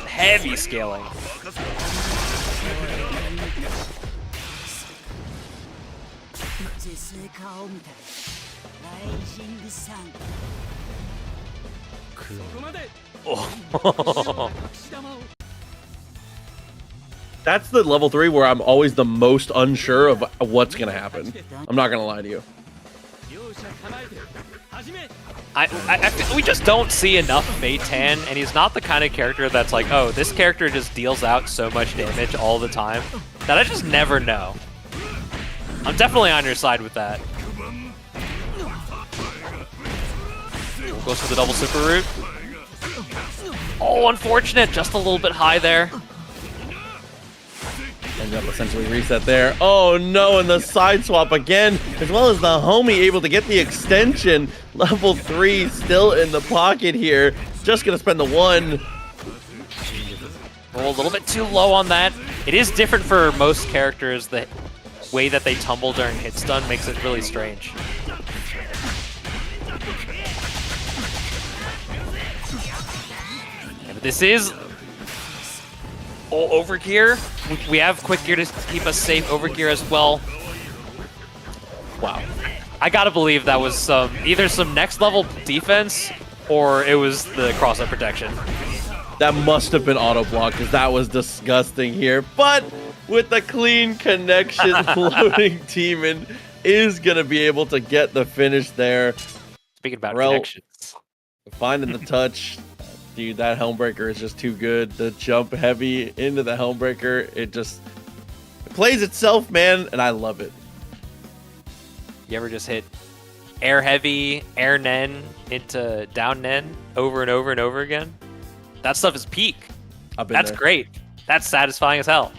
Heavy scaling. Oh. That's the level 3 where I'm always the most unsure of what's gonna happen. I'm not gonna lie to you. We just don't see enough Feitan, and he's not the kind of character that's like, oh, this character just deals out so much damage all the time that I just never know. I'm definitely on your side with that. Goes for the double super route. Oh, unfortunate. Just a little bit high there. Ended up essentially reset there. Oh no, and the side swap again, as well as the homie able to get the extension. Level 3 still in the pocket here. Just gonna spend the 1. Oh, a little bit too low on that. It is different for most characters. The way that they tumble during hit stun makes it really strange. Yeah, but this is overgear. We have quick gear to keep us safe. Overgear as well. Wow. I gotta believe that was either some next level defense or it was the cross-up protection. That must have been auto block because that was disgusting here. But with the clean connection, loading Demon is gonna be able to get the finish there. Speaking about connections, finding the touch, dude. That Helmbreaker is just too good. The jump heavy into the Helmbreaker, it plays itself, man, and I love it. You ever just hit air heavy, air nen into down nen over and over and over again? That stuff is peak. That's great. That's satisfying as hell.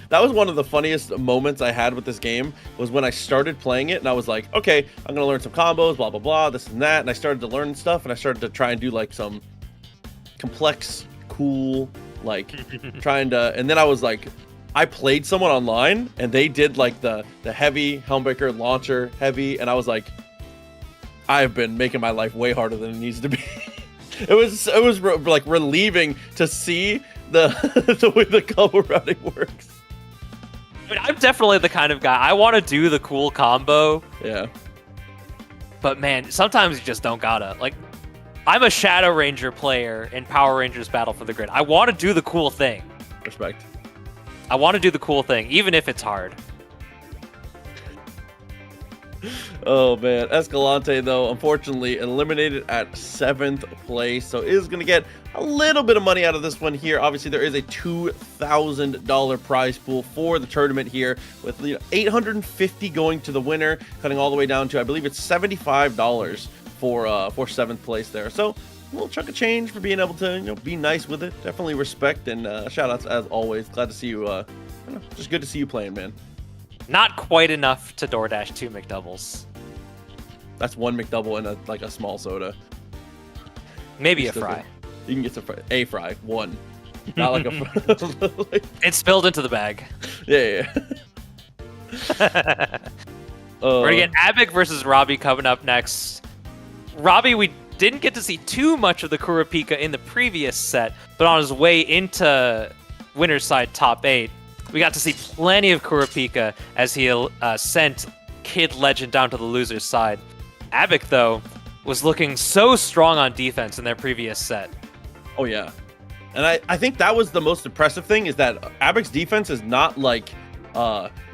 That was one of the funniest moments I had with this game, was when I started playing it and I was like, okay, I'm gonna learn some combos, blah blah blah, this and that, and I started to learn stuff and I started to try and do like some complex, cool, like trying to, and then I was like, I played someone online and they did like the heavy Helmbreaker launcher heavy, and I was like, I've been making my life way harder than it needs to be. It was like relieving to see the way the combo routing works. I mean, I'm definitely the kind of guy, I want to do the cool combo. Yeah. But man, sometimes you just don't gotta. Like, I'm a Shadow Ranger player in Power Rangers Battle for the Grid. I want to do the cool thing. Respect. I want to do the cool thing, even if it's hard. Oh man, Escalante though, unfortunately eliminated at 7th place, so is going to get a little bit of money out of this one here. Obviously there is a $2,000 prize pool for the tournament here, with $850 going to the winner, cutting all the way down to, I believe it's $75 for 7th place there. So a little chunk of change for being able to, be nice with it. Definitely respect, and shout outs as always. Glad to see you, just good to see you playing, man. Not quite enough to DoorDash 2 McDoubles. That's one McDouble and a small soda. Maybe a fry. You can get a fry, one. Not like a fry. It spilled into the bag. Yeah. We're gonna get Abik versus Robbie coming up next. Robbie, we didn't get to see too much of the Kurapika in the previous set, but on his way into winner's side top 8, we got to see plenty of Kurapika as he sent Kid Legend down to the loser's side. Abik, though, was looking so strong on defense in their previous set. Oh, yeah. And I think that was the most impressive thing, is that Abik's defense is not like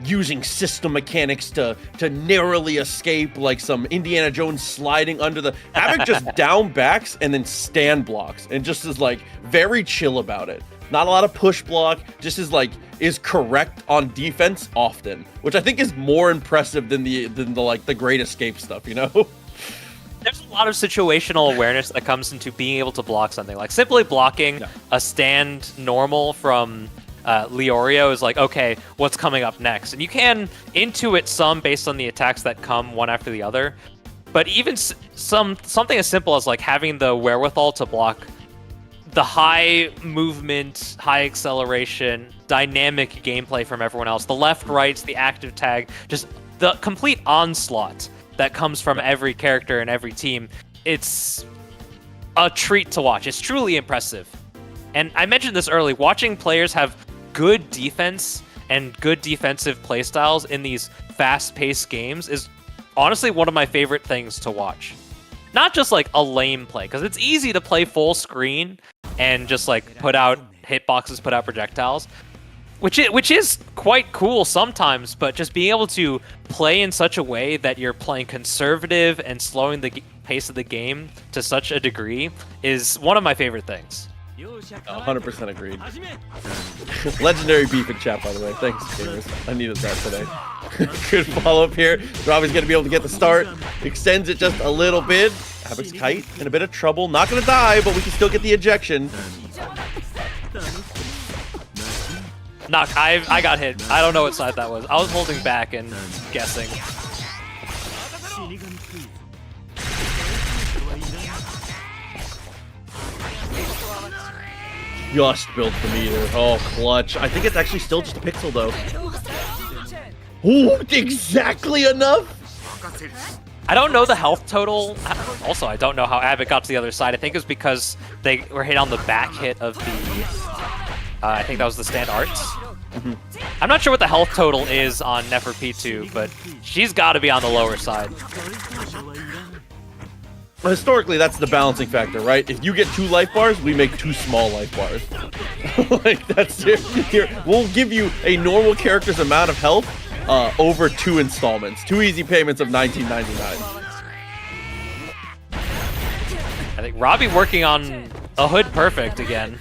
using system mechanics to narrowly escape like some Indiana Jones sliding under the... Abik just down backs and then stand blocks and just is like very chill about it. Not a lot of push block, just is correct on defense often, which I think is more impressive than the great escape stuff, There's a lot of situational awareness that comes into being able to block something. Like simply blocking a stand normal from Leorio is like, okay, what's coming up next? And you can intuit some based on the attacks that come one after the other, but even something as simple as like having the wherewithal to block the high movement, high acceleration, dynamic gameplay from everyone else, the left, rights, the active tag, just the complete onslaught that comes from every character and every team. It's a treat to watch. It's truly impressive. And I mentioned this early, watching players have good defense and good defensive playstyles in these fast-paced games is honestly one of my favorite things to watch. Not just like a lame play, because it's easy to play full screen and just like put out hitboxes, put out projectiles, which is quite cool sometimes, but just being able to play in such a way that you're playing conservative and slowing the pace of the game to such a degree is one of my favorite things. 100% agreed. Legendary beef in chat, by the way. Thanks, gamers. I needed that today. Good follow-up here. Robbie's going to be able to get the start. Extends it just a little bit. Abik's kite in a bit of trouble. Not going to die, but we can still get the ejection. Knock, I got hit. I don't know what side that was. I was holding back and guessing. Just built the meter. Oh, clutch. I think it's actually still just a pixel, though. Ooh, exactly enough. I don't know the health total. Also, I don't know how Abik got to the other side. I think it was because they were hit on the back hit of the... I think that was the stand arts. I'm not sure what the health total is on Neferpitou, but she's got to be on the lower side. Historically, that's the balancing factor, right? If you get 2 life bars, we make 2 small life bars. Like, that's it. Here, we'll give you a normal character's amount of health over 2 installments. 2 easy payments of $19.99. I think Robbie working on a hood perfect again.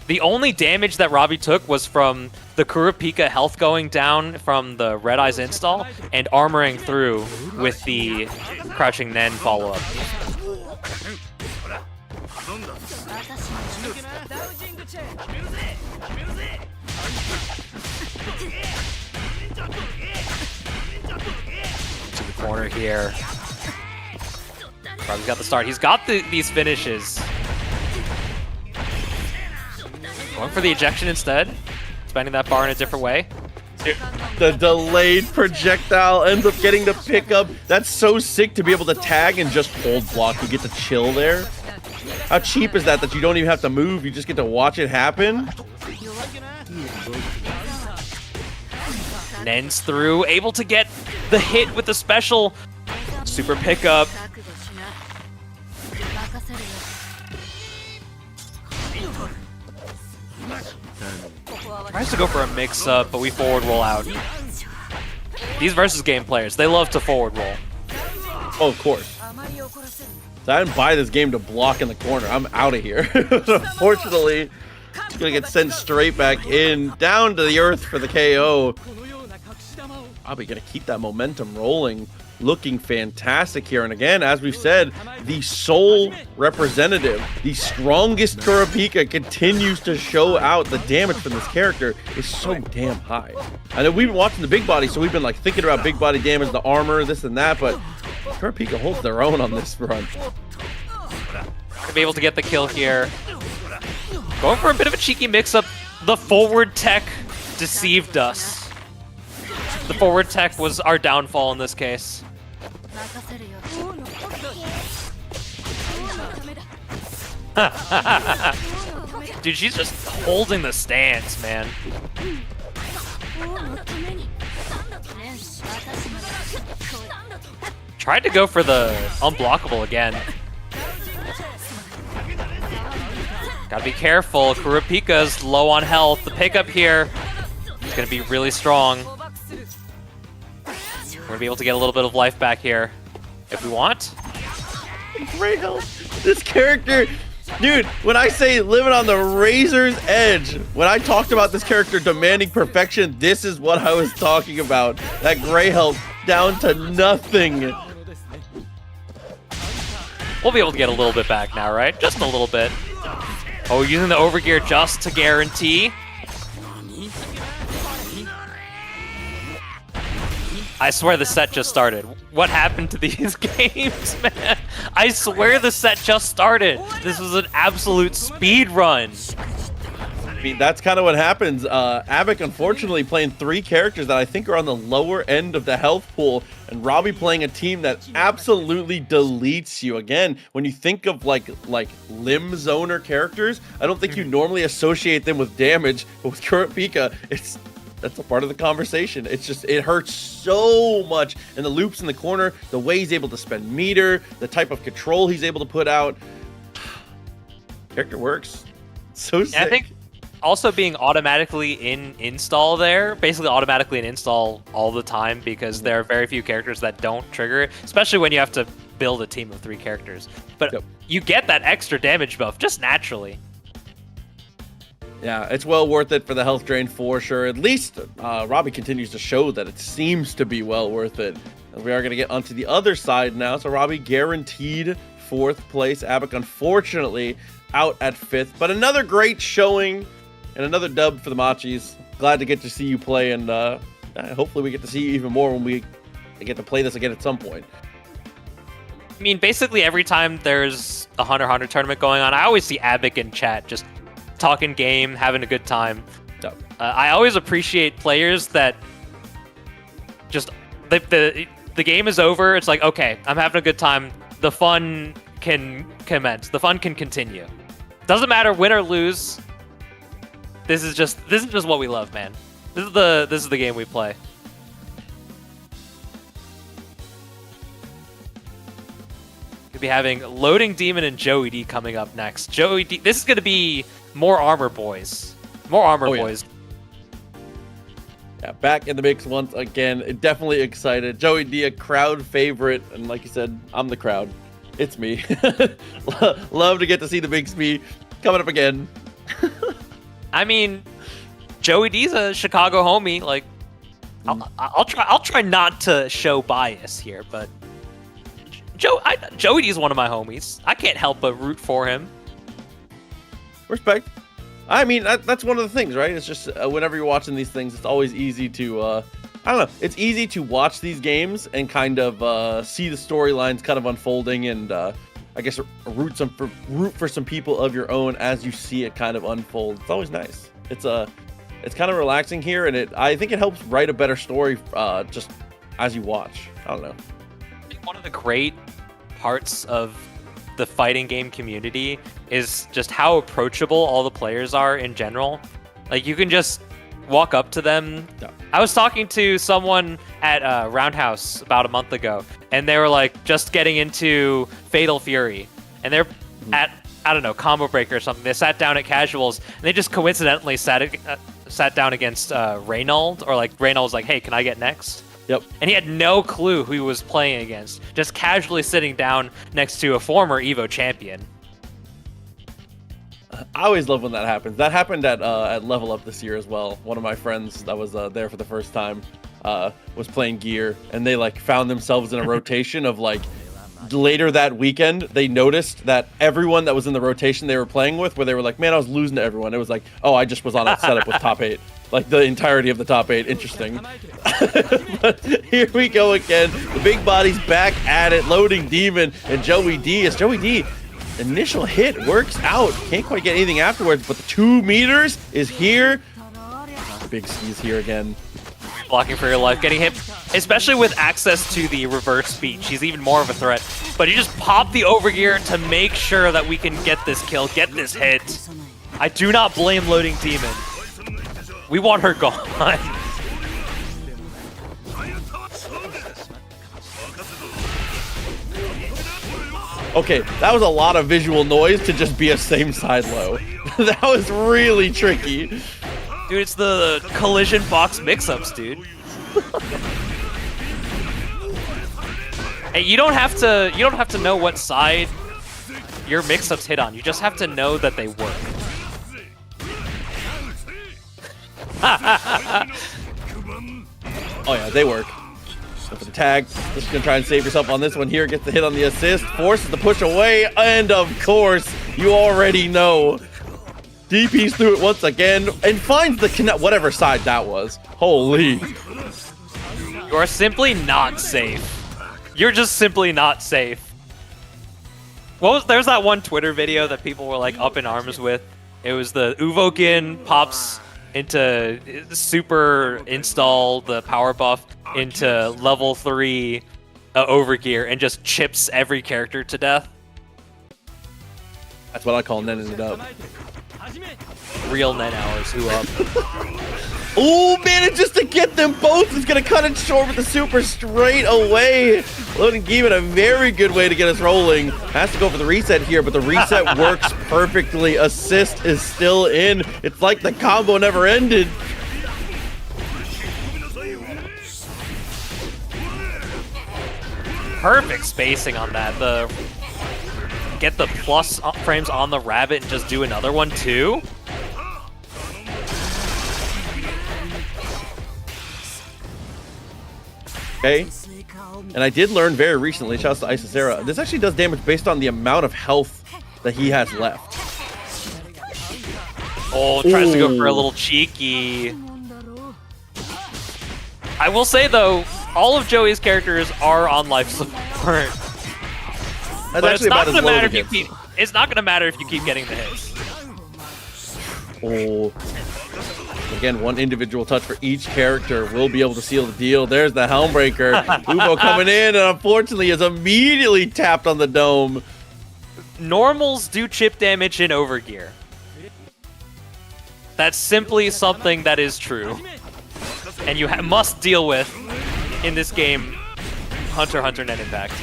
The only damage that Robbie took was from the Kurapika health going down from the Red Eyes install and armoring through with the Crouching Nen follow-up. To the corner here. Robbie's got the start. He's got these finishes. Going for the ejection instead. Spending that bar in a different way. The delayed projectile ends up getting the pickup. That's so sick to be able to tag and just hold block. You get to chill there. How cheap is that you don't even have to move? You just get to watch it happen? Nen's through, able to get the hit with the special. Super pickup. Tries to go for a mix-up, but we forward roll out. These versus game players, they love to forward roll. Oh, of course. So I didn't buy this game to block in the corner. I'm out of here. Unfortunately, it's going to get sent straight back in, down to the earth for the KO. Probably going to keep that momentum rolling. Looking fantastic here. And again, as we've said, the sole representative, the strongest Kurapika, continues to show out. The damage from this character is so damn high. I know we've been watching the big body, so we've been like thinking about big body damage, the armor, this and that, but Kurapika holds their own on this run. To be able to get the kill here. Going for a bit of a cheeky mix-up. The forward tech deceived us. The forward tech was our downfall in this case. Dude, she's just holding the stance, man. Tried to go for the unblockable again. Gotta be careful. Kurapika's low on health. The pickup here is gonna be really strong. We're gonna be able to get a little bit of life back here if we want. Great health. This character, dude, when I say living on the razor's edge, when I talked about this character demanding perfection, this is what I was talking about. That gray health down to nothing. We'll be able to get a little bit back now, right? Just a little bit. Oh, using the overgear just to guarantee. I swear the set just started. What happened to these games, man? I swear the set just started. This was an absolute speed run. I mean, that's kind of what happens. Avic, unfortunately, playing 3 characters that I think are on the lower end of the health pool, and Robbie playing a team that absolutely deletes you. Again, when you think of like limb zoner characters, I don't think you normally associate them with damage, but with Kurapika, that's a part of the conversation. It's just, it hurts so much. And the loops in the corner, the way he's able to spend meter, the type of control he's able to put out. Character works. So sick. And I think also being automatically in install there, basically automatically in install all the time, because there are very few characters that don't trigger it, especially when you have to build a team of 3 characters. But Yep. You get that extra damage buff just naturally. Yeah, it's well worth it for the health drain for sure. At least Robbie continues to show that it seems to be well worth it. And we are going to get onto the other side now. So Robbie guaranteed 4th place. Abic, unfortunately, out at 5th. But another great showing and another dub for the Machis. Glad to get to see you play, and hopefully we get to see you even more when we get to play this again at some point. I mean, basically every time there's a HUNTER tournament going on, I always see Abic in chat just talking game, having a good time. Yep. I always appreciate players that just the game is over. It's like, okay, I'm having a good time. The fun can commence. The fun can continue. Doesn't matter win or lose. This is just what we love, man. This is the game we play. Be having Loading Demon and Joey D coming up next. Joey D, this is going to be more Armor Boys. More Armor Boys. Yeah, back in the mix once again. Definitely excited. Joey D, a crowd favorite. And like you said, I'm the crowd. It's me. Love to get to see the Big Spee coming up again. I mean, Joey D's a Chicago homie. Like, I'll try not to show bias here, but Joey D's one of my homies. I can't help but root for him. Respect. I mean, that's one of the things, right? It's just whenever you're watching these things, it's always easy to, I don't know, it's easy to watch these games and kind of see the storylines kind of unfolding and I guess root for some people of your own as you see it kind of unfold. It's always nice. It's kind of relaxing here, and I think it helps write a better story just as you watch. I don't know. One of the great parts of the fighting game community is just how approachable all the players are in general. Like, you can just walk up to them. Yeah. I was talking to someone at Roundhouse about a month ago, and they were like just getting into Fatal Fury, and they're at, I don't know, Combo Breaker or something. They sat down at Casuals, and they just coincidentally sat down against Reynold, or like Reynold was like, hey, can I get next? Yep. And he had no clue who he was playing against, just casually sitting down next to a former EVO champion. I always love when that happens. That happened at Level Up this year as well. One of my friends that was there for the first time was playing Gear, and they like found themselves in a rotation of like later that weekend. They noticed that everyone that was in the rotation they were playing with, where they were like, man, I was losing to everyone. It was like, oh, I just was on a setup with top 8. Like the entirety of the top 8. Interesting. But here we go again. The big body's back at it. Loading Demon and Joey D. As Joey D, initial hit works out. Can't quite get anything afterwards, but the 2 meters is here. Big C's here again. Blocking for your life, getting hit, especially with access to the reverse speed. She's even more of a threat. But you just pop the overgear to make sure that we can get this kill, get this hit. I do not blame Loading Demon. We want her gone. Okay, that was a lot of visual noise to just be a same side low. That was really tricky. Dude, it's the collision box mix-ups, dude. Hey, you don't have to know what side your mix-ups hit on. You just have to know that they work. Oh yeah, they work. Go for the tag. Just gonna try and save yourself on this one here. Gets the hit on the assist. Forces the push away. And of course, you already know. DP's through it once again and finds the connect, whatever side that was. Holy. You are simply not safe. You're just simply not safe. There's that one Twitter video that people were like up in arms with. It was the Uvokin pops into super install the power buff into level 3 overgear and just chips every character to death. That's what I call netting it up. Real net hours, who up? Oh man, and just to get them both is gonna cut it short with the super straight away. Loading Demon, a very good way to get us rolling. Has to go for the reset here, but the reset works perfectly. Assist is still in. It's like the combo never ended. Perfect spacing on that. Get the plus frames on the rabbit and just do another one too. Okay. And I did learn very recently, shouts to Isisera, this actually does damage based on the amount of health that he has left. Oh, tries to go for a little cheeky. I will say though, all of Joey's characters are on life support. That's but actually about as low as it gets. It's not gonna matter if you keep getting the hits. Oh. Again, one individual touch for each character will be able to seal the deal. There's the Helmbreaker. Uvo coming in and unfortunately is immediately tapped on the dome. Normals do chip damage in overgear. That's simply something that is true. And you must deal with in this game, Hunter x Hunter NENxIMPACT.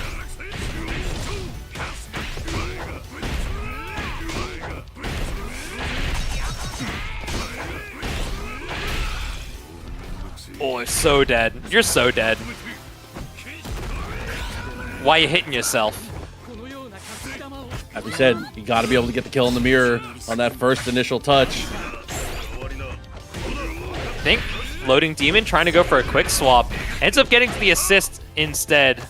Oh, it's so dead. You're so dead. Why are you hitting yourself? As we said, you got to be able to get the kill in the mirror on that first initial touch. I think Loading Demon trying to go for a quick swap. Ends up getting the assist instead.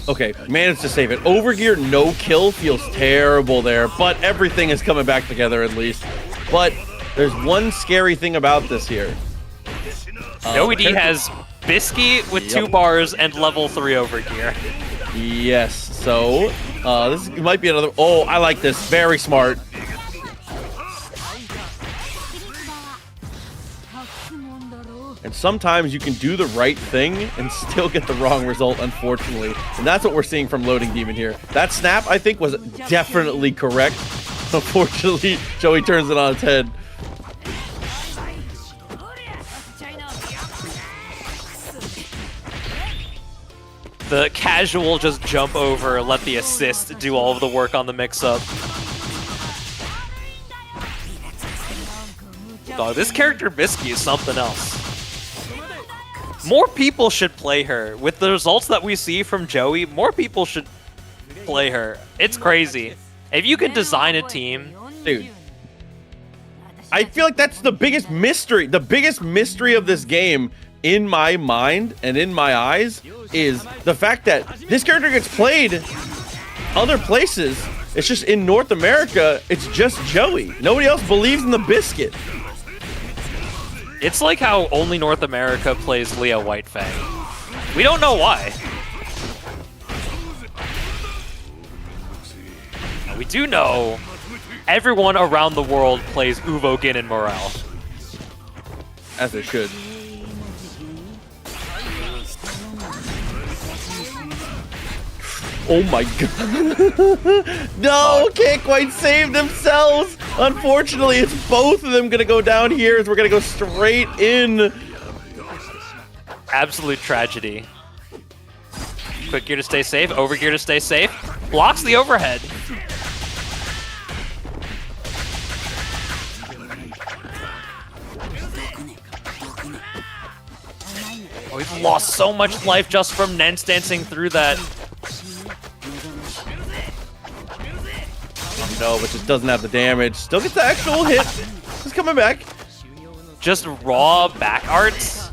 Okay, managed to save it. Overgear no kill feels terrible there, but everything is coming back together at least. But there's one scary thing about this here. Joey D has Bisky with 2 bars and level 3 overgear. Yes, so this might be another. Oh, I like this. Very smart. And sometimes you can do the right thing and still get the wrong result, unfortunately. And that's what we're seeing from Loading Demon here. That snap, I think, was definitely correct. Unfortunately, Joey turns it on its head. The casual just jump over, let the assist do all of the work on the mix-up. Dog, this character Bisky is something else. More people should play her. With the results that we see from Joey, more people should play her. It's crazy. If you can design a team... Dude. I feel like that's the biggest mystery. The biggest mystery of this game, in my mind and in my eyes, is the fact that this character gets played other places. It's just in North America, it's just Joey. Nobody else believes in the biscuit. It's like how only North America plays Leo Whitefang. We don't know why. We do know everyone around the world plays Uvo, Gin, and Morel. As they should. Oh my god. No, can't quite save themselves. Unfortunately, it's both of them gonna go down here as we're gonna go straight in. Absolute tragedy. Quick gear to stay safe, over gear to stay safe. Blocks the overhead. Oh, he's lost so much life just from Nens dancing through that. No, but just doesn't have the damage. Still gets the actual hit. He's coming back. Just raw back arts.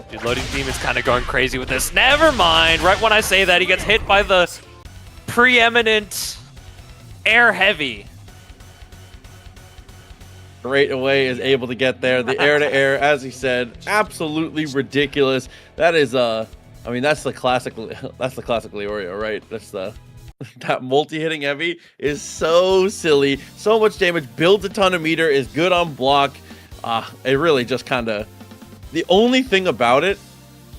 Dude, Loading Demon's kind of going crazy with this. Never mind. Right when I say that, he gets hit by the preeminent air heavy. Straight away is able to get there. The air to air, as he said, absolutely ridiculous. That is I mean, that's the classic Leorio, right? That's the that multi-hitting heavy is so silly. So much damage, builds a ton of meter, is good on block. It really just kind of... The only thing about it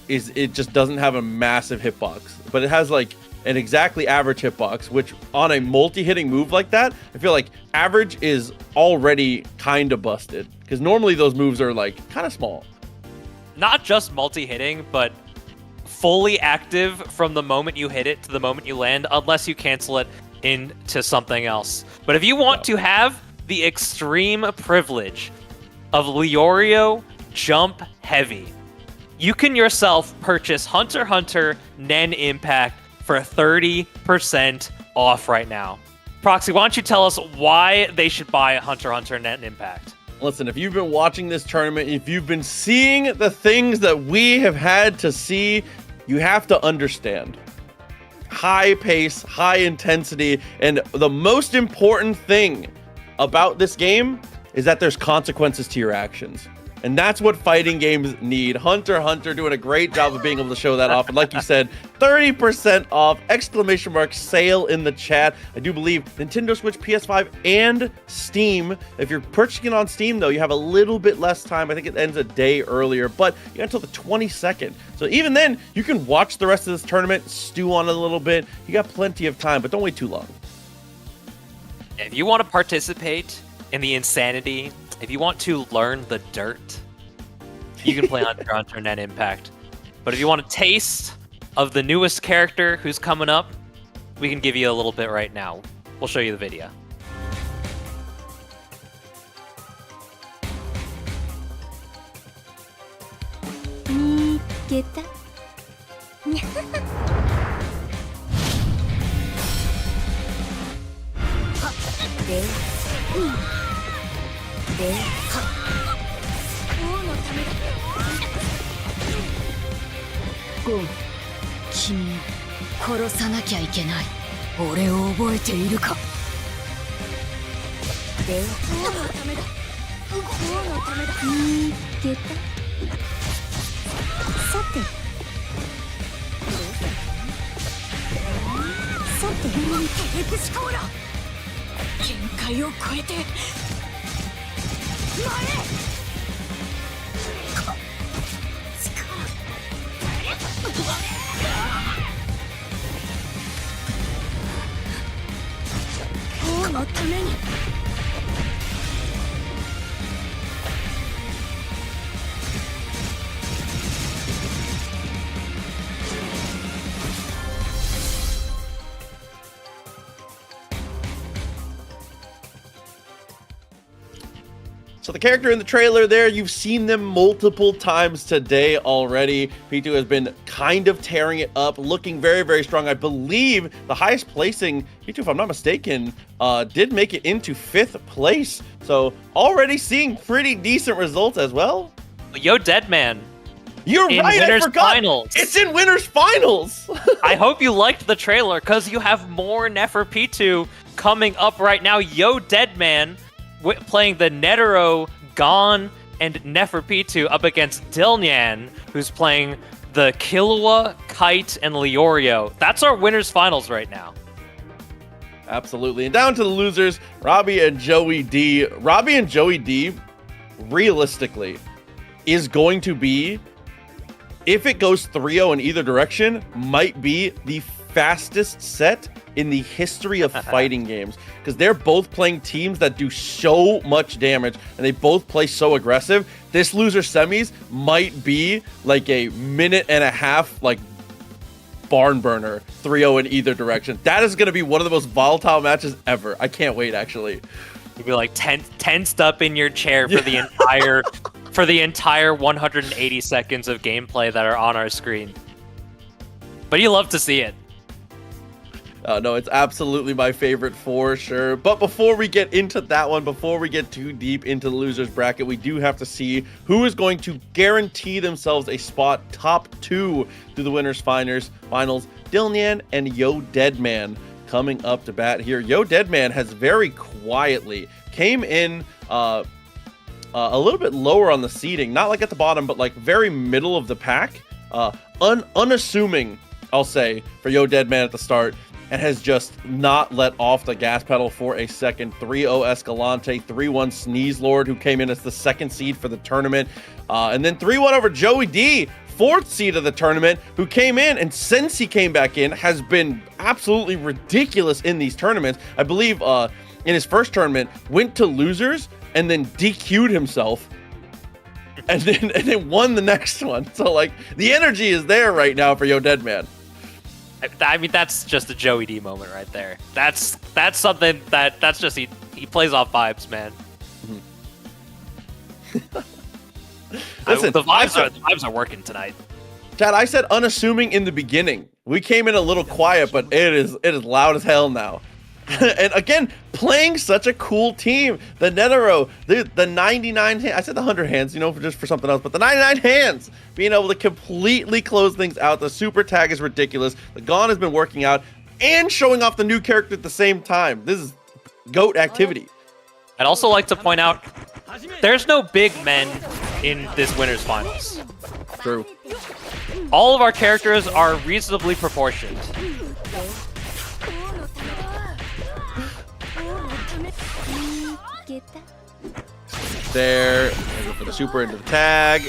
is it just doesn't have a massive hitbox. But it has like an exactly average hitbox, which on a multi-hitting move like that, I feel like average is already kind of busted. Because normally those moves are like kind of small. Not just multi-hitting, but fully active from the moment you hit it to the moment you land, unless you cancel it into something else. But if you want to have the extreme privilege of Leorio jump heavy, you can yourself purchase Hunter x Hunter NENxIMPACT for 30% off right now. Proxy, why don't you tell us why they should buy Hunter x Hunter NENxIMPACT? Listen, if you've been watching this tournament, if you've been seeing the things that we have had to see, you have to understand. High pace, high intensity, and the most important thing about this game is that there's consequences to your actions. And that's what fighting games need. HUNTER doing a great job of being able to show that off. And like you said, 30% off, exclamation mark, sale in the chat. I do believe Nintendo Switch, PS5, and Steam. If you're purchasing it on Steam, though, you have a little bit less time. I think it ends a day earlier, but you got until the 22nd. So even then, you can watch the rest of this tournament, stew on it a little bit. You got plenty of time, but don't wait too long. If you want to participate in the insanity, if you want to learn the dirt, you can play HUNTER NENxIMPACT. But if you want a taste of the newest character who's coming up, we can give you a little bit right now. We'll show you the video. Get that? Go. 君、殺さなきゃいけない。俺を覚えているか。で、王のためだ。王のためだ。ゲタ。さて。さて、エクスコーラ。限界を超えて。前へ。王のために。So the character in the trailer there, you've seen them multiple times today already. P2 has been kind of tearing it up, looking very, very strong. I believe the highest placing, P2, if I'm not mistaken, did make it into 5th place. So already seeing pretty decent results as well. Yo, Deadman. You're in right, winners I forgot. Finals. It's in winners finals. I hope you liked the trailer, because you have more NEFR-P2 coming up right now. Yo, Deadman playing the Netero, Gon, and NEFR-P2 up against Dilnyan, who's playing the Killua, Kite, and Leorio. That's our winners finals right now. Absolutely. And down to the losers, Robbie and Joey D. Robbie and Joey D, realistically, is going to be, if it goes 3-0 in either direction, might be the fastest set in the history of fighting games, because they're both playing teams that do so much damage and they both play so aggressive. This loser semis might be like a minute and a half like barn burner, 3-0 in either direction. That is going to be one of the most volatile matches ever. I can't wait, actually. You'll be like tensed up in your chair for the entire for the entire 180 seconds of gameplay that are on our screen. But you love to see it. No, it's absolutely my favorite for sure. But before we get into that one, before we get too deep into the losers bracket, we do have to see who is going to guarantee themselves a spot top 2 through the winners finals. Dilnyan and Yo Deadman coming up to bat here. Yo Deadman has very quietly came in a little bit lower on the seeding, not like at the bottom, but like very middle of the pack. Unassuming, I'll say, for Yo Deadman at the start, and has just not let off the gas pedal for a second. 3-0 Escalante, 3-1 Sneeze Lord, who came in as the 2nd seed for the tournament. And then 3-1 over Joey D, 4th seed of the tournament, who came in, and since he came back in, has been absolutely ridiculous in these tournaments. I believe in his first tournament, went to losers, and then DQ'd himself, and then won the next one. So, like, the energy is there right now for Yo Deadman. I mean, that's just a Joey D moment right there. That's something that's just he plays off vibes, man. Listen, the vibes are working tonight. Chad, I said unassuming in the beginning. We came in a little quiet, but it is loud as hell now. And again, playing such a cool team. The Netero, the 99 hands, I said the 100 hands, you know, just for something else, but the 99 hands being able to completely close things out. The super tag is ridiculous. The Gon has been working out and showing off the new character at the same time. This is GOAT activity. I'd also like to point out, there's no big men in this winners finals. True. All of our characters are reasonably proportioned. There. Go for the super into the tag.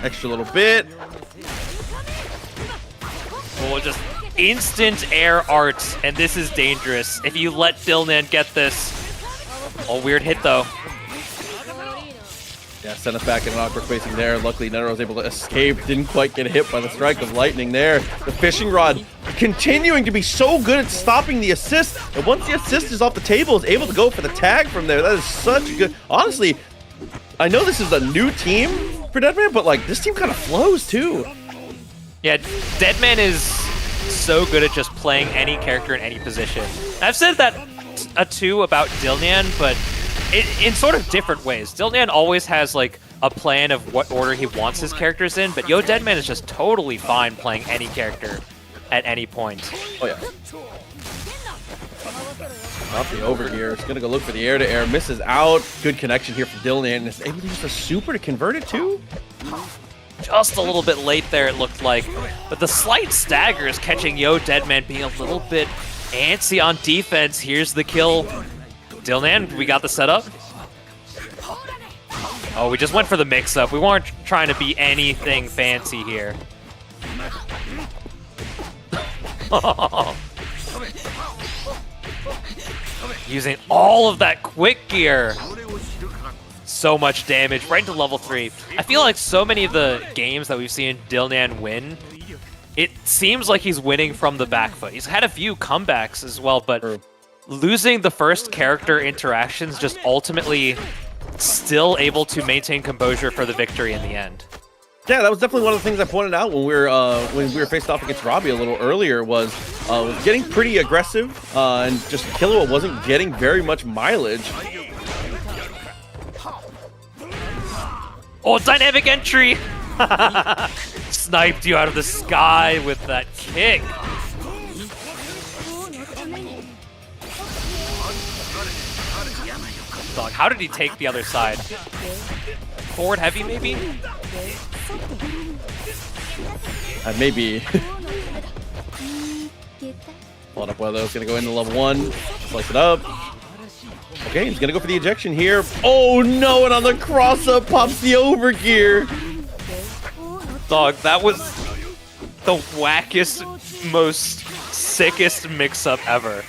Extra little bit. Oh, just instant air art, and this is dangerous. If you let Dilnan get this. Oh, weird hit though. Yeah, sent us back in an awkward spacing there. Luckily, Netero was able to escape. Didn't quite get hit by the strike of lightning there. The fishing rod continuing to be so good at stopping the assist. And once the assist is off the table, is able to go for the tag from there. That is such a good... Honestly, I know this is a new team for Deadman, but like this team kind of flows too. Yeah, Deadman is so good at just playing any character in any position. I've said that too about Dilnan, but in sort of different ways. Dilnan always has like a plan of what order he wants his characters in, but Yo Deadman is just totally fine playing any character at any point. Oh yeah. Not the over here. It's gonna go look for the air-to-air. Misses out. Good connection here from Dilnan. And is able to use the super to convert it too. Just a little bit late there, it looked like. But the slight stagger is catching Yo Deadman being a little bit antsy on defense. Here's the kill. Dilnan, we got the setup. Oh, we just went for the mix-up. We weren't trying to be anything fancy here. Using all of that quick gear. So much damage right into level 3. I feel like so many of the games that we've seen Dilnan win, it seems like he's winning from the back foot. He's had a few comebacks as well, but losing the first character interactions, just ultimately still able to maintain composure for the victory in the end. Yeah, that was definitely one of the things I pointed out when we were faced off against Robbie a little earlier. Was getting pretty aggressive and just Killua wasn't getting very much mileage. Oh, dynamic entry! Sniped you out of the sky with that kick. Dog, how did he take the other side? Forward heavy, maybe? Maybe. Followed up one of those. Gonna go into level 1. Slice it up. Okay, he's gonna go for the ejection here. Oh no, and on the cross-up pops the overgear. Dog, that was the wackest, most sickest mix-up ever.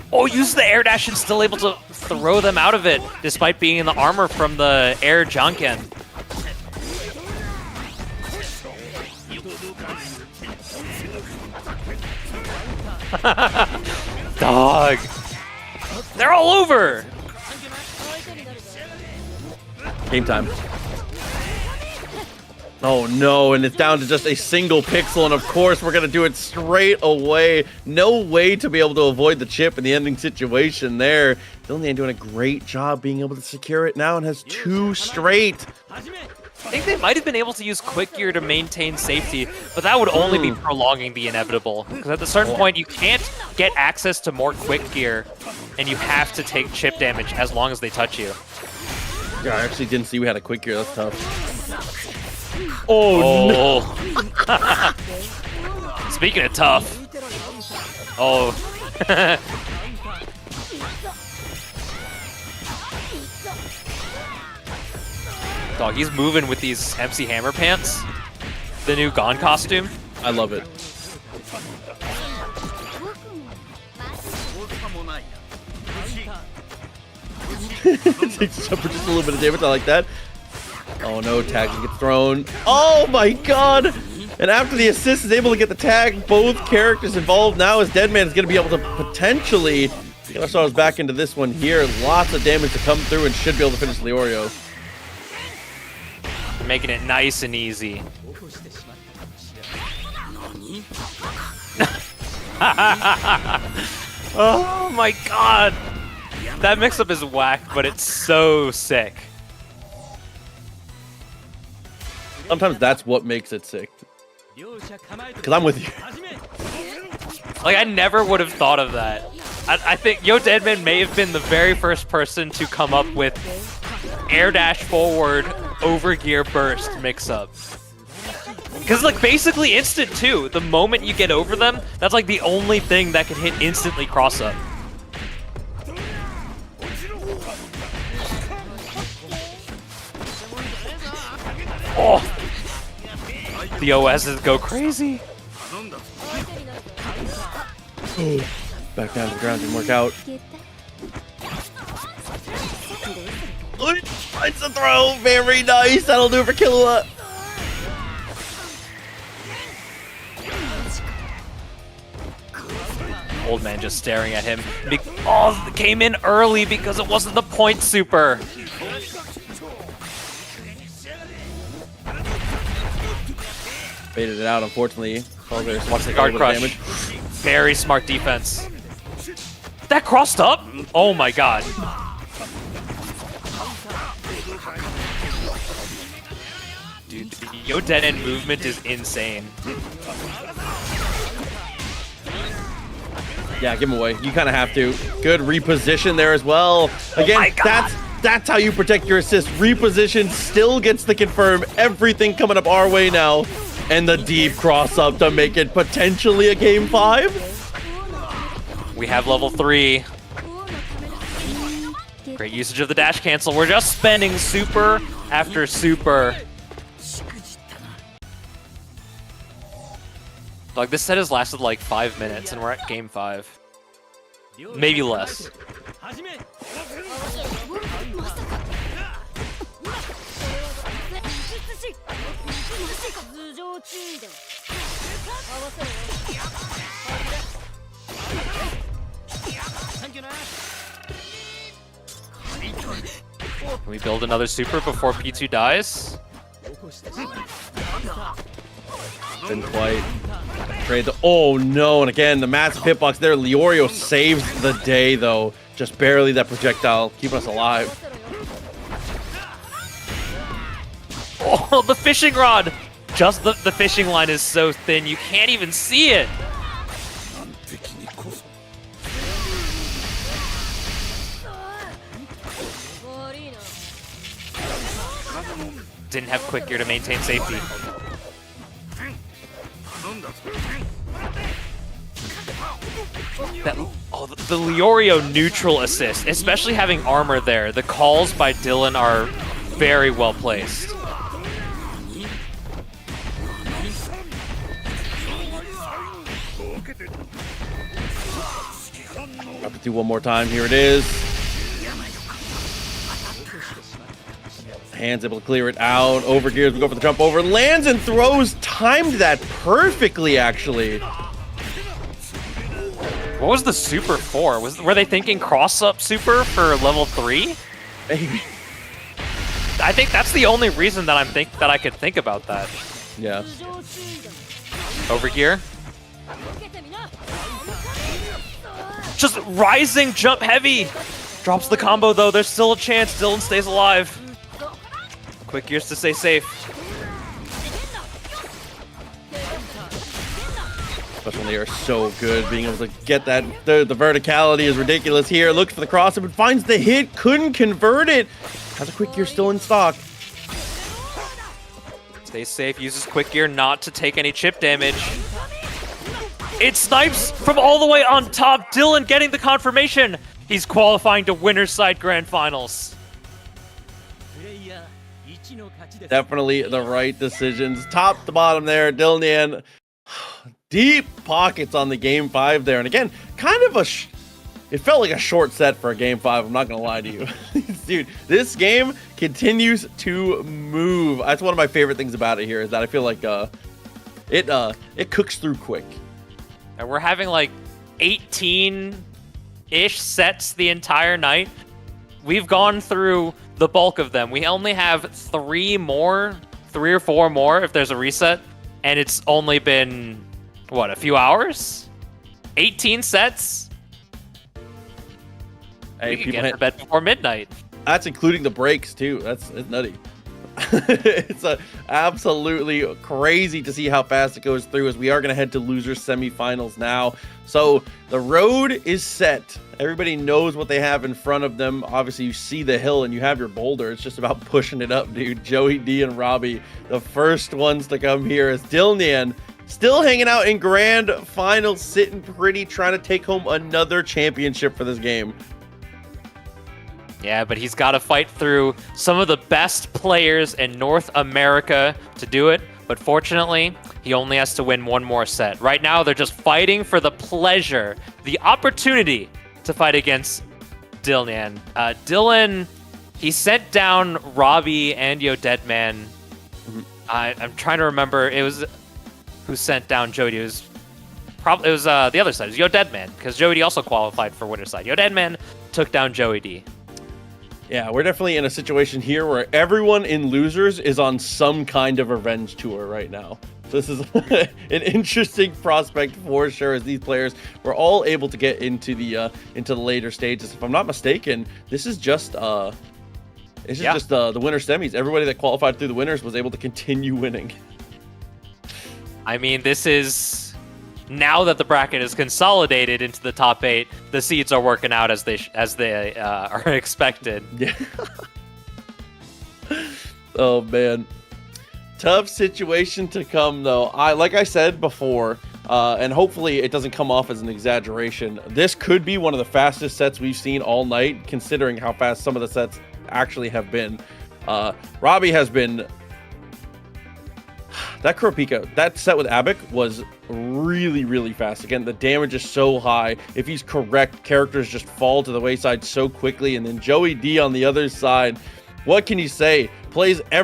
Oh, use the air dash and still able to throw them out of it, despite being in the armor from the air Janken. Dog. They're all over. Game time. Oh no, and it's down to just a single pixel, and of course we're gonna do it straight away. No way to be able to avoid the chip in the ending situation there. Dilnan doing a great job being able to secure it now and has 2 straight. I think they might have been able to use quick gear to maintain safety, but that would only be prolonging the inevitable. Because at a certain point, you can't get access to more quick gear, and you have to take chip damage as long as they touch you. Yeah, I actually didn't see we had a quick gear. That's tough. Oh, no. Speaking of tough. Oh. Dog, he's moving with these MC Hammer pants. The new Gon costume. I love it. Takes a jump for just a little bit of damage. I like that. Oh no, tag gets thrown. Oh my god! And after the assist is able to get the tag, both characters involved now as Deadman is going to be able to potentially get ourselves back into this one here. Lots of damage to come through and should be able to finish Leorio. Making it nice and easy. Oh my god! That mix-up is whack, but it's so sick. Sometimes that's what makes it sick. Because I'm with you. Like, I never would have thought of that. I think Yo Deadman may have been the very first person to come up with air dash forward over gear burst mix up. Because, like, basically instant too. The moment you get over them, that's like the only thing that can hit instantly cross up. Oh! The OSs go crazy. Back down to the ground, didn't work out. Finds the throw, very nice. That'll do it for Killua. Old man just staring at him. Oh, came in early because it wasn't the point super. Baited it out, unfortunately. Oh, there's Watch the guard crush. Damage. Very smart defense. That crossed up? Oh my god. Dude, Yo Deadman movement is insane. Yeah, give him away. You kind of have to. Good reposition there as well. Again, that's how you protect your assist. Reposition still gets the confirm. Everything coming up our way now. And the deep cross up to make it potentially a game 5. We have level 3. Great usage of the dash cancel. We're just spending super after super. Like, this set has lasted like 5 minutes and we're at game 5. Maybe less. Can we build another super before P2 dies? Didn't quite. Trade the. Oh no! And again, the massive hitbox there. Leorio saves the day though. Just barely that projectile, keeping us alive. Oh, the fishing rod! Just the fishing line is so thin, you can't even see it! Didn't have quick gear to maintain safety. The Leorio neutral assist, especially having armor there. The calls by Dylan are very well placed. Have to do one more time. Here it is. Hands able to clear it out. Over gears, we go for the jump over. Lands and throws. Timed that perfectly, actually. What was the super for? Were they thinking cross-up super for level 3? Maybe. I think that's the only reason that I could think about that. Yeah. Over gear. Just rising jump heavy. Drops the combo though. There's still a chance Dylan stays alive. Quick gears to stay safe. Especially when they are so good, being able to get that. The verticality is ridiculous here. Looks for the cross-up and finds the hit. Couldn't convert it. Has a quick gear still in stock. Stays safe. Uses quick gear not to take any chip damage. It snipes from all the way on top. Dylan getting the confirmation. He's qualifying to Winner's Side Grand Finals. Definitely the right decisions. Top to bottom there. Dylan, deep pockets on the game 5 there. And again, kind of it felt like a short set for a game 5. I'm not going to lie to you. Dude, this game continues to move. That's one of my favorite things about it here is that I feel like it cooks through quick. And we're having like 18-ish sets the entire night. We've gone through the bulk of them. We only have 3 or 4 more if there's a reset. And it's only been, what, a few hours? 18 sets? Hey, we can get to bed before midnight. That's including the breaks too. It's nutty. It's absolutely crazy to see how fast it goes through, as we are going to head to losers semifinals now. So the road is set. Everybody knows what they have in front of them. Obviously, you see the hill and you have your boulder. It's just about pushing it up, dude. Joey D and Robbie, the first ones to come here, as Dilnian still hanging out in grand finals, sitting pretty, trying to take home another championship for this game. Yeah, but he's got to fight through some of the best players in North America to do it. But fortunately, he only has to win one more set. Right now, they're just fighting for the pleasure, the opportunity to fight against Dilnian. Dylan, he sent down Robbie and Yo Deadman. I'm trying to remember. It was who sent down Jody. It was the other side. It was Yo Deadman, because Joey D also qualified for winner's side. Yo Deadman took down Joey D. Yeah, we're definitely in a situation here where everyone in losers is on some kind of revenge tour right now. So this is an interesting prospect for sure, as these players were all able to get into the later stages. If I'm not mistaken, this is just the winner semis. Everybody that qualified through the winners was able to continue winning. I mean, this is, now that the bracket is consolidated into the top 8, the seeds are working out as they are expected. Yeah. Oh man, tough situation to come though. Like I said before, and hopefully it doesn't come off as an exaggeration, this could be one of the fastest sets we've seen all night, considering how fast some of the sets actually have been. Robbie has been. That Kurapika, that set with Abik was really, really fast. Again, the damage is so high. If he's correct, characters just fall to the wayside so quickly. And then Joey D on the other side, what can you say? Plays. I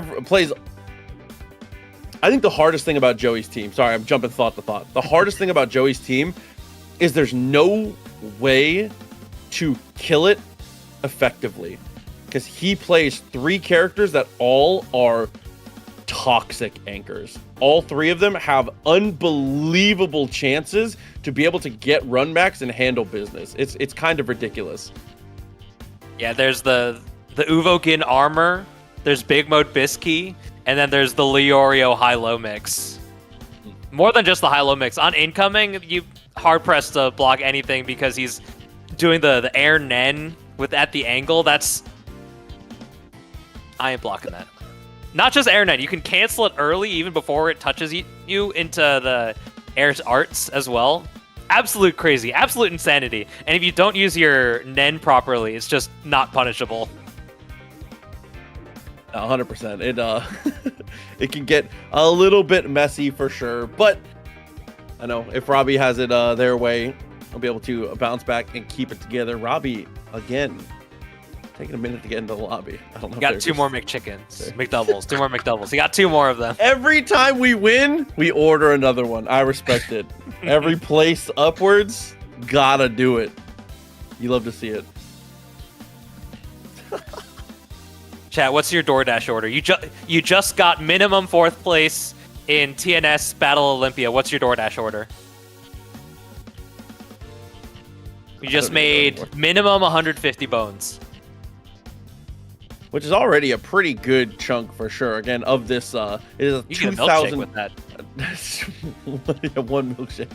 think the hardest thing about Joey's team, sorry, I'm jumping thought to thought. The hardest thing about Joey's team is there's no way to kill it effectively, because he plays 3 characters that all are toxic anchors. All 3 of them have unbelievable chances to be able to get run backs and handle business. It's kind of ridiculous. Yeah, there's the Uvogin armor, there's Big Mode Bisky, and then there's the Leorio high-low mix. More than just the high-low mix. On incoming, you hard-pressed to block anything, because he's doing the air nen at the angle. I ain't blocking that. Not just air net, you can cancel it early even before it touches you into the air's arts as well. Absolute crazy, absolute insanity. And if you don't use your nen properly, it's just not punishable. 100%. It can get a little bit messy for sure, but I know if Robbie has it their way, I'll be able to bounce back and keep it together. Robbie, again, taking a minute to get into the lobby. I don't know. Got 2 more McChickens. McDoubles. 2 more McDoubles. He got 2 more of them. Every time we win, we order another one. I respect it. Every place upwards, gotta do it. You love to see it. Chat, what's your DoorDash order? You just got minimum 4th place in TNS Battle Olympia. What's your DoorDash order? You just made minimum 150 bones. Which is already a pretty good chunk for sure. Again, of this, it is a 2,000 with that. One milkshake.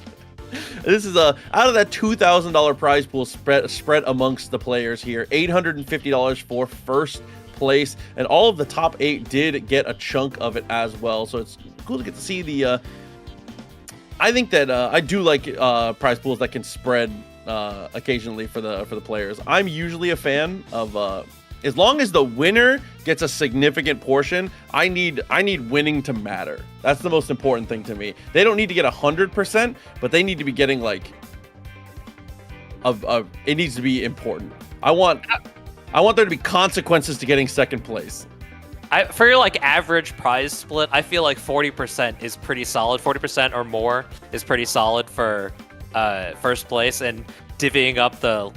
This is out of that $2,000 prize pool spread amongst the players here. $850 for first place, and all of the top 8 did get a chunk of it as well. So it's cool to get to see the. I think that I do like prize pools that can spread occasionally for the players. I'm usually a fan of. As long as the winner gets a significant portion, I need winning to matter. That's the most important thing to me. They don't need to get 100%, but they need to be getting like it needs to be important. I want there to be consequences to getting second place. For your like average prize split, I feel like 40% is pretty solid. 40% or more is pretty solid for first place, and divvying up the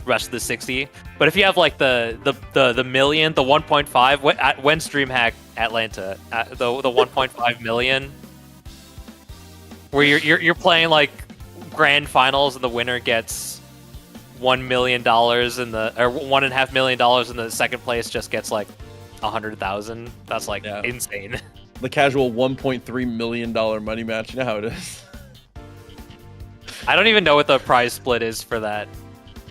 rest of the 60. But if you have like the million, the 1.5, when DreamHack Atlanta, the 1.5 million, where you're playing like grand finals and the winner gets $1 million in the, or $1.5 million, and the second place just gets like 100,000. That's like insane. The casual $1.3 million money match. You know how it is. I don't even know what the prize split is for that.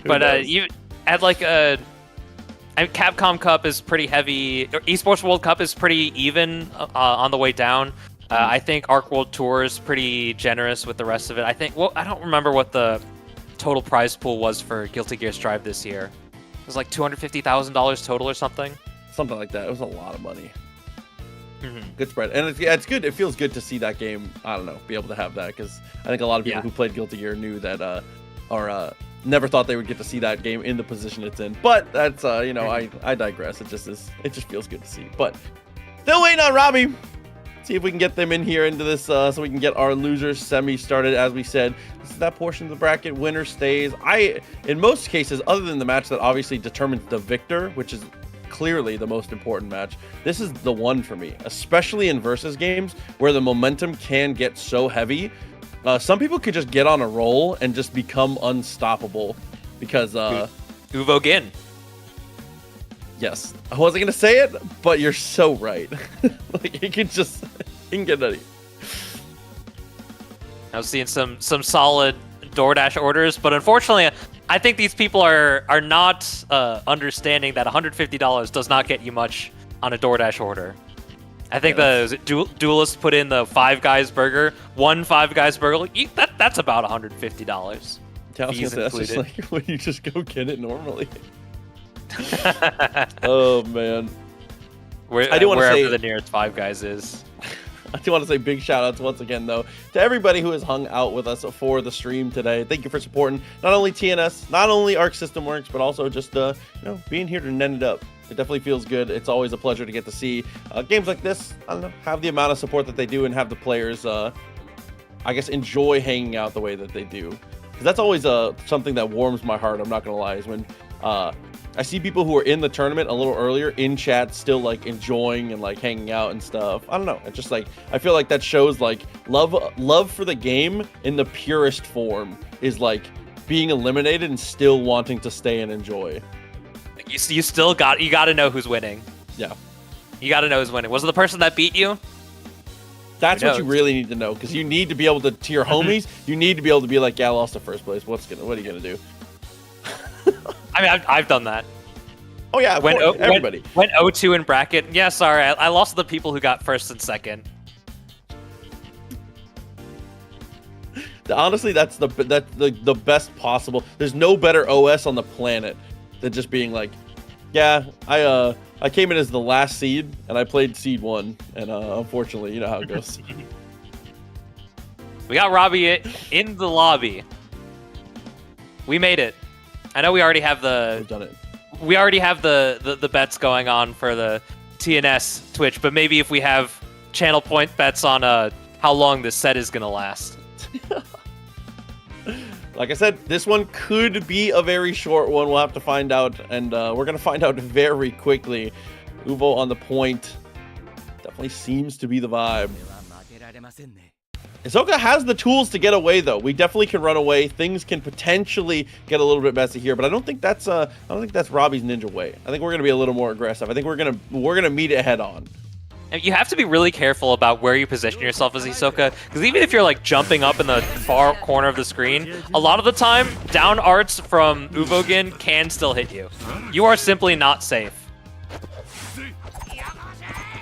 But you at like Capcom Cup is pretty heavy. Esports World Cup is pretty even on the way down. I think Arc World Tour is pretty generous with the rest of it. I think. Well, I don't remember what the total prize pool was for Guilty Gear Strive this year. It was like $250,000 total or something. Something like that. It was a lot of money. Good spread, and it's good. It feels good to see that game. I don't know, be able to have that, because I think a lot of people who played Guilty Gear knew that, or never thought they would get to see that game in the position it's in. But that's you know, I digress. It just feels good to see. But still waiting on Robbie. See if we can get them in here into this, so we can get our losers semi started. As we said, this is that portion of the bracket. Winner stays. In most cases, other than the match that obviously determines the victor, which is clearly the most important match, this is the one for me, especially in versus games where the momentum can get so heavy. Some people could just get on a roll and just become unstoppable because Uvo Gin. Yes, I wasn't gonna say it, but you're so right. Like he can get ready. I was seeing some solid DoorDash orders, but unfortunately, I think these people are not understanding that $150 does not get you much on a DoorDash order. I think the Duelist put in the Five Guys burger, one Five Guys burger. That's about $150. That's just like when you just go get it normally. Oh man, I do want to say wherever the nearest Five Guys is. I do want to say big shout outs once again though to everybody who has hung out with us for the stream today. Thank you for supporting not only TNS, not only Arc System Works, but also just being here to net it up. It definitely feels good. It's always a pleasure to get to see games like this, I don't know, have the amount of support that they do and have the players I guess enjoy hanging out the way that they do. Because that's always something that warms my heart, I'm not gonna lie, is when I see people who are in the tournament a little earlier in chat still like enjoying and like hanging out and stuff. I don't know. It's just like, I feel like that shows like love for the game in the purest form is like being eliminated and still wanting to stay and enjoy. You still got to know who's winning. Yeah. You got to know who's winning. Was it the person that beat you? That's what you really need to know, because you need to be able to your homies, you need to be able to be like, yeah, I lost the first place. What are you going to do? I mean, I've done that. Oh yeah, everybody went 0-2 in bracket. Yeah, sorry, I lost to the people who got first and second. Honestly, that's the best possible. There's no better OS on the planet than just being like, yeah, I came in as the last seed and I played seed 1, and unfortunately, you know how it goes. We got Robbie in the lobby. We made it. I know we already have We've done it. We already have the bets going on for the TNS Twitch, but maybe if we have channel point bets on how long this set is gonna last. Like I said, this one could be a very short one. We'll have to find out, and we're gonna find out very quickly. Uvo on the point definitely seems to be the vibe. Hisoka has the tools to get away, though. We definitely can run away. Things can potentially get a little bit messy here, but I don't think that's Robbie's ninja way. I think we're gonna be a little more aggressive. I think we're gonna meet it head on. And you have to be really careful about where you position yourself as Hisoka, because even if you're like jumping up in the far corner of the screen, a lot of the time down arts from Uvogin can still hit you. You are simply not safe.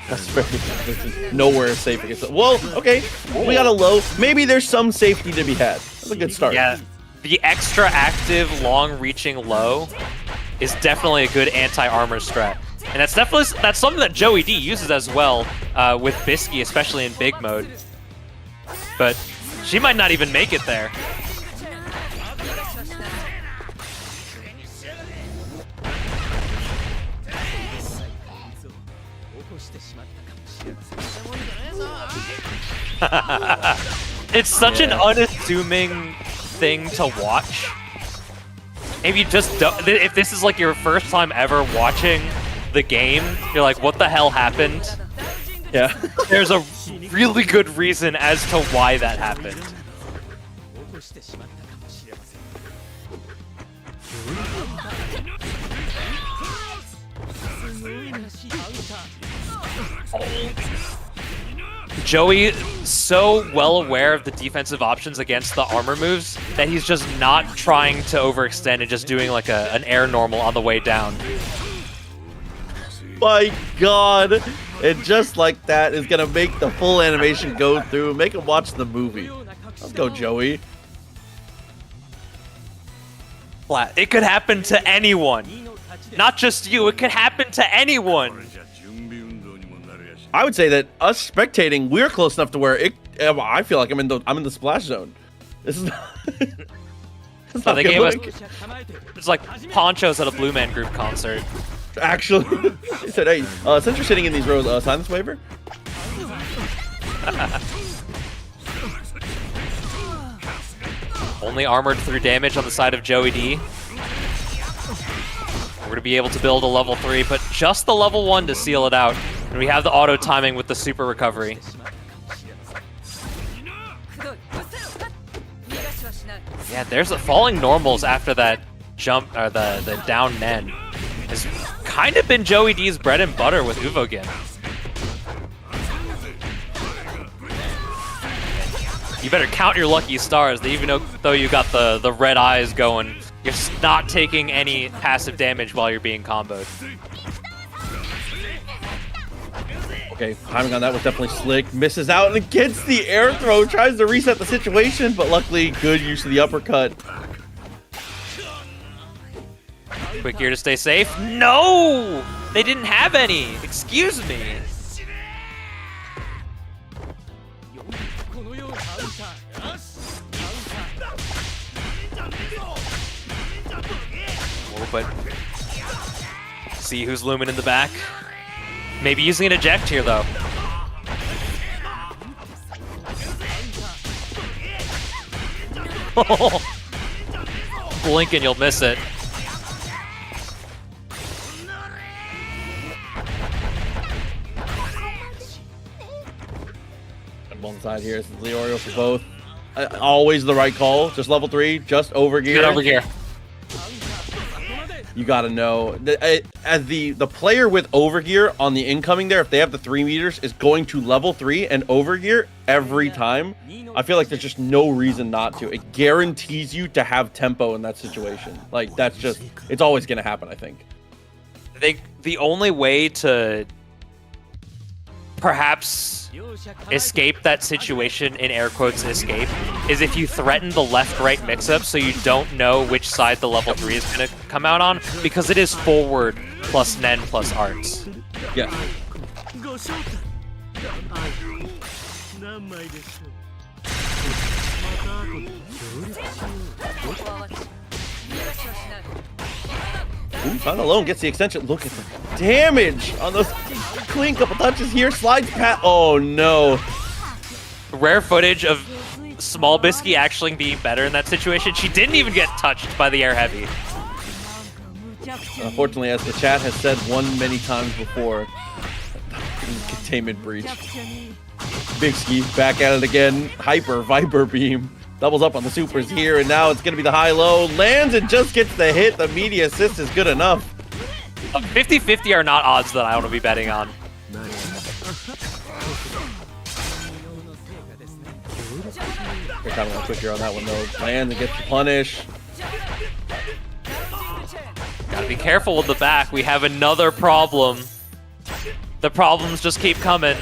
That's very nowhere safe against it. Well, okay, we got a low. Maybe there's some safety to be had. That's a good start. Yeah, the extra active, long-reaching low is definitely a good anti-armor strat, and that's something that Joey D uses as well with Bisky, especially in big mode. But she might not even make it there. It's such an unassuming thing to watch. If you just don't, if this is like your first time ever watching the game, you're like, what the hell happened? Yeah. There's a really good reason as to why that happened. Joey so well aware of the defensive options against the armor moves that he's just not trying to overextend and just doing like an air normal on the way down. My God. And just like that is going to make the full animation go through. Make him watch the movie. Let's go, Joey. Flat. It could happen to anyone. Not just you. It could happen to anyone. I would say that us spectating, we're close enough to where I feel like I'm in the splash zone. This is not, it's So not they good gave us look. it's like ponchos at a Blue Man Group concert. Actually, he said, "Hey, since you're sitting in these rows, sign this waiver." Only armored through damage on the side of Joey D. We're gonna be able to build a level 3, but just the level 1 to seal it out. And we have the auto timing with the super recovery. Yeah, there's a falling normals after that jump, or the down Nen. Has kind of been Joey D's bread and butter with Uvogin. You better count your lucky stars that even though you got the red eyes going, you're not taking any passive damage while you're being comboed. Okay, timing on that was definitely slick. Misses out and gets the air throw. Tries to reset the situation, but luckily good use of the uppercut. Quick gear to stay safe. No! They didn't have any. Excuse me. Oh, but see who's looming in the back. Maybe using an eject here, though. Blink and you'll miss it. One side here. This is Leorio for both. Always the right call. Just level 3. Just over gear. Get over here. You gotta know. As the player with overgear on the incoming there, if they have the 3 meters, is going to level 3 and overgear every time. I feel like there's just no reason not to. It guarantees you to have tempo in that situation. Like, that's just, it's always gonna happen, I think. I think the only way to perhaps escape that situation, in air quotes escape, is if you threaten the left-right mix-up so you don't know which side the level 3 is going to come out on, because it is forward plus Nen plus arts. Yeah. Ooh, Sun alone gets the extension. Look at the damage on those clean couple touches here. Slides pat. Oh no. Rare footage of Small Bisky actually being better in that situation. She didn't even get touched by the air heavy. Unfortunately, as the chat has said many times before, containment breach. Big Ski back at it again. Hyper Viper Beam. Doubles up on the supers here, and now it's going to be the high-low. Lands and just gets the hit. The media assist is good enough. 50-50 are not odds that I want to be betting on. They're kind of quicker on that one, though. Lands and gets the punish. Gotta be careful with the back. We have another problem. The problems just keep coming.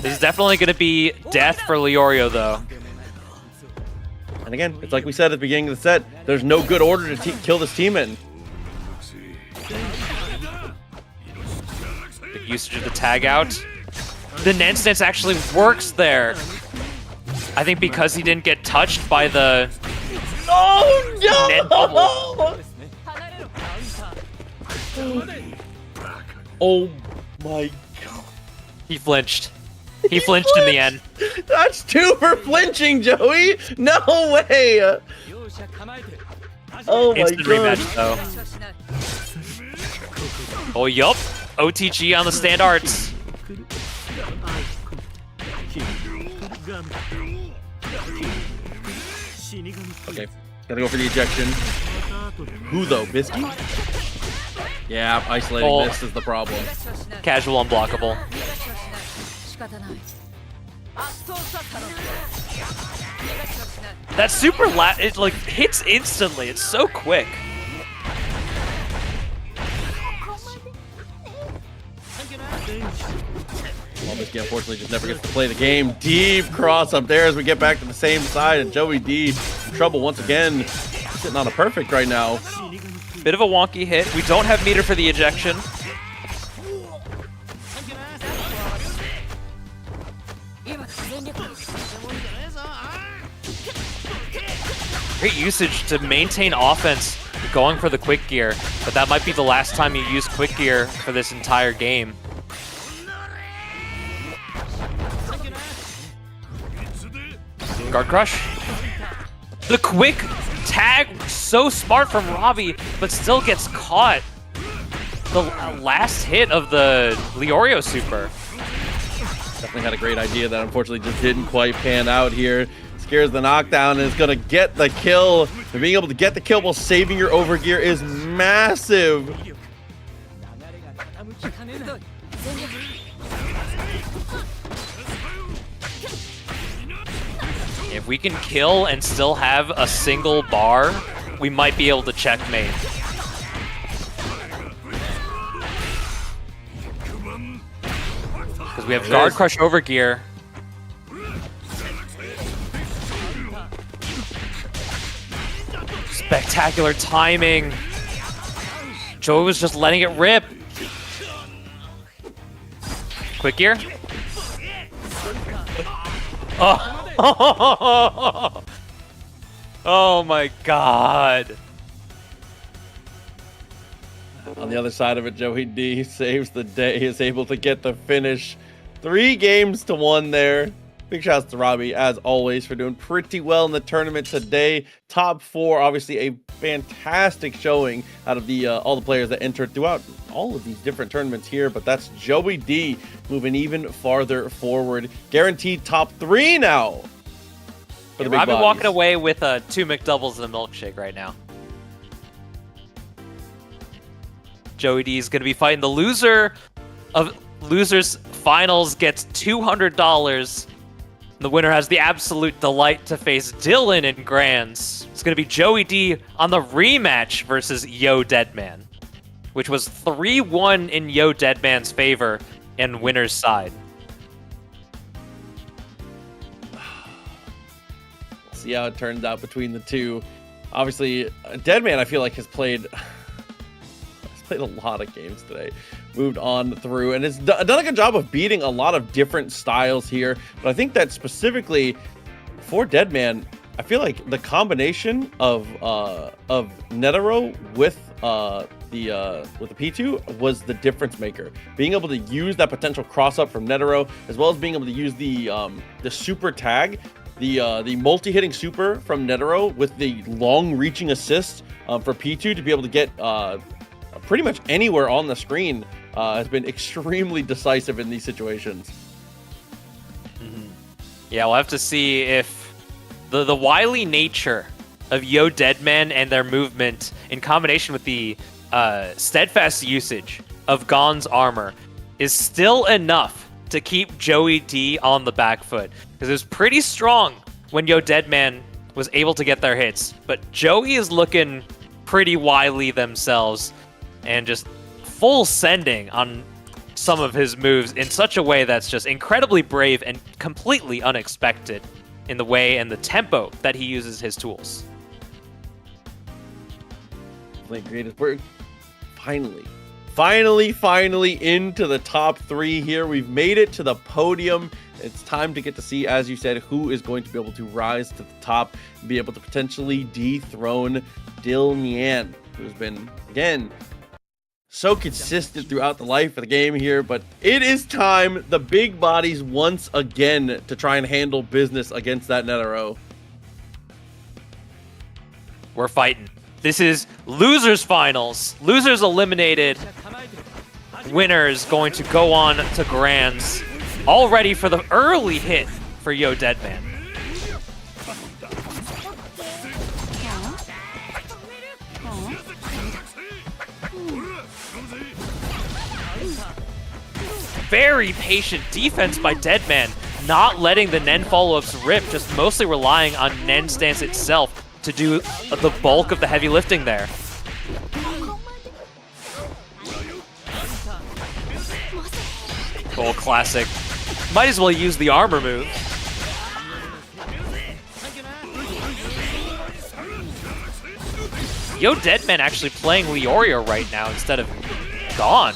This is definitely going to be death for Leorio, though. And again, it's like we said at the beginning of the set, there's no good order to kill this team in. The usage of the tag out. The Nen stance actually works there. I think because he didn't get touched by the Oh Nen bubble. Oh my god. He flinched. He flinched in the end. That's 2 for flinching, Joey. No way. Oh my Instant god. rematch, though. Oh, yup. OTG on the stand arts. Okay, gotta go for the ejection. Who though, Bisky? Yeah, isolating Oh. this is the problem. Casual unblockable. That super it like hits instantly. It's so quick. Albisky unfortunately just never gets to play the game. Deep cross up there as we get back to the same side, and Joey D in trouble once again. Sitting on a perfect right now. Bit of a wonky hit. We don't have meter for the ejection. Great usage to maintain offense going for the quick gear, but that might be the last time you use quick gear for this entire game. Guard crush. The quick tag, so smart from Robbie, but still gets caught. The last hit of the Leorio super. Definitely had a great idea that unfortunately just didn't quite pan out here. Scares the knockdown and is going to get the kill. And being able to get the kill while saving your overgear is massive. If we can kill and still have a single bar, we might be able to checkmate. Because we have guard crush overgear. Spectacular timing. Joey was just letting it rip. Quick gear. Oh. Oh my god. On the other side of it, Joey D saves the day, is able to get the finish. 3 games to 1 there. Big shouts to Robbie, as always, for doing pretty well in the tournament today. Top 4, obviously a fantastic showing out of the all the players that entered throughout all of these different tournaments here, but that's Joey D moving even farther forward. Guaranteed top 3 now. For the big Robbie bodies. walking away with 2 McDoubles and a milkshake right now. Joey D is going to be fighting the loser of Losers Finals, gets $200. The winner has the absolute delight to face Dylan in Grands. It's going to be Joey D on the rematch versus Yo Deadman, which was 3-1 in Yo Deadman's favor and winner's side. See how it turns out between the two. Obviously, Deadman, I feel like, has played a lot of games today. Moved on through and has done a good job of beating a lot of different styles here. But I think that specifically for Deadman, I feel like the combination of Netero with the P2 was the difference maker. Being able to use that potential cross up from Netero, as well as being able to use the super tag, the multi-hitting super from Netero with the long-reaching assist for P2 to be able to get pretty much anywhere on the screen has been extremely decisive in these situations. Yeah, we'll have to see if the wily nature of Yo Deadman and their movement in combination with the steadfast usage of Gon's armor is still enough to keep Joey D on the back foot. Because it was pretty strong when Yo Deadman was able to get their hits. But Joey is looking pretty wily themselves and just full sending on some of his moves in such a way that's just incredibly brave and completely unexpected in the way and the tempo that he uses his tools. We're finally into the top 3 here. We've made it to the podium. It's time to get to see, as you said, who is going to be able to rise to the top and be able to potentially dethrone Dylan, who's been, again, so consistent throughout the life of the game here. But it is time, the big bodies once again, to try and handle business against that Netero. We're fighting. This is Losers Finals. Losers eliminated. Winners going to go on to Grands. All ready for the early hit for Yo Deadman. very patient defense by Deadman, not letting the Nen follow-ups rip, just mostly relying on Nen stance itself to do the bulk of the heavy lifting there. Oh, classic. Might as well use the armor move. Yo Deadman actually playing Leorio right now instead of Gone.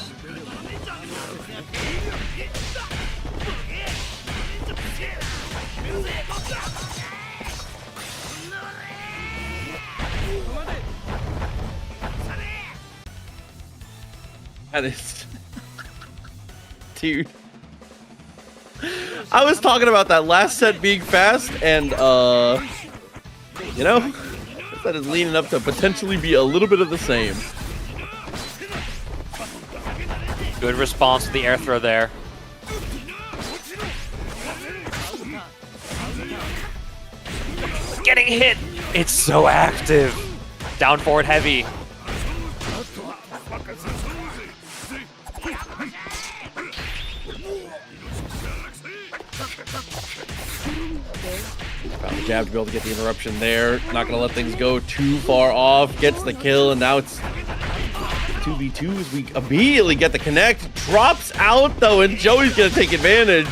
That is... Dude. I was talking about that last set being fast, and, you know, that is leaning up to potentially be a little bit of the same. Good response to the air throw there. Getting hit! It's so active. Down forward heavy. Found the jab to be able to get the interruption there. Not going to let things go too far off. Gets the kill, and now it's 2v2 as we immediately get the connect. Drops out, though, and Joey's going to take advantage.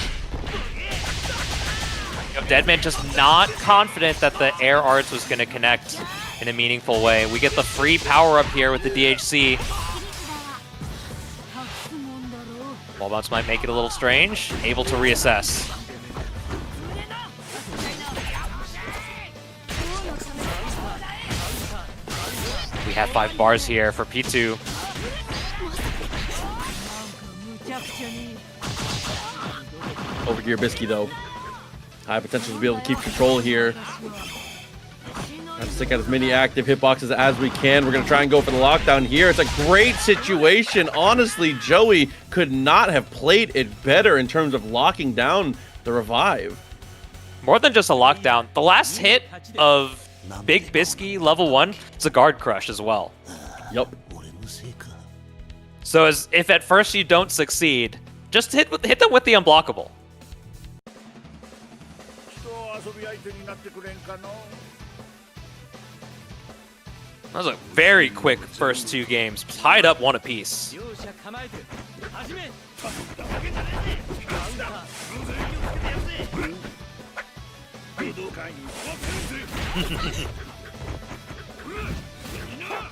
Deadman just not confident that the air arts was going to connect in a meaningful way. We get the free power up here with the DHC. Wall bounce might make it a little strange. Able to reassess. We have 5 bars here for P2. Overgear Bisky, though. High potential to be able to keep control here. Trying to stick out as many active hitboxes as we can. We're going to try and go for the lockdown here. It's a great situation. Honestly, Joey could not have played it better in terms of locking down the revive. More than just a lockdown, the last hit of Big Bisky level 1, it's a guard crush as well. Yep. So if at first you don't succeed, just hit them with the unblockable. That was a very quick first 2 games, tied up 1 apiece.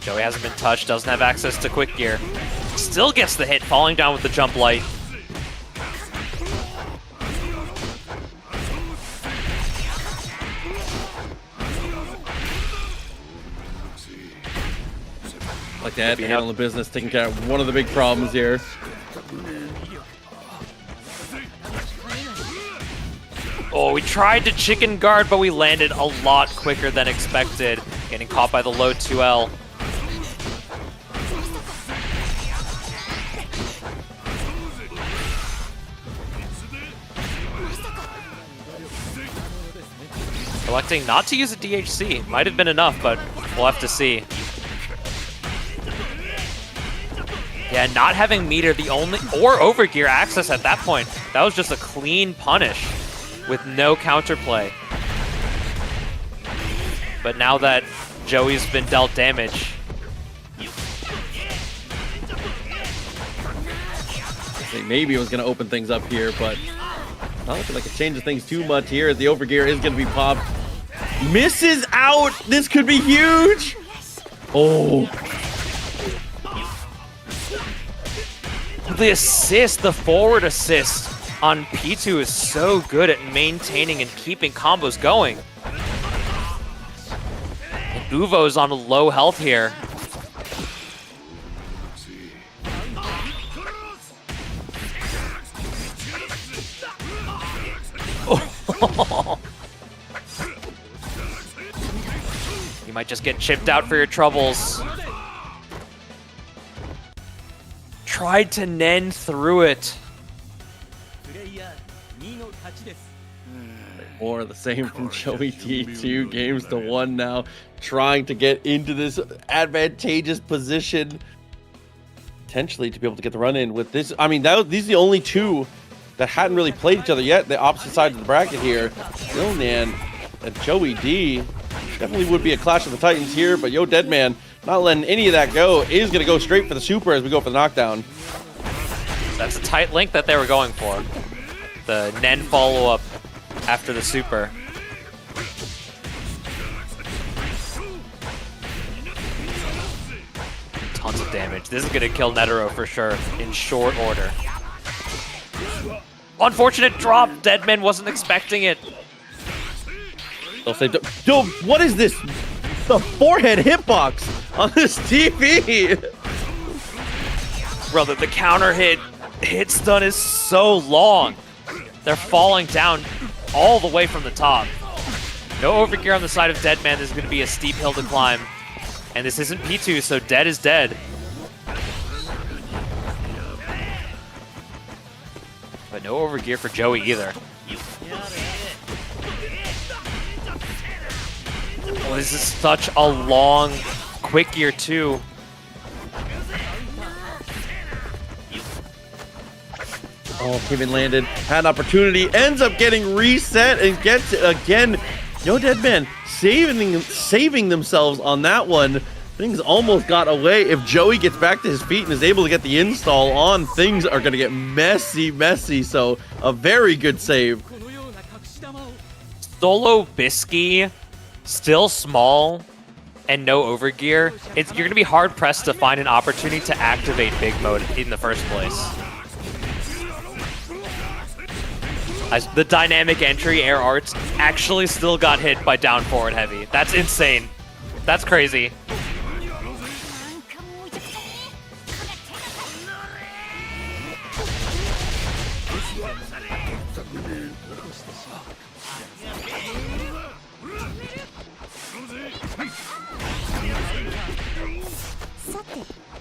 Joey hasn't been touched, doesn't have access to quick gear. Still gets the hit, falling down with the jump light. Like that, handling the business, taking care of one of the big problems here. Oh, we tried to chicken guard, but we landed a lot quicker than expected. Getting caught by the low 2L. Electing not to use a DHC. Might have been enough, but we'll have to see. Yeah, not having meter the only, or overgear access at that point. That was just a clean punish with no counterplay. But now that Joey's been dealt damage, maybe it was going to open things up here, but not looking like it changes things too much here as the overgear is going to be popped. Misses out! This could be huge! Oh. The assist, the forward assist on P2 is so good at maintaining and keeping combos going. And Uvo's on low health here. Oh. You might just get chipped out for your troubles. Tried to Nen through it. More of the same from Joey T. 2 games to 1 now. Trying to get into this advantageous position. potentially to be able to get the run in with this. I mean, these are the only two that hadn't really played each other yet. The opposite sides of the bracket here. Dilnan and Joey D. Definitely would be a clash of the Titans here, but Yo Deadman not letting any of that go. Is going to go straight for the super as we go for the knockdown. That's a tight link that they were going for. The Nen follow-up after the super. Tons of damage. This is going to kill Netero for sure in short order. Unfortunate drop. Deadman wasn't expecting it. They'll say, dude, what is this? The forehead hitbox on this TV. Brother, the counter hit stun is so long. They're falling down all the way from the top. No overgear on the side of Deadman. This is going to be a steep hill to climb. And this isn't P2, so dead is dead. But no overgear for Joey either. Oh, this is such a long quick gear too. Oh, Kevin landed, had an opportunity, ends up getting reset and gets it again. Yo Deadman saving themselves on that one. Things almost got away. If Joey gets back to his feet and is able to get the install on, things are going to get messy. So a very good save. Solo Bisky, still small and no overgear. You're going to be hard pressed to find an opportunity to activate big mode in the first place. As the dynamic entry air arts actually still got hit by down forward heavy. That's insane. That's crazy.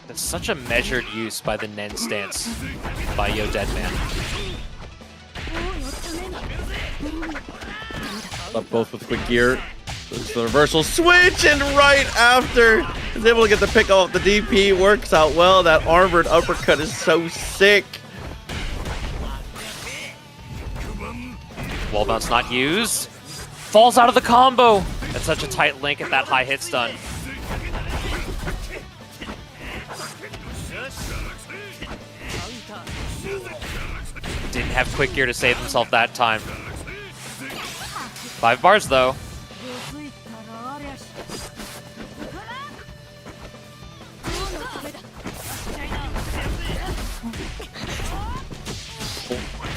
That's such a measured use by the Nen stance by Yo Deadman. Up both with quick gear. It's the reversal switch, and right after is able to get the pick off the DP. Works out well. That armored uppercut is so sick. Wall bounce not used. Falls out of the combo. That's such a tight link at that high hit stun. Didn't have quick gear to save himself that time. 5 bars though.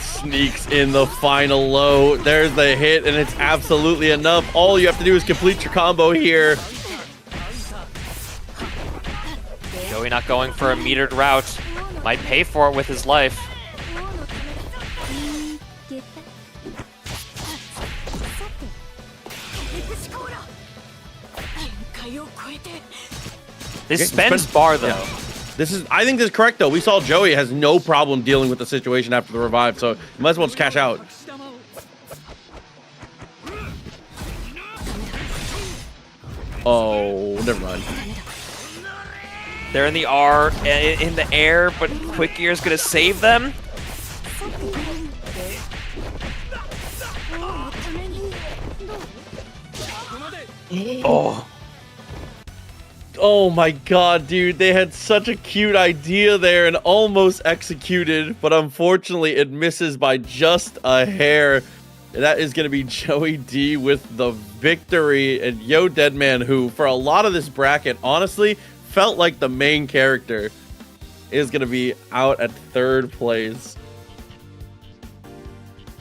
Sneaks in the final low. There's the hit, and it's absolutely enough. All you have to do is complete your combo here. Joey not going for a metered route. Might pay for it with his life. This spends bar though. Yeah. I think this is correct though. We saw Joey has no problem dealing with the situation after the revive, so you might as well just cash out. Oh, never mind. They're in the R, in the air, but quick gear is gonna save them. Oh my god, dude. They had such a cute idea there and almost executed, but unfortunately it misses by just a hair. That is going to be Joey D with the victory, and Yo Deadman, who for a lot of this bracket honestly felt like the main character, is going to be out at 3rd place.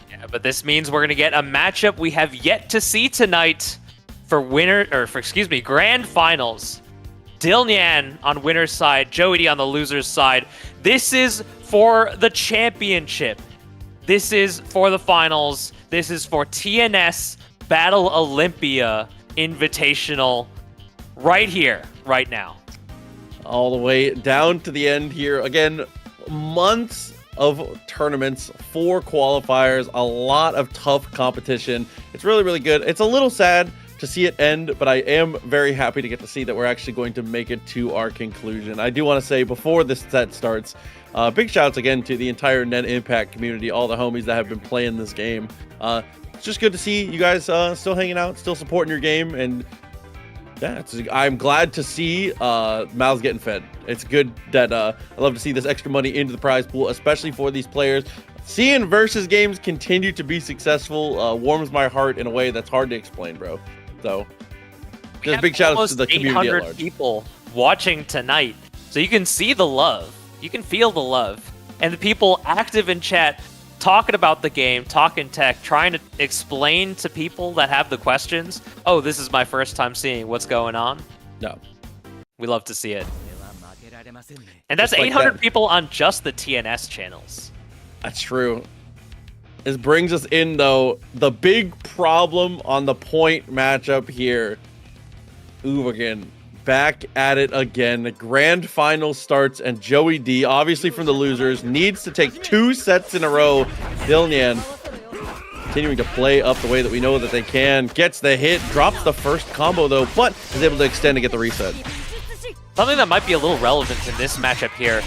Yeah, but this means we're going to get a matchup we have yet to see tonight for grand finals. Dilnan on winner's side, Joey D on the loser's side. This is for the championship. This is for the finals. This is for TNS Battle Olympia Invitational right here, right now. All the way down to the end here. Again, months of tournaments, 4 qualifiers, a lot of tough competition. It's really, really good. It's a little sad to to see it end, but I am very happy to get to see that we're actually going to make it to our conclusion. I do want to say before this set starts, big shouts again to the entire NENxIMPACT community, all the homies that have been playing this game. It's just good to see you guys still hanging out, still supporting your game, and yeah, I'm glad to see mouths getting fed. It's good that I love to see this extra money into the prize pool, especially for these players. Seeing versus games continue to be successful warms my heart in a way that's hard to explain, bro. So, just big shout out to the community at large. People watching tonight, so you can see the love, you can feel the love, and the people active in chat talking about the game, talking tech, trying to explain to people that have the questions. Oh, this is my first time seeing what's going on. No, we love to see it, and that's Just like 800 that. people on just the TNS channels. That's true. This brings us in, though, the big problem on the point matchup here. Uvagan back at it again. The grand final starts, and Joey D, obviously from the losers, needs to take 2 sets in a row. Dilnian continuing to play up the way that we know that they can. Gets the hit, drops the first combo, though, but is able to extend and get the reset. Something that might be a little relevant in this matchup here.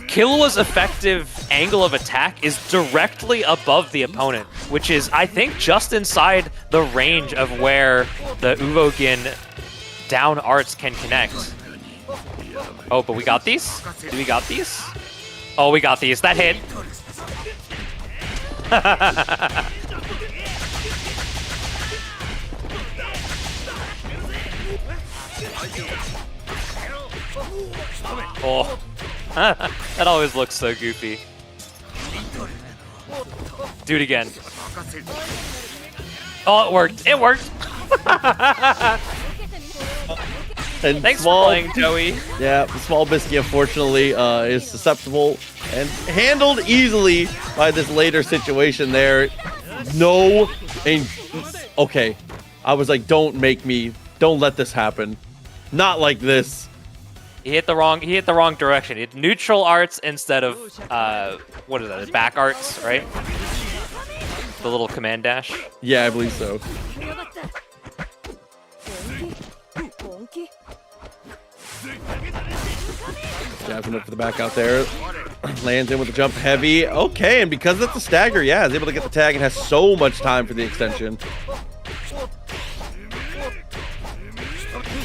Killua's effective angle of attack is directly above the opponent, which is, I think, just inside the range of where the Uvogin down arts can connect. Oh, but we got these? Do we got these? Oh, we got these. That hit. Oh. That always looks so goofy. Do it again. Oh, it worked. It worked. And Thanks small, for playing, Joey. Yeah, the small biscuit, unfortunately, is susceptible and handled easily by this later situation there. No, and okay. I was like, don't let this happen. Not like this. He hit the wrong direction. He hit neutral arts instead of what is that? Back arts, right? The little command dash. Yeah, I believe so. Jabs him up for the back out there. Lands in with the jump heavy. Okay, and because that's a stagger, yeah, is able to get the tag and has so much time for the extension.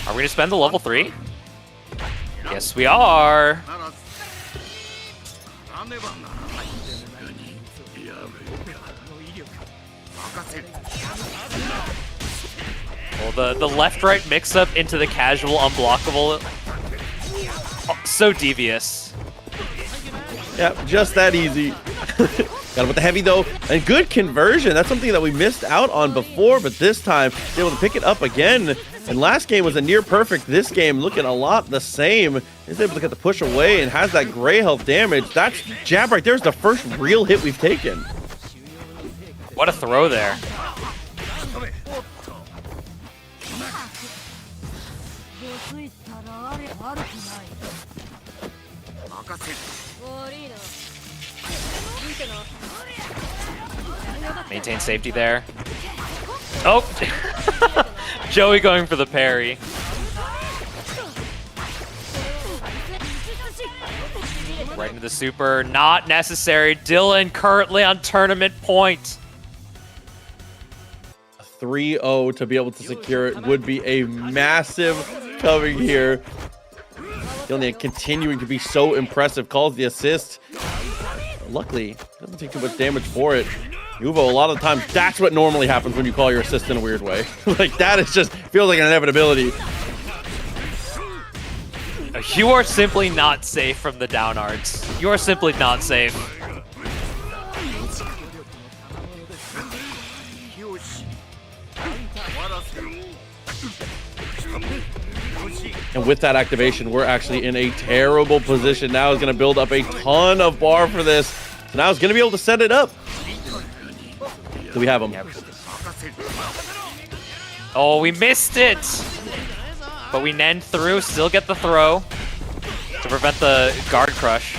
Are we gonna spend the level 3? Yes, we are. Well, the left-right mix-up into the casual unblockable. Oh, so devious. Yeah, just that easy. Got him with the heavy, though. And good conversion. That's something that we missed out on before, but this time, able to pick it up again. And last game was a near perfect. This game looking a lot the same. He's able to get the push away and has that gray health damage. That's jab right there's the first real hit we've taken. What a throw there. Maintain safety there. Oh! Joey going for the parry. Right into the super. Not necessary. Dylan currently on tournament point. 3-0 to be able to secure it would be a massive coming here. Dylan continuing to be so impressive. Calls the assist. Luckily, doesn't take too much damage for it. Uvo, a lot of the times, that's what normally happens when you call your assist in a weird way. Like, that is just, feels like an inevitability. You are simply not safe from the down arts. You are simply not safe. And with that activation, we're actually in a terrible position. Now is going to build up a ton of bar for this. So now he's going to be able to set it up. Do we have him? Oh, we missed it! But we nend through, still get the throw to prevent the guard crush.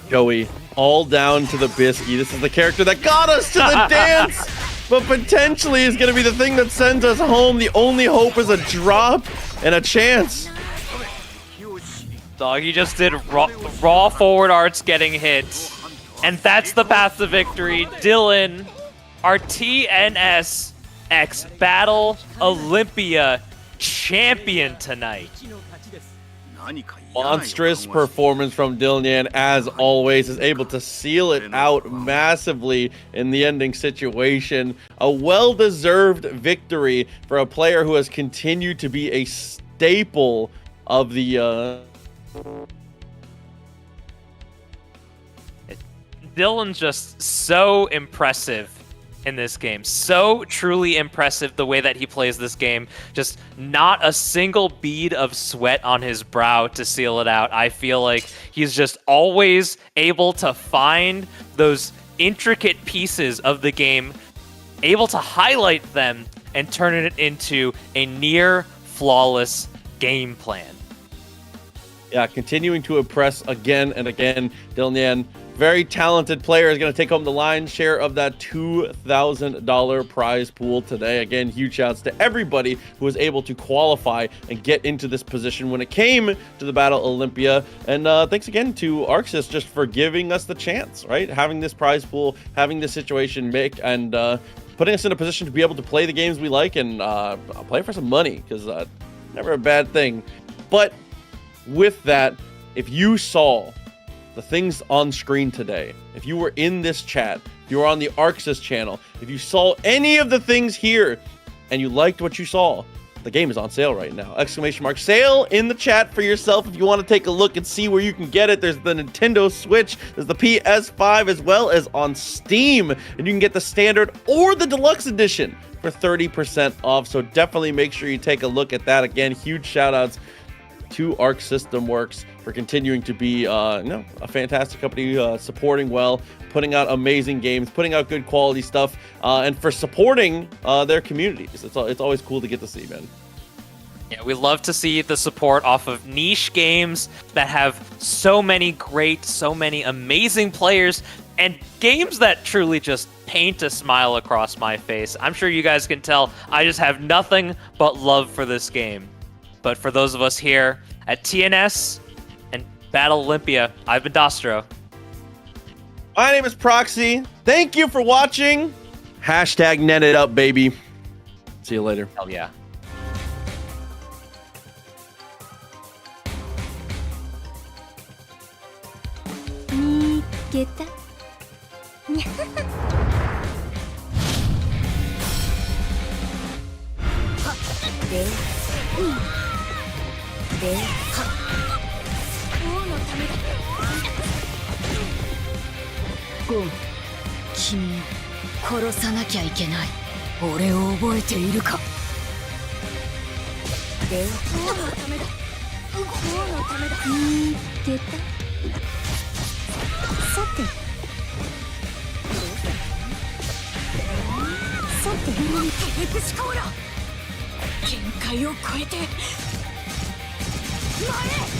Joey all down to the biscuit. This is the character that got us to the dance, but potentially is going to be the thing that sends us home. The only hope is a drop and a chance. Dog, he just did raw forward arts getting hit. And that's the path to victory. Dylan, our TNS X Battle Olympia champion tonight. Monstrous performance from Dylan Yan, as always, is able to seal it out massively in the ending situation. A well-deserved victory for a player who has continued to be a staple of the Dylan's just so impressive in this game. So truly impressive the way that he plays this game. Just not a single bead of sweat on his brow to seal it out. I feel like he's just always able to find those intricate pieces of the game, able to highlight them and turn it into a near flawless game plan. Yeah, continuing to impress again and again. Dylan Yan, very talented player, is going to take home the lion's share of that $2,000 prize pool today. Again, huge shouts to everybody who was able to qualify and get into this position when it came to the Battle Olympia. And thanks again to ArcSys just for giving us the chance, right? Having this prize pool, having this situation make, and putting us in a position to be able to play the games we like and play for some money, because never a bad thing. But with that, if you saw the things on screen today, if you were in this chat, if you were on the ArcSys channel, if you saw any of the things here and you liked what you saw, the game is on sale right now. ! Sale in the chat for yourself if you want to take a look and see where you can get it. There's the Nintendo Switch, there's the PS5, as well as on Steam, and you can get the standard or the deluxe edition for 30% off. So definitely make sure you take a look at that. Again, huge shout outs to Arc System Works for continuing to be a fantastic company, supporting well, putting out amazing games, putting out good quality stuff, and for supporting their communities. It's always cool to get to see, man. Yeah, we love to see the support off of niche games that have so many great, so many amazing players, and games that truly just paint a smile across my face. I'm sure you guys can tell I just have nothing but love for this game. But for those of us here at TNS and Battle Olympia, I've been Dostro. My name is Proxy. Thank you for watching. Hashtag net it up, baby. See you later. Hell yeah. Get that?ゴン、君を殺さなきゃいけない。俺を覚えているか？で、王のためだ。王のためだ。出た。さて。さて。エクシコーラ。限界を超えて。前へ。